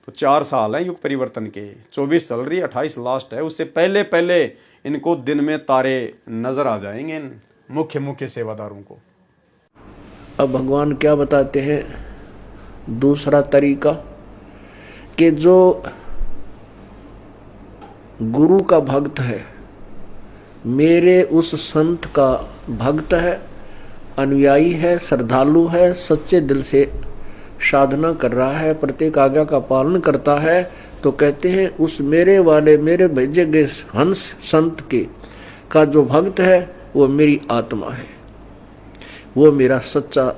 तो 4 साल हैं युग परिवर्तन के, 24 चल रही है, 28 लास्ट है। उससे पहले पहले इनको दिन में तारे नजर आ जाएंगे, इन मुख्य सेवादारों को। अब भगवान क्या बताते हैं दूसरा तरीका, कि जो गुरु का भक्त है, मेरे उस संत का भक्त है, अनुयायी है, श्रद्धालु है, सच्चे दिल से साधना कर रहा है, प्रत्येक आज्ञा का पालन करता है, तो कहते हैं उस मेरे वाले, मेरे भेजे गए हंस संत के का जो भक्त है वो मेरी आत्मा है, वो मेरा सच्चा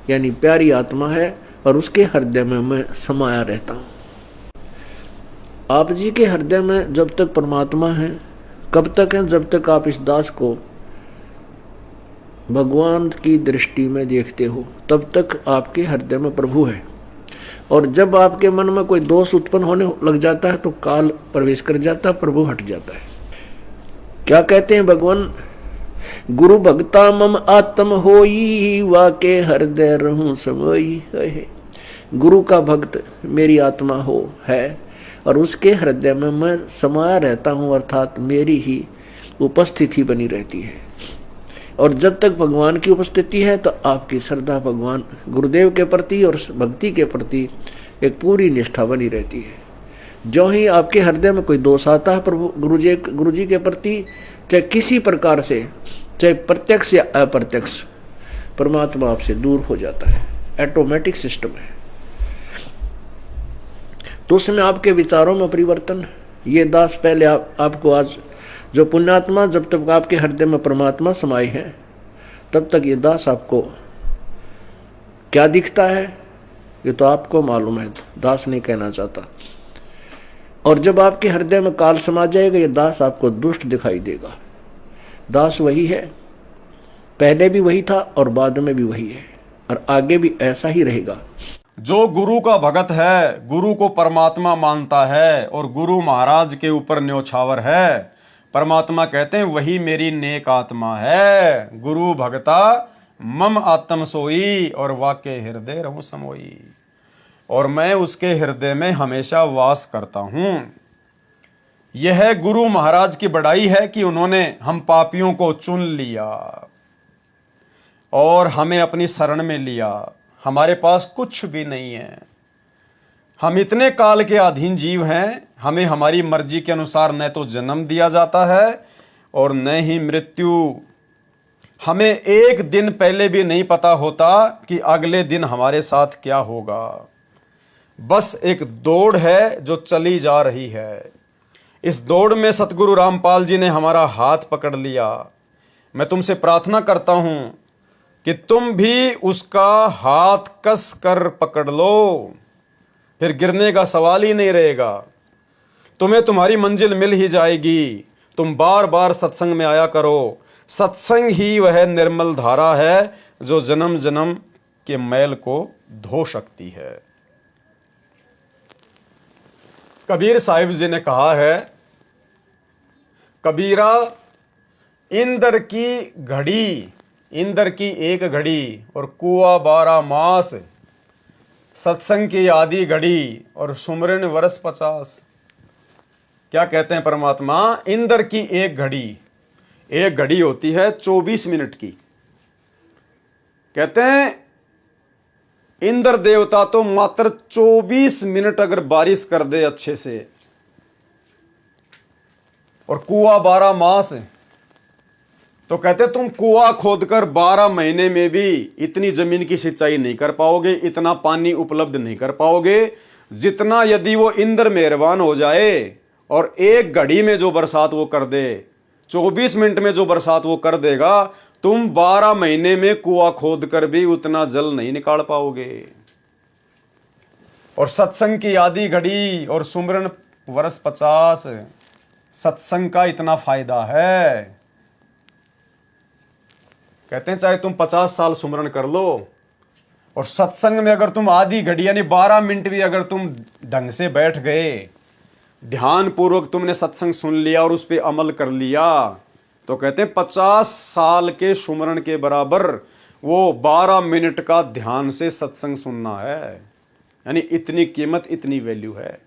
यानी प्यारी आत्मा है और उसके हृदय में मैं समाया रहता हूँ। आप जी के हृदय में जब तक परमात्मा है, कब तक है? जब तक आप इस दास को भगवान की दृष्टि में देखते हो, तब तक आपके हृदय में प्रभु है। और जब आपके मन में कोई दोष उत्पन्न होने लग जाता है तो काल प्रवेश कर जाता है, प्रभु हट जाता है। क्या कहते हैं भगवान? गुरु भक्ता मम आत्म होई, वाके हृदय रहूं समोई। गुरु का भक्त मेरी आत्मा हो है और उसके हृदय में मैं समाया रहता हूं, अर्थात मेरी ही उपस्थिति बनी रहती है। और जब तक भगवान की उपस्थिति है तो आपकी श्रद्धा भगवान गुरुदेव के प्रति और भक्ति के प्रति एक पूरी निष्ठा बनी रहती है। जो ही आपके हृदय में कोई दोष आता है प्रभु गुरु जी के प्रति, चाहे किसी प्रकार से, चाहे प्रत्यक्ष या अप्रत्यक्ष, परमात्मा आपसे दूर हो जाता है। ऑटोमेटिक सिस्टम है। तो उसमें आपके विचारों में परिवर्तन, ये दास पहले आपको आज जो पुण्यात्मा, जब तक आपके हृदय में परमात्मा समाये है तब तक ये दास आपको क्या दिखता है ये तो आपको मालूम है, दास नहीं कहना चाहता। और जब आपके हृदय में काल समा जाएगा ये दास आपको दुष्ट दिखाई देगा। दास वही है, पहले भी वही था और बाद में भी वही है और आगे भी ऐसा ही रहेगा। जो गुरु का भगत है, गुरु को परमात्मा मानता है और गुरु महाराज के ऊपर न्योछावर है, परमात्मा कहते हैं वही मेरी नेक आत्मा है। गुरु भगता मम आत्म सोई, और वाके हृदय रहूं समोई, और मैं उसके हृदय में हमेशा वास करता हूं। यह गुरु महाराज की बड़ाई है कि उन्होंने हम पापियों को चुन लिया और हमें अपनी शरण में लिया। हमारे पास कुछ भी नहीं है, हम इतने काल के अधीन जीव हैं, हमें हमारी मर्जी के अनुसार न तो जन्म दिया जाता है और न ही मृत्यु। हमें एक दिन पहले भी नहीं पता होता कि अगले दिन हमारे साथ क्या होगा। बस एक दौड़ है जो चली जा रही है। इस दौड़ में सतगुरु रामपाल जी ने हमारा हाथ पकड़ लिया। मैं तुमसे प्रार्थना करता हूं कि तुम भी उसका हाथ कस कर पकड़ लो, फिर गिरने का सवाल ही नहीं रहेगा। तुम्हें तुम्हारी मंजिल मिल ही जाएगी। तुम बार बार सत्संग में आया करो। सत्संग ही वह निर्मल धारा है जो जन्म जन्म के मैल को धो सकती है। कबीर साहिब जी ने कहा है, कबीरा इंद्र की घड़ी, इंद्र की एक घड़ी और कुआ 12 मास, सत्संग की आधी घड़ी और सुमरन वर्ष 50। क्या कहते हैं परमात्मा? इंद्र की एक घड़ी होती है 24 मिनट की। कहते हैं इंद्र देवता तो मात्र 24 मिनट अगर बारिश कर दे अच्छे से, और कुआं 12 मास, तो कहते तुम कुआं खोदकर 12 महीने में भी इतनी जमीन की सिंचाई नहीं कर पाओगे, इतना पानी उपलब्ध नहीं कर पाओगे जितना यदि वो इंद्र मेहरबान हो जाए और एक घड़ी में जो बरसात वो कर दे, 24 मिनट में जो बरसात वो कर देगा, तुम 12 महीने में कुआं खोद कर भी उतना जल नहीं निकाल पाओगे। और सत्संग की आधी घड़ी और सुमरन वर्ष 50। सत्संग का इतना फायदा है, कहते हैं चाहे तुम 50 साल सुमरन कर लो, और सत्संग में अगर तुम आधी घड़ी यानी 12 मिनट भी अगर तुम ढंग से बैठ गए, ध्यान पूर्वक तुमने सत्संग सुन लिया और उस पर अमल कर लिया, तो कहते हैं 50 साल के सुमरन के बराबर वो 12 मिनट का ध्यान से सत्संग सुनना है। यानी इतनी कीमत, इतनी वैल्यू है।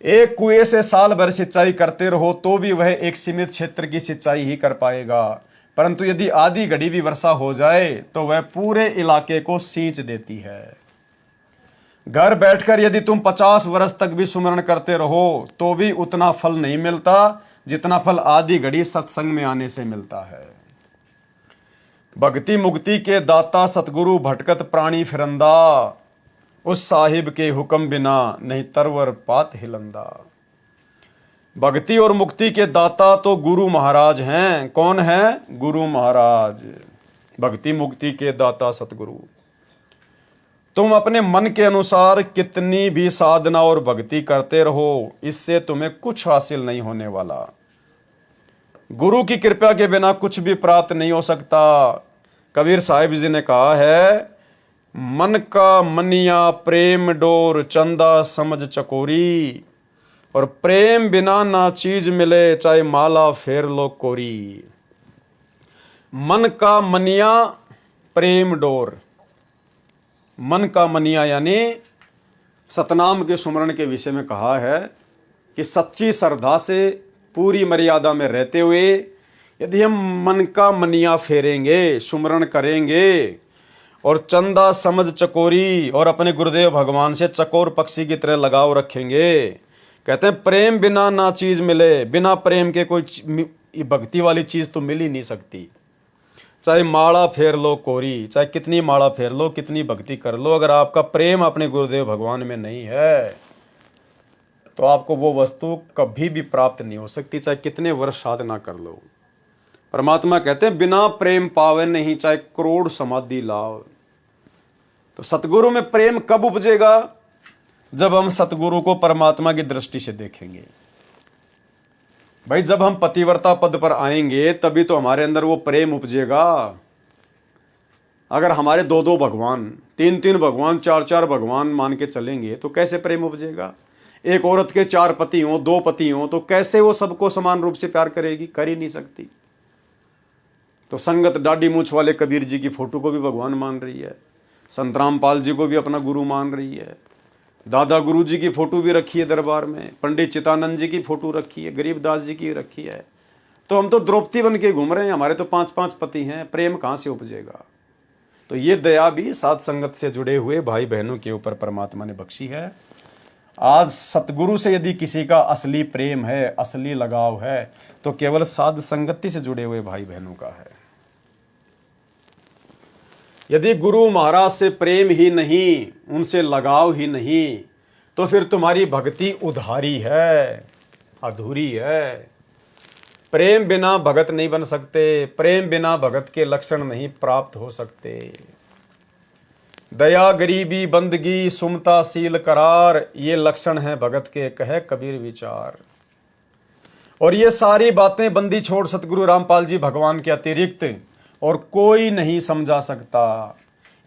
एक कुएं से साल भर सिंचाई करते रहो तो भी वह एक सीमित क्षेत्र की सिंचाई ही कर पाएगा, परंतु यदि आधी घड़ी भी वर्षा हो जाए तो वह पूरे इलाके को सींच देती है। घर बैठकर यदि तुम 50 वर्ष तक भी सुमरण करते रहो तो भी उतना फल नहीं मिलता जितना फल आधी घड़ी सत्संग में आने से मिलता है। भक्ति मुक्ति के दाता सतगुरु भटकत प्राणी फिरंदा, उस साहिब के हुक्म बिना नहीं तरवर पात हिलंदा। भक्ति और मुक्ति के दाता तो गुरु महाराज हैं। कौन है? गुरु महाराज। भक्ति मुक्ति के दाता सतगुरु। तुम अपने मन के अनुसार कितनी भी साधना और भक्ति करते रहो, इससे तुम्हें कुछ हासिल नहीं होने वाला। गुरु की कृपा के बिना कुछ भी प्राप्त नहीं हो सकता। कबीर साहिब जी ने कहा है, मन का मनिया प्रेम डोर चंदा समझ चकोरी, और प्रेम बिना ना चीज मिले चाहे माला फेर लो कोरी। मन का मनिया प्रेम डोर, मन का मनिया यानी सतनाम के सुमरण के विषय में कहा है कि सच्ची श्रद्धा से पूरी मर्यादा में रहते हुए यदि हम मन का मनिया फेरेंगे, सुमरण करेंगे और चंदा समझ चकोरी और अपने गुरुदेव भगवान से चकोर पक्षी की तरह लगाव रखेंगे, कहते हैं प्रेम बिना ना चीज मिले, बिना प्रेम के कोई भक्ति वाली चीज तो मिल ही नहीं सकती। चाहे माला फेर लो कोरी, चाहे कितनी माला फेर लो, कितनी भक्ति कर लो, अगर आपका प्रेम अपने गुरुदेव भगवान में नहीं है तो आपको वो वस्तु कभी भी प्राप्त नहीं हो सकती, चाहे कितने वर्ष साधना कर लो। परमात्मा कहते हैं बिना प्रेम पावे नहीं, चाहे करोड़ समाधि लाओ। तो सतगुरु में प्रेम कब उपजेगा? जब हम सतगुरु को परमात्मा की दृष्टि से देखेंगे। भाई जब हम पतिव्रता पद पर आएंगे तभी तो हमारे अंदर वो प्रेम उपजेगा। अगर हमारे 2-2 भगवान, 3-3 भगवान, 4-4 भगवान मान के चलेंगे तो कैसे प्रेम उपजेगा? एक औरत के 4 पति हों, 2 पति हों, तो कैसे वो सबको समान रूप से प्यार करेगी? कर ही नहीं सकती। तो संगत दाढ़ी मूछ वाले कबीर जी की फोटो को भी भगवान मान रही है, संत रामपाल जी को भी अपना गुरु मान रही है, दादा गुरु जी की फोटो भी रखी है दरबार में, पंडित चितानंद जी की फोटो रखी है, गरीबदास जी की रखी है। तो हम तो द्रौपदी बन के घूम रहे हैं, हमारे तो 5-5 पति हैं, प्रेम कहाँ से उपजेगा? तो ये दया भी साध संगत से जुड़े हुए भाई बहनों के ऊपर परमात्मा ने बख्शी है। आज सतगुरु से यदि किसी का असली प्रेम है, असली लगाव है, तो केवल साध संगति से जुड़े हुए भाई बहनों का है। यदि गुरु महाराज से प्रेम ही नहीं, उनसे लगाव ही नहीं, तो फिर तुम्हारी भक्ति उधारी है, अधूरी है। प्रेम बिना भगत नहीं बन सकते, प्रेम बिना भगत के लक्षण नहीं प्राप्त हो सकते। दया गरीबी बंदगी सुमता सील करार, ये लक्षण है भगत के, कहे कबीर विचार। और ये सारी बातें बंदी छोड़ सतगुरु रामपाल जी भगवान के अतिरिक्त और कोई नहीं समझा सकता।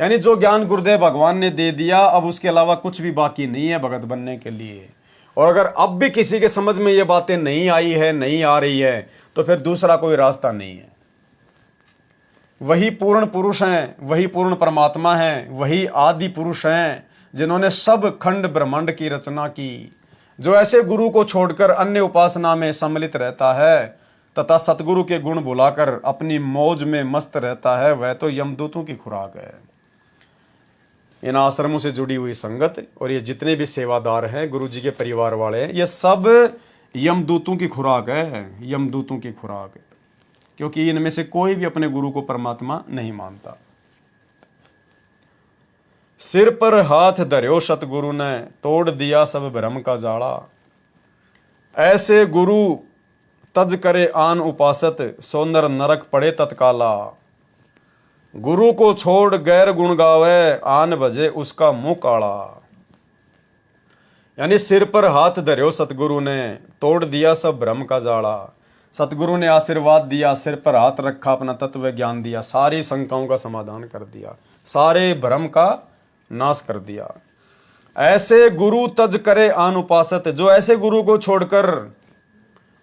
यानी जो ज्ञान गुरुदेव भगवान ने दे दिया, अब उसके अलावा कुछ भी बाकी नहीं है भगत बनने के लिए। और अगर अब भी किसी के समझ में ये बातें नहीं आई है, नहीं आ रही है, तो फिर दूसरा कोई रास्ता नहीं है। वही पूर्ण पुरुष हैं, वही पूर्ण परमात्मा हैं, वही आदि पुरुष हैं जिन्होंने सब खंड ब्रह्मांड की रचना की। जो ऐसे गुरु को छोड़कर अन्य उपासना में सम्मिलित रहता है तथा सतगुरु के गुण बुलाकर अपनी मौज में मस्त रहता है, वह तो यमदूतों की खुराक है। इन आश्रमों से जुड़ी हुई संगत और ये जितने भी सेवादार हैं, गुरु जी के परिवार वाले हैं, ये सब यमदूतों की खुराक है, यमदूतों की खुराक है। क्योंकि इनमें से कोई भी अपने गुरु को परमात्मा नहीं मानता। सिर पर हाथ धर्यो सतगुरु ने, तोड़ दिया सब भ्रम का जाड़ा। ऐसे गुरु तज करे आन उपासत, सो नर नरक पड़े तत्काला। गुरु को छोड़ गैर गुण गावे, आन भजे उसका मुंह काला। यानी सिर पर हाथ धर्यो सतगुरु ने, तोड़ दिया सब भ्रम का जाड़ा। सतगुरु ने आशीर्वाद दिया, सिर पर हाथ रखा, अपना तत्व ज्ञान दिया, सारी शंकाओं का समाधान कर दिया, सारे भ्रम का नाश कर दिया। ऐसे गुरु तज करे आन उपासत, जो ऐसे गुरु को छोड़कर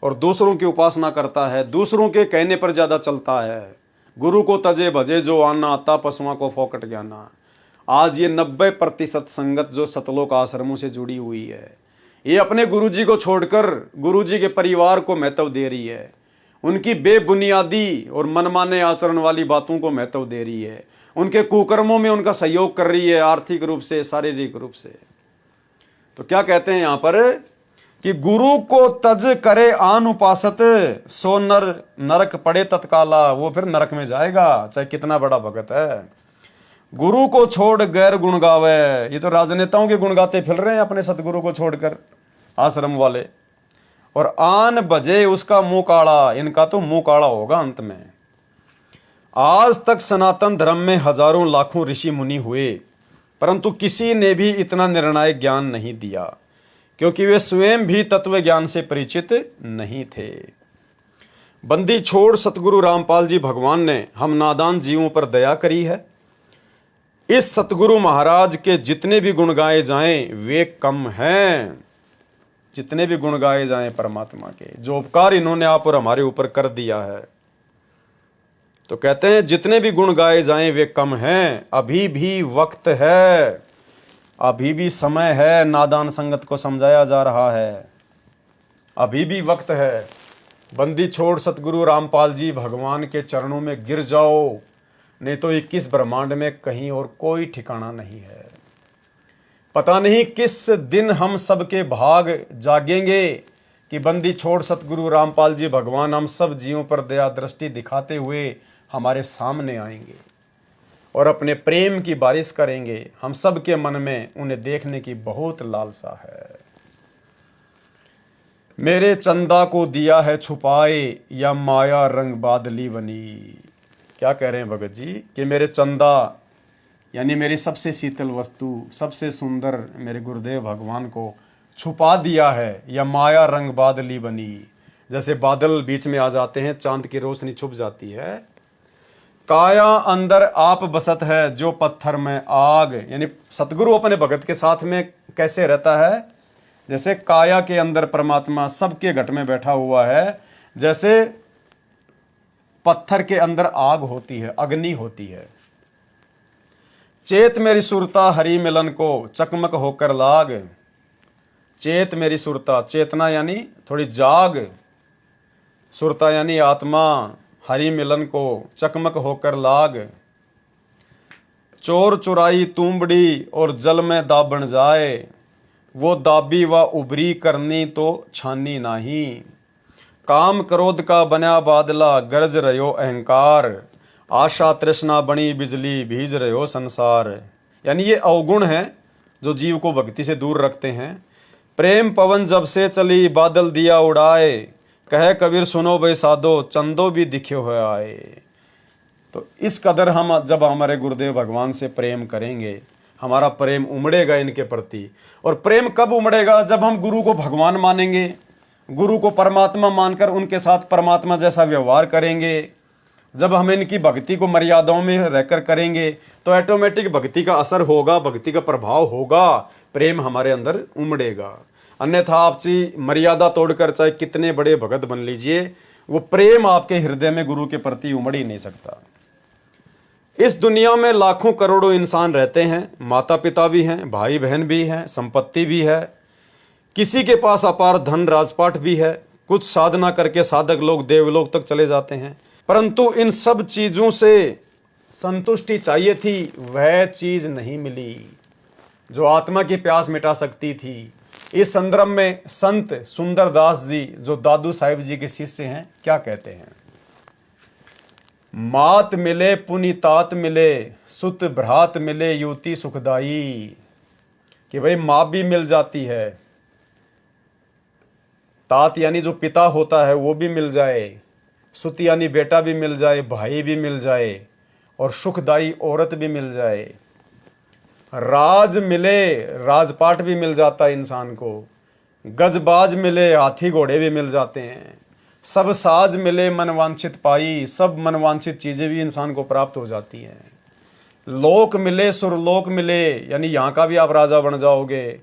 और दूसरों की उपासना करता है, दूसरों के कहने पर ज्यादा चलता है, गुरु को तजे भजे जो आना, आता पशुओं को फोकट ज्ञाना। आज ये 90% संगत जो सतलोक आश्रमों से जुड़ी हुई है, ये अपने गुरुजी को छोड़कर गुरुजी के परिवार को महत्व दे रही है, उनकी बेबुनियादी और मनमाने आचरण वाली बातों को महत्व दे रही है, उनके कुकर्मों में उनका सहयोग कर रही है, आर्थिक रूप से, शारीरिक रूप से। तो क्या कहते हैं यहां पर कि गुरु को तज करे आन उपासत, सो नर नरक पड़े तत्काला। वो फिर नरक में जाएगा, चाहे कितना बड़ा भगत है। गुरु को छोड़ गैर गुण गावे, ये तो राजनेताओं के गुण गाते फिर रहे हैं अपने सतगुरु को छोड़कर, आश्रम वाले। और आन बजे उसका मुंह काड़ा, इनका तो मुंह काड़ा होगा अंत में। आज तक सनातन धर्म में हजारों लाखों ऋषि मुनि हुए, परंतु किसी ने भी इतना निर्णायक ज्ञान नहीं दिया, क्योंकि वे स्वयं भी तत्व ज्ञान से परिचित नहीं थे। बंदी छोड़ सतगुरु रामपाल जी भगवान ने हम नादान जीवों पर दया करी है। इस सतगुरु महाराज के जितने भी गुण गाए जाएं वे कम हैं। जितने भी गुण गाए जाएं परमात्मा के, जो उपकार इन्होंने आप और हमारे ऊपर कर दिया है, तो कहते हैं जितने भी गुण गाए जाएं वे कम हैं। अभी भी वक्त है, अभी भी समय है, नादान संगत को समझाया जा रहा है, अभी भी वक्त है। बंदी छोड़ सतगुरु रामपाल जी भगवान के चरणों में गिर जाओ, नहीं तो 21 ब्रह्मांड में कहीं और कोई ठिकाना नहीं है। पता नहीं किस दिन हम सबके भाग जागेंगे कि बंदी छोड़ सतगुरु रामपाल जी भगवान हम सब जीवों पर दया दृष्टि दिखाते हुए हमारे सामने आएंगे और अपने प्रेम की बारिश करेंगे। हम सब के मन में उन्हें देखने की बहुत लालसा है। मेरे चंदा को दिया है छुपाए, या माया रंग बादली बनी। क्या कह रहे हैं भगत जी कि मेरे चंदा यानी मेरी सबसे शीतल वस्तु, सबसे सुंदर मेरे गुरुदेव भगवान को छुपा दिया है, या माया रंग बादली बनी। जैसे बादल बीच में आ जाते हैं, चांद की रोशनी छुप जाती है। काया अंदर आप बसत है, जो पत्थर में आग। यानी सतगुरु अपने भगत के साथ में कैसे रहता है? जैसे काया के अंदर परमात्मा सबके घट में बैठा हुआ है, जैसे पत्थर के अंदर आग होती है, अग्नि होती है। चेत मेरी सुरता हरि मिलन को, चकमक होकर लाग। चेत मेरी सुरता, चेतना यानी थोड़ी जाग, सुरता यानी आत्मा, हरि मिलन को चकमक होकर लाग। चोर चुराई तूंबड़ी और जल में दाबण जाए, वो दाबी व उभरी करनी तो छानी नाही। काम क्रोध का बना बादला, गरज रहो अहंकार। आशा तृष्णा बनी बिजली, भीज रहो संसार। यानी ये अवगुण हैं जो जीव को भक्ति से दूर रखते हैं। प्रेम पवन जब से चली, बादल दिया उड़ाए। कहे कबीर सुनो बे साधो, चंदो भी दिखे हुए आए। तो इस कदर हम जब हमारे गुरुदेव भगवान से प्रेम करेंगे, हमारा प्रेम उमड़ेगा इनके प्रति। और प्रेम कब उमड़ेगा? जब हम गुरु को भगवान मानेंगे, गुरु को परमात्मा मानकर उनके साथ परमात्मा जैसा व्यवहार करेंगे। जब हम इनकी भक्ति को मर्यादाओं में रहकर करेंगे तो ऑटोमेटिक भक्ति का असर होगा, भक्ति का प्रभाव होगा, प्रेम हमारे अंदर उमड़ेगा। अन्यथा आप जी मर्यादा तोड़कर चाहे कितने बड़े भगत बन लीजिए, वो प्रेम आपके हृदय में गुरु के प्रति उमड़ ही नहीं सकता। इस दुनिया में लाखों करोड़ों इंसान रहते हैं, माता पिता भी हैं, भाई बहन भी हैं, संपत्ति भी है, किसी के पास अपार धन राजपाट भी है, कुछ साधना करके साधक लोग देवलोक तक चले जाते हैं। परंतु इन सब चीजों से संतुष्टि चाहिए थी, वह चीज नहीं मिली जो आत्मा की प्यास मिटा सकती थी। इस संदर्भ में संत सुंदरदास जी, जो दादू साहिब जी के शिष्य हैं, क्या कहते हैं? मात मिले पुनितात मिले, सुत भ्रात मिले युति सुखदाई। कि भाई माँ भी मिल जाती है, तात यानी जो पिता होता है वो भी मिल जाए, सुत यानी बेटा भी मिल जाए, भाई भी मिल जाए, और सुखदाई औरत भी मिल जाए। राज मिले, राजपाट भी मिल जाता है इंसान को। गजबाज मिले, हाथी घोड़े भी मिल जाते हैं। सब साज मिले मनवांछित पाई, सब मनवांछित चीजें भी इंसान को प्राप्त हो जाती हैं। लोक मिले सुरलोक मिले, यानी यहाँ का भी आप राजा बन जाओगे,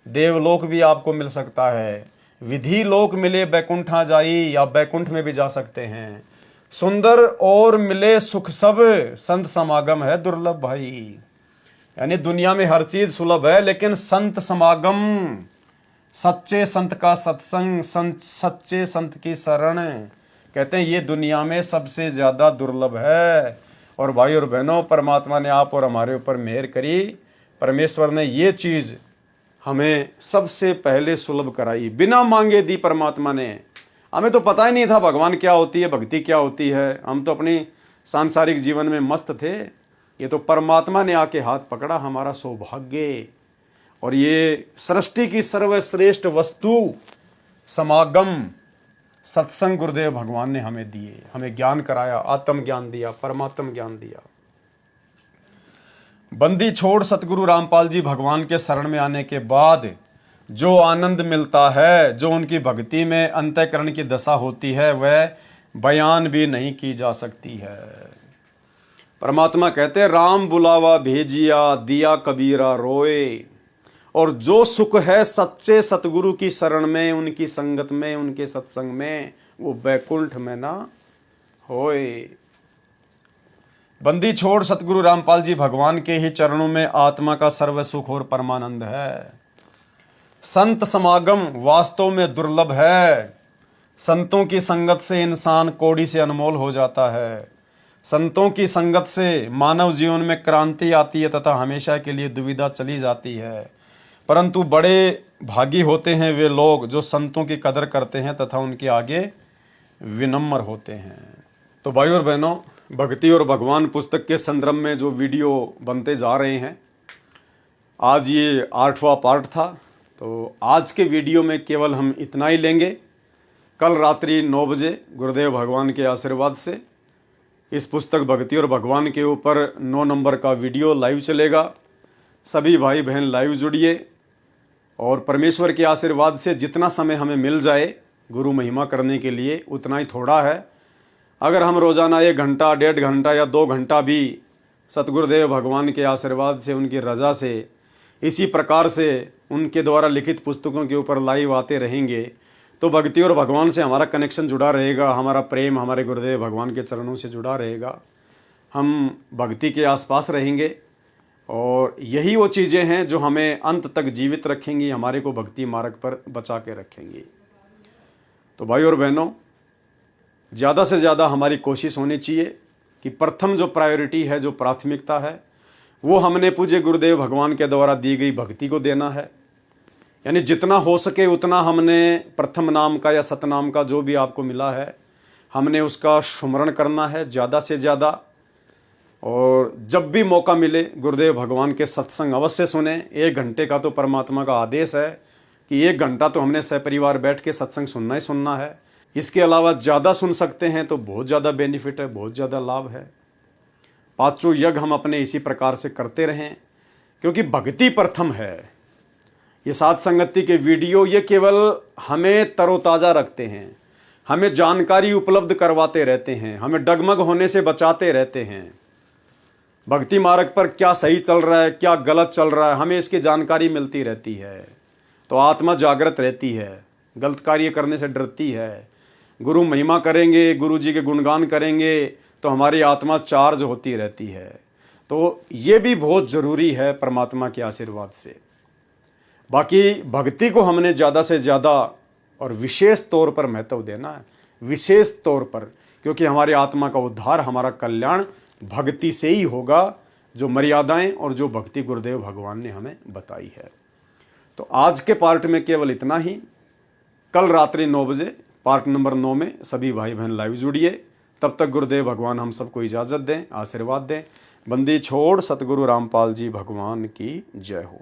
देवलोक भी आपको मिल सकता है। विधि लोक मिले बैकुंठा जाई, आप बैकुंठ में भी जा सकते हैं। सुंदर और मिले सुख सब, संत समागम है दुर्लभ भाई। यानी दुनिया में हर चीज सुलभ है, लेकिन संत समागम, सच्चे संत का सत्संग, सच्चे संत की शरण, कहते हैं ये दुनिया में सबसे ज्यादा दुर्लभ है। और भाई और बहनों, परमात्मा ने आप और हमारे ऊपर मेहर करी, परमेश्वर ने ये चीज हमें सबसे पहले सुलभ कराई, बिना मांगे दी परमात्मा ने। हमें तो पता ही नहीं था भगवान क्या होती है, भक्ति क्या होती है। हम तो अपनी सांसारिक जीवन में मस्त थे। ये तो परमात्मा ने आके हाथ पकड़ा, हमारा सौभाग्य। और ये सृष्टि की सर्वश्रेष्ठ वस्तु समागम, सत्संग गुरुदेव भगवान ने हमें दिए, हमें ज्ञान कराया, आत्म ज्ञान दिया, परमात्म ज्ञान दिया। बंदी छोड़ सतगुरु रामपाल जी भगवान के शरण में आने के बाद जो आनंद मिलता है, जो उनकी भक्ति में अंतःकरण की दशा होती है, वह बयान भी नहीं की जा सकती है। परमात्मा कहते हैं, राम बुलावा भेजिया, दिया कबीरा रोए। और जो सुख है सच्चे सतगुरु की शरण में, उनकी संगत में, उनके सत्संग में, वो बैकुंठ में ना होए। बंदी छोड़ सतगुरु रामपाल जी भगवान के ही चरणों में आत्मा का सर्व सुख और परमानंद है। संत समागम वास्तव में दुर्लभ है। संतों की संगत से इंसान कौड़ी से अनमोल हो जाता है। संतों की संगत से मानव जीवन में क्रांति आती है तथा हमेशा के लिए दुविधा चली जाती है। परंतु बड़े भागी होते हैं वे लोग जो संतों की कदर करते हैं तथा उनके आगे विनम्र होते हैं। तो भाई और बहनों, भक्ति और भगवान पुस्तक के संदर्भ में जो वीडियो बनते जा रहे हैं, आज ये 8वां पार्ट था। तो आज के वीडियो में केवल हम इतना ही लेंगे। कल रात्रि 9 बजे गुरुदेव भगवान के आशीर्वाद से इस पुस्तक भक्ति और भगवान के ऊपर 9 नंबर का वीडियो लाइव चलेगा। सभी भाई बहन लाइव जुड़िए और परमेश्वर के आशीर्वाद से जितना समय हमें मिल जाए गुरु महिमा करने के लिए उतना ही थोड़ा है। अगर हम रोज़ाना 1 घंटा, 1.5 घंटा या 2 घंटा भी सतगुरुदेव भगवान के आशीर्वाद से, उनकी रजा से, इसी प्रकार से उनके द्वारा लिखित पुस्तकों के ऊपर लाइव आते रहेंगे तो भक्ति और भगवान से हमारा कनेक्शन जुड़ा रहेगा, हमारा प्रेम हमारे गुरुदेव भगवान के चरणों से जुड़ा रहेगा। हम भक्ति के आसपास रहेंगे और यही वो चीज़ें हैं जो हमें अंत तक जीवित रखेंगी, हमारे को भक्ति मार्ग पर बचा के रखेंगी। तो भाई और बहनों, ज़्यादा से ज़्यादा हमारी कोशिश होनी चाहिए कि प्रथम जो प्रायोरिटी है, जो प्राथमिकता है, वो हमने पूज्य गुरुदेव भगवान के द्वारा दी गई भक्ति को देना है। यानी जितना हो सके उतना हमने प्रथम नाम का या सतनाम का जो भी आपको मिला है, हमने उसका सुमरण करना है ज़्यादा से ज़्यादा। और जब भी मौका मिले गुरुदेव भगवान के सत्संग अवश्य सुने। 1 घंटे का तो परमात्मा का आदेश है कि 1 घंटा तो हमने सपरिवार बैठ के सत्संग सुनना ही सुनना है। इसके अलावा ज़्यादा सुन सकते हैं तो बहुत ज़्यादा बेनिफिट है, बहुत ज़्यादा लाभ है। 5 यज्ञ हम अपने इसी प्रकार से करते रहें, क्योंकि भक्ति प्रथम है। ये साथ संगति के वीडियो ये केवल हमें तरोताज़ा रखते हैं, हमें जानकारी उपलब्ध करवाते रहते हैं, हमें डगमग होने से बचाते रहते हैं। भक्ति मार्ग पर क्या सही चल रहा है, क्या गलत चल रहा है, हमें इसकी जानकारी मिलती रहती है। तो आत्मा जागृत रहती है, गलत कार्य करने से डरती है। गुरु महिमा करेंगे, गुरु जी के गुणगान करेंगे तो हमारी आत्मा चार्ज होती रहती है। तो ये भी बहुत ज़रूरी है परमात्मा के आशीर्वाद से। बाकी भक्ति को हमने ज़्यादा से ज़्यादा और विशेष तौर पर महत्व देना है, विशेष तौर पर, क्योंकि हमारी आत्मा का उद्धार, हमारा कल्याण भक्ति से ही होगा, जो मर्यादाएं और जो भक्ति गुरुदेव भगवान ने हमें बताई है। तो आज के पार्ट में केवल इतना ही। कल रात्रि 9 बजे पार्ट नंबर 9 में सभी भाई बहन लाइव जुड़िए। तब तक गुरुदेव भगवान हम सबको इजाज़त दें, आशीर्वाद दें। बंदी छोड़ सतगुरु रामपाल जी भगवान की जय हो।